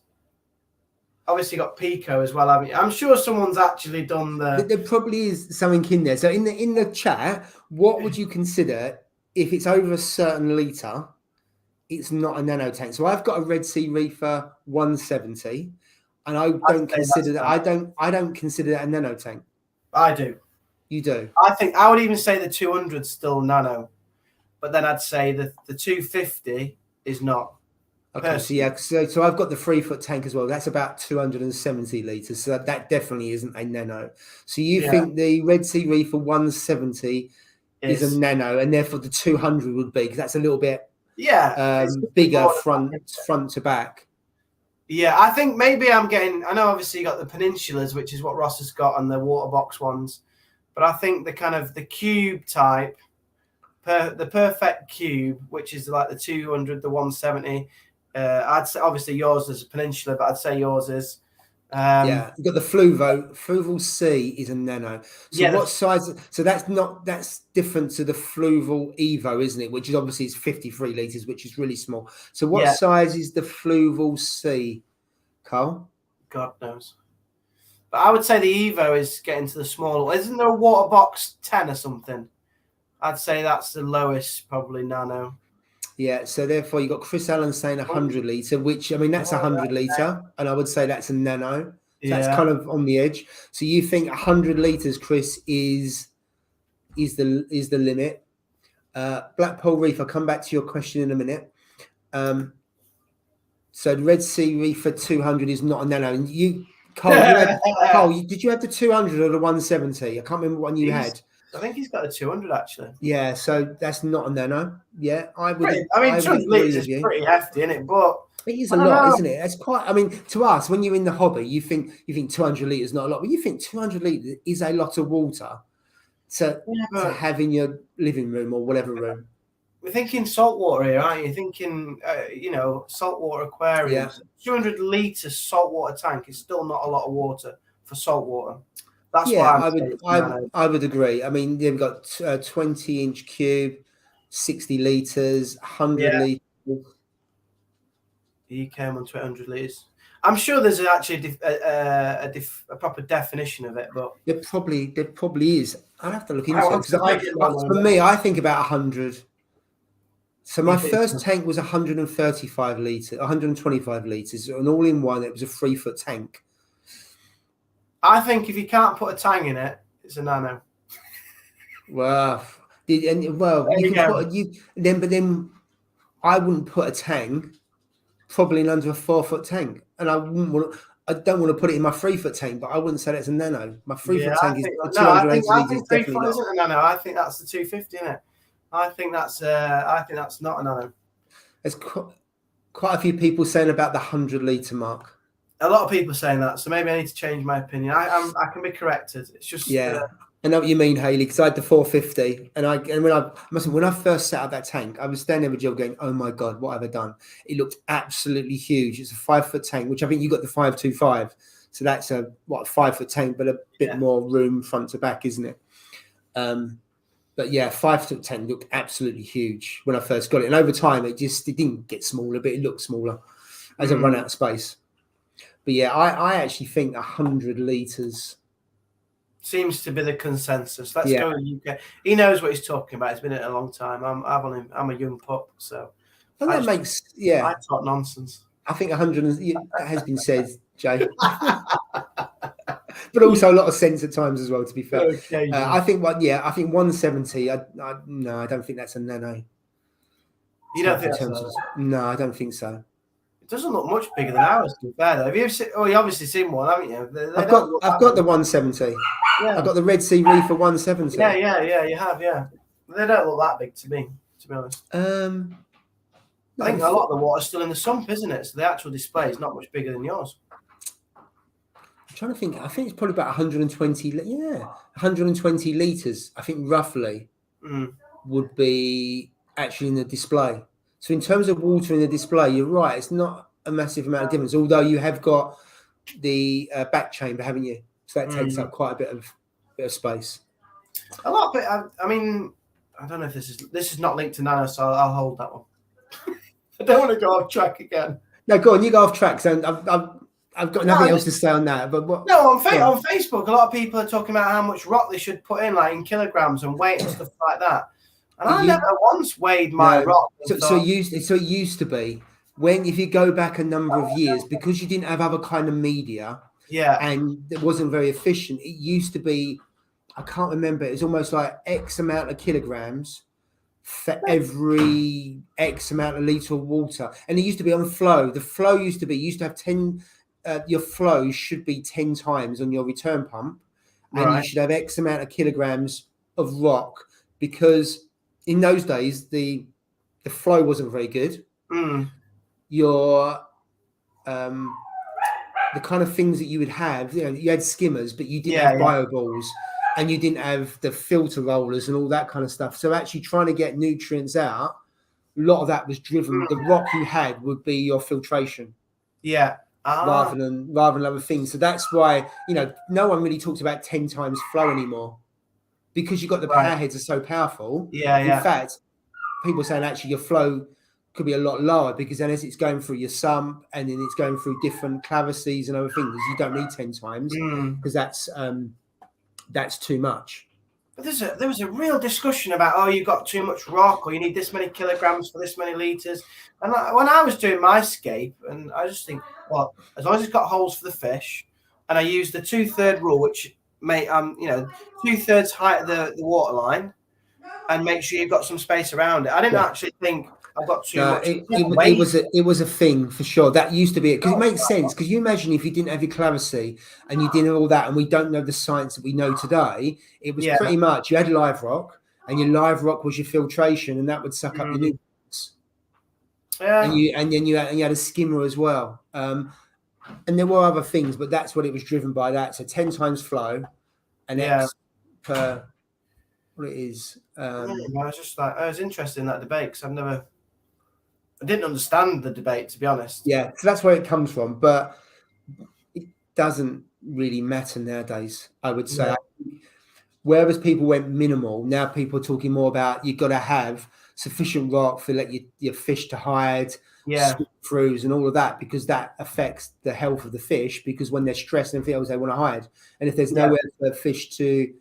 Obviously, got Pico as well, haven't you? I'm sure someone's actually done the. There probably is something in there. So in the chat, what would you consider if it's over a certain litre? It's not a nano tank. So I've got a Red Sea Reefer 170, and I don't consider that. I don't consider that a nano tank. I do. You do. I think I would even say the 200 is still nano, but then I'd say the 250 is not. Okay, so I've got the 3 foot tank as well. That's about 270 litres. So that definitely isn't a nano. So you think the Red Sea Reefer 170 is a nano, and therefore the 200 would be, because that's a little bit bigger front to back. Yeah, I think maybe I know obviously you got the peninsulas, which is what Ross has got, and the water box ones. But I think the cube type, the perfect cube, which is like the 200, the 170. I'd say obviously yours is a peninsula, but I'd say yours is. You've got the Fluval C is a nano. So what size? So that's different to the Fluval Evo, isn't it? Which is obviously it's 53 litres, which is really small. So what size is the Fluval C, Carl? God knows. But I would say the Evo is getting to the smaller. Isn't there a water box 10 or something? I'd say that's the lowest, probably nano. Yeah, so therefore you got Chris Allen saying 100 litre, which I mean that's 100 litre, and I would say that's a nano. So that's kind of on the edge. So you think 100 litres, Chris, is the limit? Blackpool Reef. I'll come back to your question in a minute. So the Red Sea Reef for 200 is not a nano, and Cole, did you have the 200 or the 170? I can't remember what one you had. I think he's got a 200 actually. Yeah, so that's not a Nano. Yeah, I would. I mean, 200 litres is pretty hefty, isn't it? But it is a lot, isn't it? It's quite. I mean, to us, when you're in the hobby, you think 200 litres not a lot, but you think 200 litres is a lot of water to have in your living room or whatever room. We're thinking saltwater here, aren't you? Thinking, saltwater aquariums. Yeah. 200 litres saltwater tank is still not a lot of water for saltwater. That's why I would agree. I mean, they've got 20-inch cube, 60 litres, 100 litres. You came on 200 litres. I'm sure there's actually a proper definition of it, but there probably is. I'll have to look into it. For me, I think about 100. So my first tank was 135 litres, 125 litres, an all-in-one. It was a 3-foot tank. I think if you can't put a tang in it, it's a Nano. Well, you can put then I wouldn't put a tang probably in under a 4-foot tank, and I don't want to put it in my 3-foot tank, but I wouldn't say that's a Nano. My 3-foot tank is 280 litres. 3-foot isn't a Nano. I think that's the 250, isn't it? I think that's not a Nano. There's quite a few people saying about the 100-litre mark. A lot of people saying that, so maybe I need to change my opinion. I can be corrected. It's just I know what you mean, Haley, because I had the 450, and when I first set up that tank, I was standing there with Jill going, "Oh my god, what have I done?" It looked absolutely huge. It's a 5-foot tank, which I think you got the 525, so that's a 5-foot tank, but a bit more room front to back, isn't it? But yeah, 5-foot tank looked absolutely huge when I first got it, and over time it didn't get smaller, but it looked smaller as I run out of space. But yeah, I actually think 100 litres seems to be the consensus. Let's go in the UK. He knows what he's talking about. He's been in it a long time. I'm a young pup, so I talk nonsense. I think 100 has been said, Jay, but also a lot of sense at times as well. To be fair, I think 170. I don't think that's a Nano. You don't think so? No, I don't think so. Doesn't look much bigger than ours, to be fair, though. Have you ever seen? Oh, you obviously seen one, haven't you? I've got the 170. Yeah. I've got the Red Sea Reef for 170. Yeah, you have, yeah. They don't look that big to me, to be honest. I think a lot of the water's still in the sump, isn't it? So the actual display is not much bigger than yours. I'm trying to think. I think it's probably about 120. Yeah, 120 litres. I think roughly would be actually in the display. So in terms of water in the display, you're right. It's not a massive amount of difference, although you have got the back chamber, haven't you? So that takes up quite a bit of space. A lot of it. I mean, I don't know if this is not linked to Nano, so I'll hold that one. I don't want to go off track again. No, go on. You go off track. So I've got nothing else to say on that. But what? No, on Facebook, a lot of people are talking about how much rock they should put in, like in kilograms and weight and stuff like that. And I never once weighed my rock. So it used to be if you go back a number of years, because you didn't have other kind of media, and it wasn't very efficient. It used to be, I can't remember. It's almost like X amount of kilograms for every X amount of litre of water, and it used to be on flow. The flow used to have 10. Your flow should be 10 times on your return pump, and you should have X amount of kilograms of rock, because in those days the flow wasn't very good. Your the kind of things that you would have, you had skimmers, but you didn't have bio balls, and you didn't have the filter rollers and all that kind of stuff. So actually trying to get nutrients out, a lot of that was driven. The rock you had would be your filtration. Rather than other things. So that's why, no one really talks about 10 times flow anymore, because you've got the power heads are so powerful. In fact, people are saying actually your flow could be a lot lower, because then as it's going through your sump and then it's going through different clavices and other things, you don't need 10 times because that's too much. But there was a real discussion about, you've got too much rock, or you need this many kilograms for this many litres. And when I was doing my scape, and I just think, well, as long as it's got holes for the fish, and I use the 2/3 rule, which 2/3 height of the water line, and make sure you've got some space around it. I didn't actually think I've got too No, much it was a thing for sure. That used to be it, because it makes sense. Because you imagine if you didn't have your clarity and you didn't have all that, and we don't know the science that we know today, it was pretty much you had live rock, and your live rock was your filtration, and that would suck up your nutrients. Yeah. And then you had a skimmer as well. And there were other things, but that's what it was driven by. That so 10 times flow, and X per what it is. I was just like, I was interested in that debate because I didn't understand the debate, to be honest. Yeah, so that's where it comes from, but it doesn't really matter nowadays, I would say. Yeah. Whereas people went minimal, now people are talking more about you've got to have sufficient rock for your fish to hide, swim throughs and all of that, because that affects the health of the fish, because when they're stressed and everything else, they want to hide. And if there's nowhere for the fish to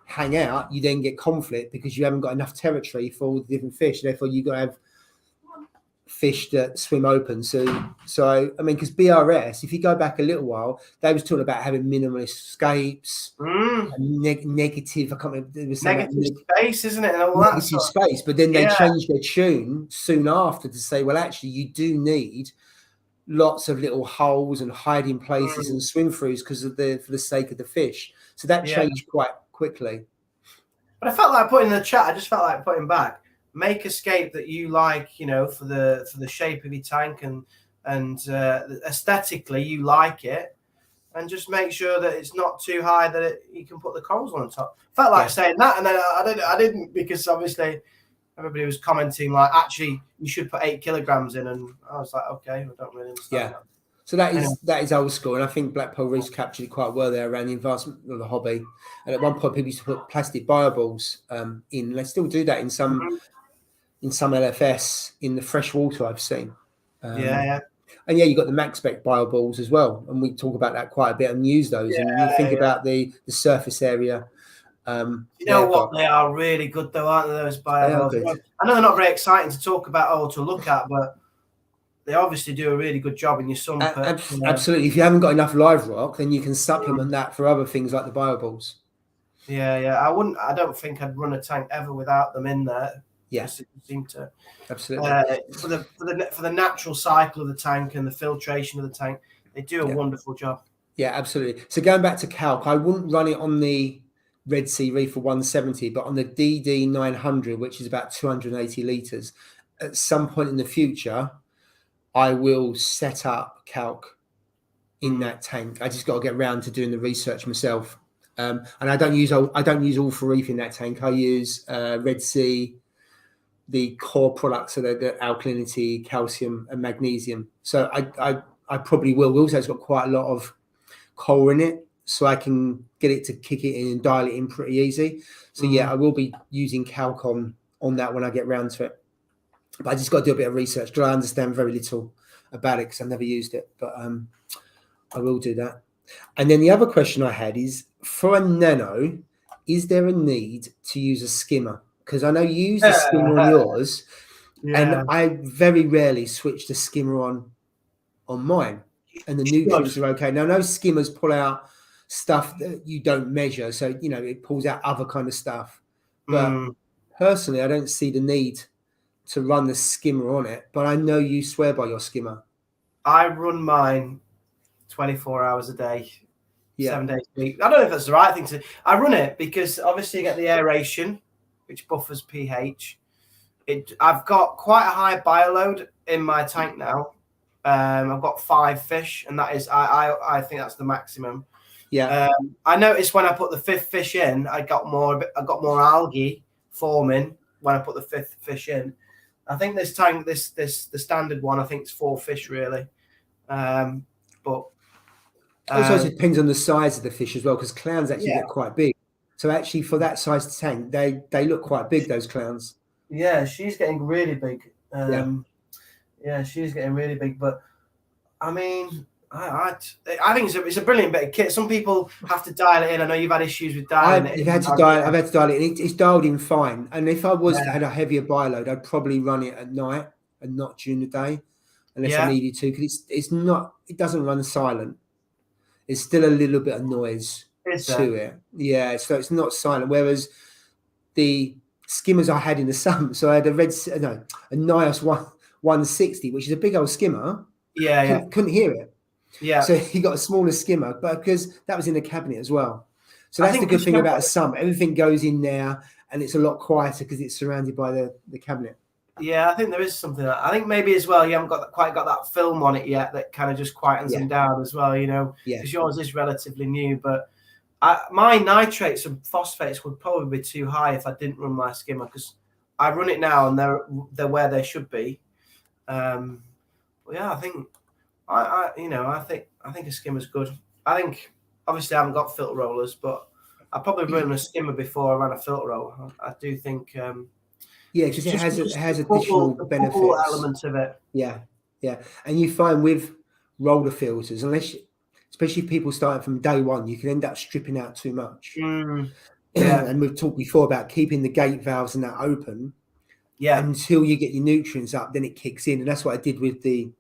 hang out, you then get conflict because you haven't got enough territory for all the different fish. Therefore, you've got to have fish that swim open. So I mean, because BRS, if you go back a little while, they was talking about having minimalist escapes, negative. I can't remember. There was negative space, isn't it? And all that negative space. But then they changed their tune soon after to say, well, actually, you do need lots of little holes and hiding places and swim throughs because of for the sake of the fish. So that changed quite quickly. But I felt like putting in the chat. I just felt like putting back. Make escape that you like, you know, for the shape of your tank and aesthetically you like it, and just make sure that it's not too high that you can put the corals on top. Felt like saying that, and then I didn't because obviously everybody was commenting like, actually you should put 8 kilograms in, and I was like, okay, I don't really understand that. So that is old school, and I think Black Pearl Reefs captured it quite well there around the advancement of the hobby. And at one point, people used to put plastic bioballs in. They still do that in some LFS in the fresh water I've seen. And you got the max spec bioballs as well, and we talk about that quite a bit and use those. And you think about the surface area. You know what? They are really good though, aren't they? Those bioballs. I know they're not very exciting to talk about or to look at, but they obviously do a really good job in your sun. Absolutely. If you haven't got enough live rock, then you can supplement that for other things like the bioballs. I don't think I'd run a tank ever without them in there. Yes, it seemed to absolutely for the natural cycle of the tank and the filtration of the tank. They do a wonderful job. Yeah, absolutely. So going back to calc, I wouldn't run it on the Red Sea Reef for 170, but on the DD 900, which is about 280 liters. At some point in the future, I will set up calc in that tank. I just got to get around to doing the research myself. And I don't use all for reef in that tank. I use Red Sea, the core products, so the alkalinity, calcium, and magnesium. So I probably will. Also, it's got quite a lot of coal in it, so I can get it to kick it in and dial it in pretty easy. So I will be using calc on that when I get round to it. But I just got to do a bit of research because I understand very little about it because I've never used it. But I will do that. And then the other question I had is, for a nano, is there a need to use a skimmer? Because I know you use the skimmer on yours, and I very rarely switch the skimmer on mine, and the nutrients are okay. Now, no skimmers pull out stuff that you don't measure, so it pulls out other kind of stuff. But personally, I don't see the need to run the skimmer on it. But I know you swear by your skimmer. I run mine 24 hours a day. 7 days a week. I don't know if that's the right thing to do. I run it because obviously you get the aeration, which buffers pH. I've got quite a high bioload in my tank now. I've got 5 fish, and that is I think that's the maximum. I noticed when I put the 5th fish in, I got more algae forming when I put the 5th fish in. I think this tank, the standard one, I think it's 4 fish really. But also, it depends on the size of the fish as well, because clowns actually get quite big. So actually, for that size tank, they look quite big. Those clowns. Yeah, she's getting really big. She's getting really big. But I mean, I think it's a brilliant bit of kit. Some people have to dial it in. I know you've had issues with dialing it in. I've had to dial it in. It's dialed in fine. And if I was to have a heavier bioload, I'd probably run it at night and not during the day, unless I needed to, because it doesn't run silent. It's still a little bit of noise to it. Yeah, so it's not silent. Whereas the skimmers I had in the sump. So I had a Nios 160, which is a big old skimmer. Yeah, couldn't hear it. Yeah. So he got a smaller skimmer, but because that was in the cabinet as well. So that's the good thing about a sump. Everything goes in there, and it's a lot quieter because it's surrounded by the cabinet. Yeah, I think there is something. I think maybe as well, you haven't quite got that film on it yet that kind of just quietens them down as well, you know, because yours is relatively new. But my nitrates and phosphates would probably be too high if I didn't run my skimmer, because I run it now and they're where they should be. But yeah, I think I think a skimmer's good. I think obviously I haven't got filter rollers, but I probably run a skimmer before I ran a filter roller. I do think. Yeah, because it has additional benefits. Element of it. Yeah. And you find with roller filters, especially people starting from day one, you can end up stripping out too much. Yeah. And we've talked before about keeping the gate valves and that open. Yeah. Until you get your nutrients up, then it kicks in. And that's what I did with the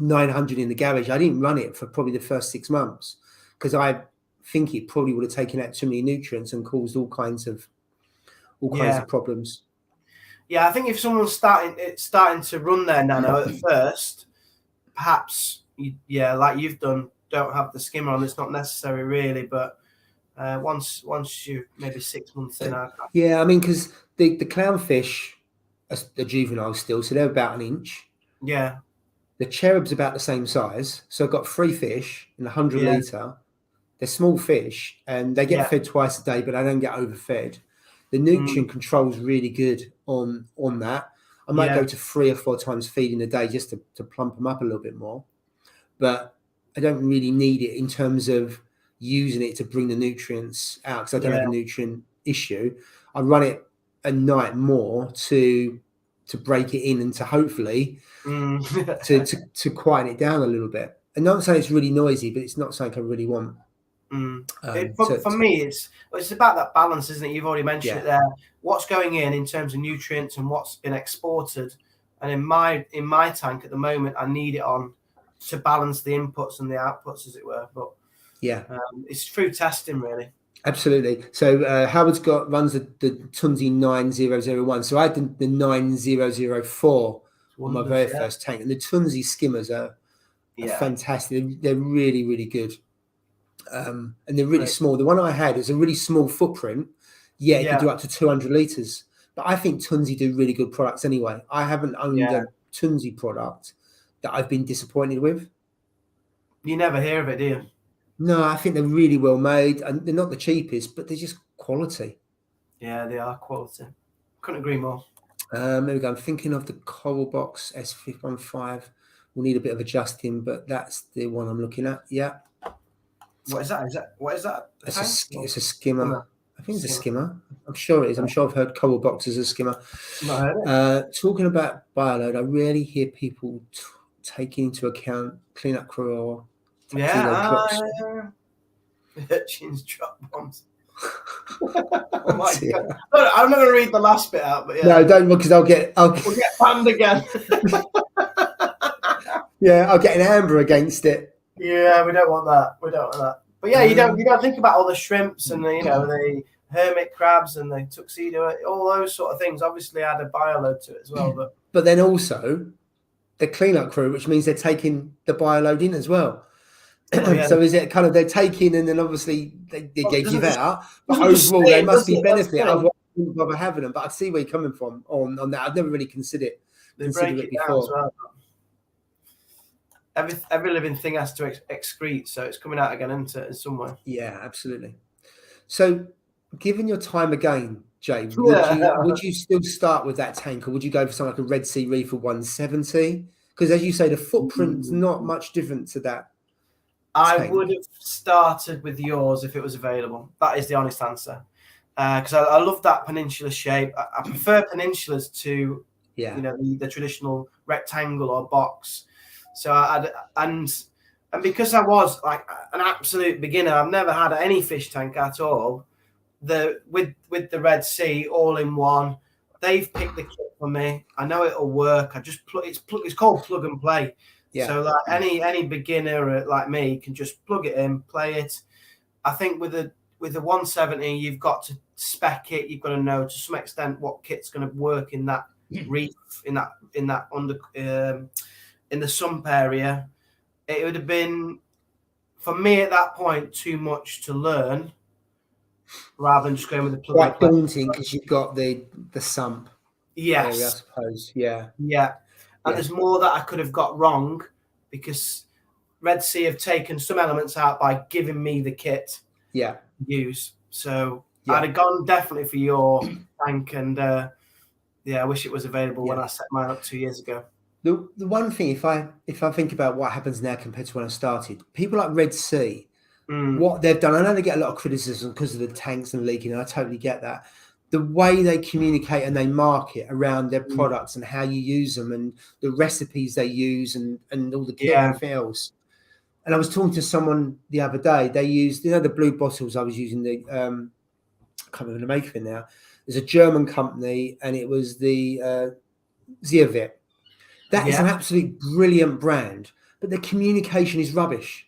900 in the garage. I didn't run it for probably the first 6 months because I think it probably would have taken out too many nutrients and caused all kinds of problems. Yeah, I think if someone's starting to run their Nano at first, perhaps like you've done, don't have the skimmer on. It's not necessary really, but once you maybe 6 months in. I mean, because the clownfish are juvenile still, so they're about 1 inch. Yeah. The cherub's about the same size, so I've got 3 fish in 100 litre. They're small fish, and they get fed twice a day, but they don't get overfed. The nutrient control is really good on that. I might go to 3 or 4 times feeding a day just to plump them up a little bit more. But I don't really need it in terms of using it to bring the nutrients out because I don't have a nutrient issue. I run it at night more to break it in and to hopefully to quieten it down a little bit. And not saying it's really noisy, but it's not something I really want. For me, it's about that balance, isn't it? You've already mentioned it there. What's going in terms of nutrients and what's been exported. And in my tank at the moment, I need it on to balance the inputs and the outputs, as it were. But it's through testing, really. Absolutely. So Howard's runs the Tunzi 9001. So I had the 9004 on my very first tank, and the Tunzi skimmers are fantastic. They're really, really good. And they're really small. The one I had is a really small footprint. It can do up to 200 litres. But I think Tunzi do really good products anyway. I haven't owned a Tunzi product that I've been disappointed with. You never hear of it, do you? No, I think they're really well made. And they're not the cheapest, but they're just quality. Yeah, they are quality. Couldn't agree more. There we go. I'm thinking of the Coral Box S515. We'll need a bit of adjusting, but that's the one I'm looking at. Yeah. What is that? It's a skimmer. I think it's a skimmer. I'm sure it is. I'm sure I've heard Coral Box as a skimmer. Talking about bioload, I rarely hear people taking into account cleanup crew or urchins drop bombs. Oh my God. I'm not going to read the last bit out, but no, don't, because we'll get banned again. I'll get an amber against it. Yeah, we don't want that. But yeah, you don't think about all the shrimps and the hermit crabs and the tuxedo, all those sort of things. Obviously, add a bioload to it as well. But then also the cleanup crew, which means they're taking the bioload in as well. So is it kind of they're taking and then obviously they give out, but overall they must be benefit. Otherwise, I wouldn't bother having them. But I see where you're coming from on that. I've never really considered it before. Every living thing has to excrete, so it's coming out again in some way. Yeah, absolutely. So, given your time again, Jay, would you still start with that tank, or would you go for something like a Red Sea Reef 170? Because as you say, the footprint's not much different to that. I would have started with yours if it was available. That is the honest answer. Because I love that peninsula shape. I prefer peninsulas to the traditional rectangle or box. So and because I was like an absolute beginner, I've never had any fish tank at all. With the Red Sea all in one, they've picked the kit for me. I know it'll work. I just it's called plug and play. Yeah. So like any beginner like me can just plug it in, play it. I think with the 170, you've got spec it. You've got to know to some extent what kit's going to work in that reef, in that under in the sump area. It would have been, for me at that point, too much to learn, rather than just going with the plug. Quite daunting because you've got the sump. Yes, area, I suppose. Yeah. And there's more that I could have got wrong because Red Sea have taken some elements out by giving me the kit. To use. So I'd have gone definitely for your tank, and I wish it was available when I set mine up 2 years ago. The one thing, if I think about what happens now compared to when I started, people like Red Sea, what they've done, I know they get a lot of criticism because of the tanks and leaking, and I totally get that. The way they communicate and they market around their products and how you use them and the recipes they use and all the kit and everything else. And I was talking to someone the other day. They used, the blue bottles I was using. I can't remember the maker of it now. There's a German company, and it was the Ziervit. That is an absolutely brilliant brand, but the communication is rubbish.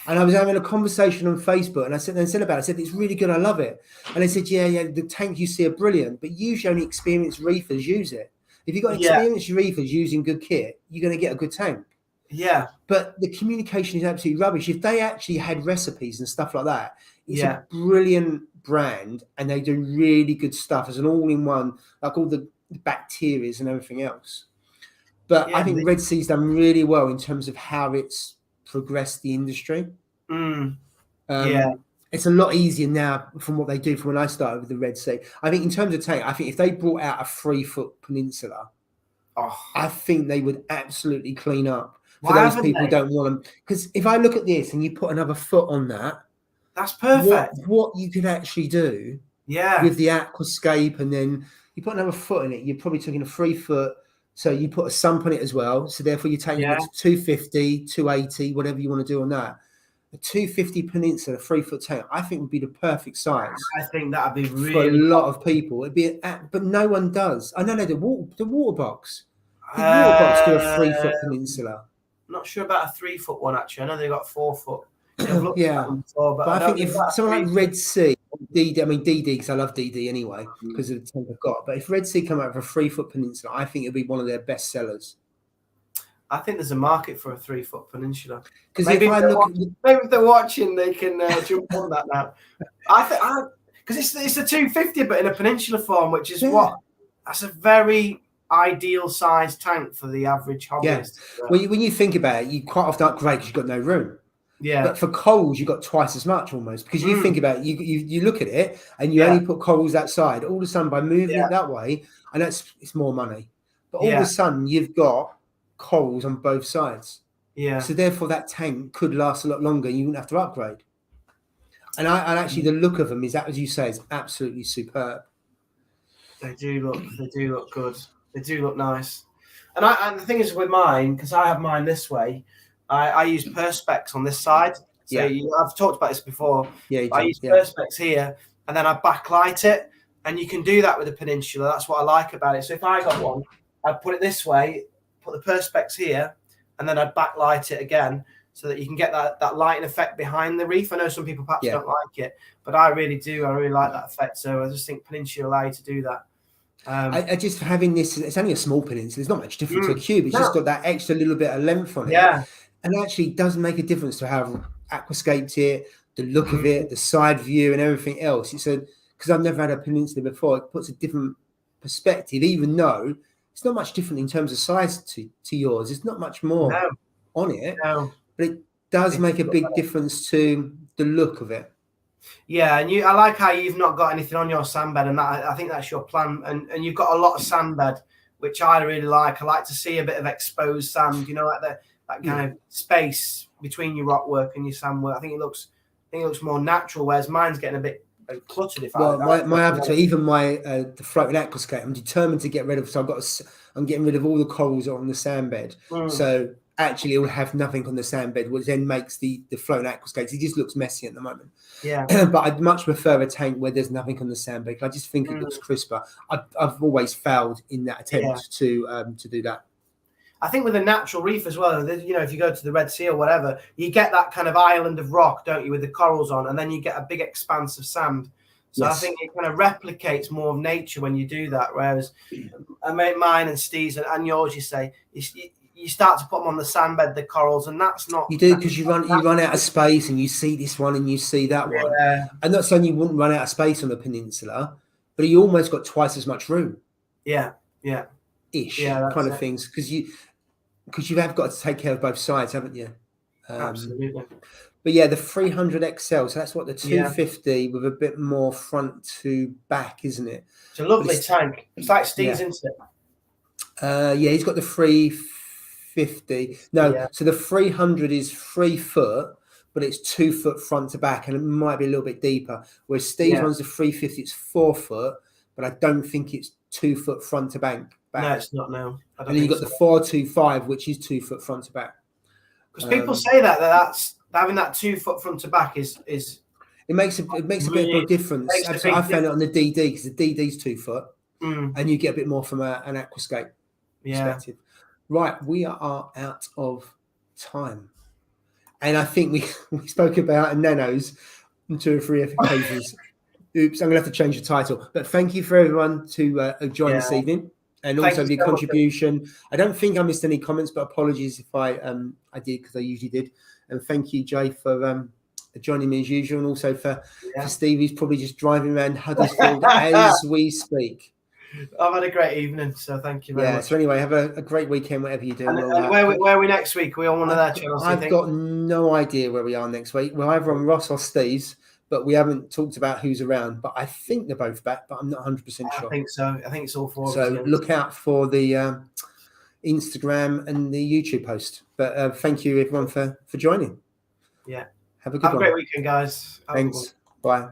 And I was having a conversation on Facebook, and I said about it. I said, it's really good. I love it. And they said, yeah, the tank you see are brilliant, but usually only experienced reefers use it. If you've got experienced reefers using good kit, you're going to get a good tank. Yeah. But the communication is absolutely rubbish. If they actually had recipes and stuff like that, it's a brilliant brand, and they do really good stuff as an all-in-one, like all the bacteria and everything else. But I think Red Sea's done really well in terms of how it's progressed the industry. It's a lot easier now from what they do from when I started with the Red Sea. I think in terms of tank, I think if they brought out a 3-foot peninsula, I think they would absolutely clean up for those people who don't want them. Because if I look at this and you put another foot on that, that's perfect. What you could actually do with the aquascape, and then you put another foot in it, you're probably taking a 3-foot. So you put a sump on it as well. So therefore you're taking it to 250, 280, whatever you want to do on that. A 250 peninsula, 3-foot tank, I think would be the perfect size. I think that'd be really for a lot of people. It'd be, but no one does. I know the water box. The water box do a 3-foot peninsula. I'm not sure about a 3-foot one actually. I know they got 4-foot. Before, but I think if someone like Red Sea, DD, because I love DD anyway because of the tank I've got. But if Red Sea come out with a 3-foot peninsula, I think it'd be one of their best sellers. I think there's a market for a 3-foot peninsula. Because maybe if they're watching, they can jump on that now. Because it's a 250, but in a peninsula form, which is that's a very ideal size tank for the average hobbyist. When you think about it, you quite often upgrade because you've got no room. But for corals, you've got twice as much almost, because you think about it, you look at it and you only put corals that side. All of a sudden, by moving it that way, and it's more money. But all of a sudden, you've got corals on both sides. So therefore, that tank could last a lot longer. You wouldn't have to upgrade. And actually, the look of them is, as you say, is absolutely superb. They do look good. They do look nice. And the thing is with mine, because I have mine this way. I use perspex on this side. So I've talked about this before. I use perspex here, and then I backlight it. And you can do that with a peninsula. That's what I like about it. So if I got one, I'd put it this way, put the perspex here, and then I'd backlight it again so that you can get that lighting effect behind the reef. I know some people perhaps don't like it, but I really do. I really like that effect. So I just think peninsula allow you to do that. I just having this, it's only a small peninsula. There's not much difference to a cube. It's just got that extra little bit of length on it. And actually it does make a difference to how aquascaped it, the look of it, the side view and everything else. Because I've never had a peninsula before, it puts a different perspective, even though it's not much different in terms of size to yours. There's not much more on it, but it does make a big difference to the look of it. Yeah, and I like how you've not got anything on your sandbed, and that I think that's your plan. And you've got a lot of sandbed, which I really like. I like to see a bit of exposed sand, like that kind of space between your rock work and your sand work. I think it looks more natural, whereas mine's getting a bit cluttered. My avatar, even my the floating aquascape, I'm determined to get rid of. So I'm getting rid of all the corals on the sandbed. So actually, it will have nothing on the sandbed, which then makes the floating aquascape. It just looks messy at the moment. But I'd much prefer a tank where there's nothing on the sandbed. I just think it looks crisper. I've always failed in that attempt to do that. I think with a natural reef as well, if you go to the Red Sea or whatever, you get that kind of island of rock, don't you, with the corals on, and then you get a big expanse of sand. So I think it kind of replicates more of nature when you do that. Whereas I made mine and Steve's and yours, you say you start to put them on the sandbed, the corals, and that's not. You do, because you run out of space, and you see this one and you see that one. I'm not saying you wouldn't run out of space on the peninsula, but you almost got twice as much room. Yeah. Ish kind of things, because you have got to take care of both sides, haven't you? Absolutely. But yeah, the 300 XL, so that's what the 250 with a bit more front to back, isn't it? It's a lovely tank. It's like Steve's, isn't it? Yeah, he's got the 350. No, so the 300 is 3 foot, but it's 2 foot front to back, and it might be a little bit deeper. Whereas Steve's one's the 350, it's 4 foot, but I don't think it's 2 foot front to back. No, it's not. No, and then you've got the 425, which is 2 foot front to back. Because people say that's having that 2 foot front to back is it makes a bit of a difference. I found it on the DD, because the DD's 2 foot, and you get a bit more from an aquascape perspective. Right, we are out of time, and I think we spoke about nanos on 2 or 3 occasions. Oops, I'm gonna have to change the title. But thank you for everyone to join this evening, and also the contribution. I don't think I missed any comments, but apologies if I did, because I usually did. And thank you, Jay, for joining me as usual, and also for Steve, who's probably just driving around Huddersfield as we speak. I've had a great evening, so thank you very much. So anyway, have a great weekend, whatever you do. And where are we next week? Are we on one of their channels? I've got no idea where we are next week. We're either on Ross or Steve's, but we haven't talked about who's around. But I think they're both back, but I'm not 100% sure. I think so. I think it's all 4 of us. So look out for the Instagram and the YouTube post. But thank you, everyone, for joining. Yeah. Have a good one. Have a great weekend, guys. Thanks. Bye.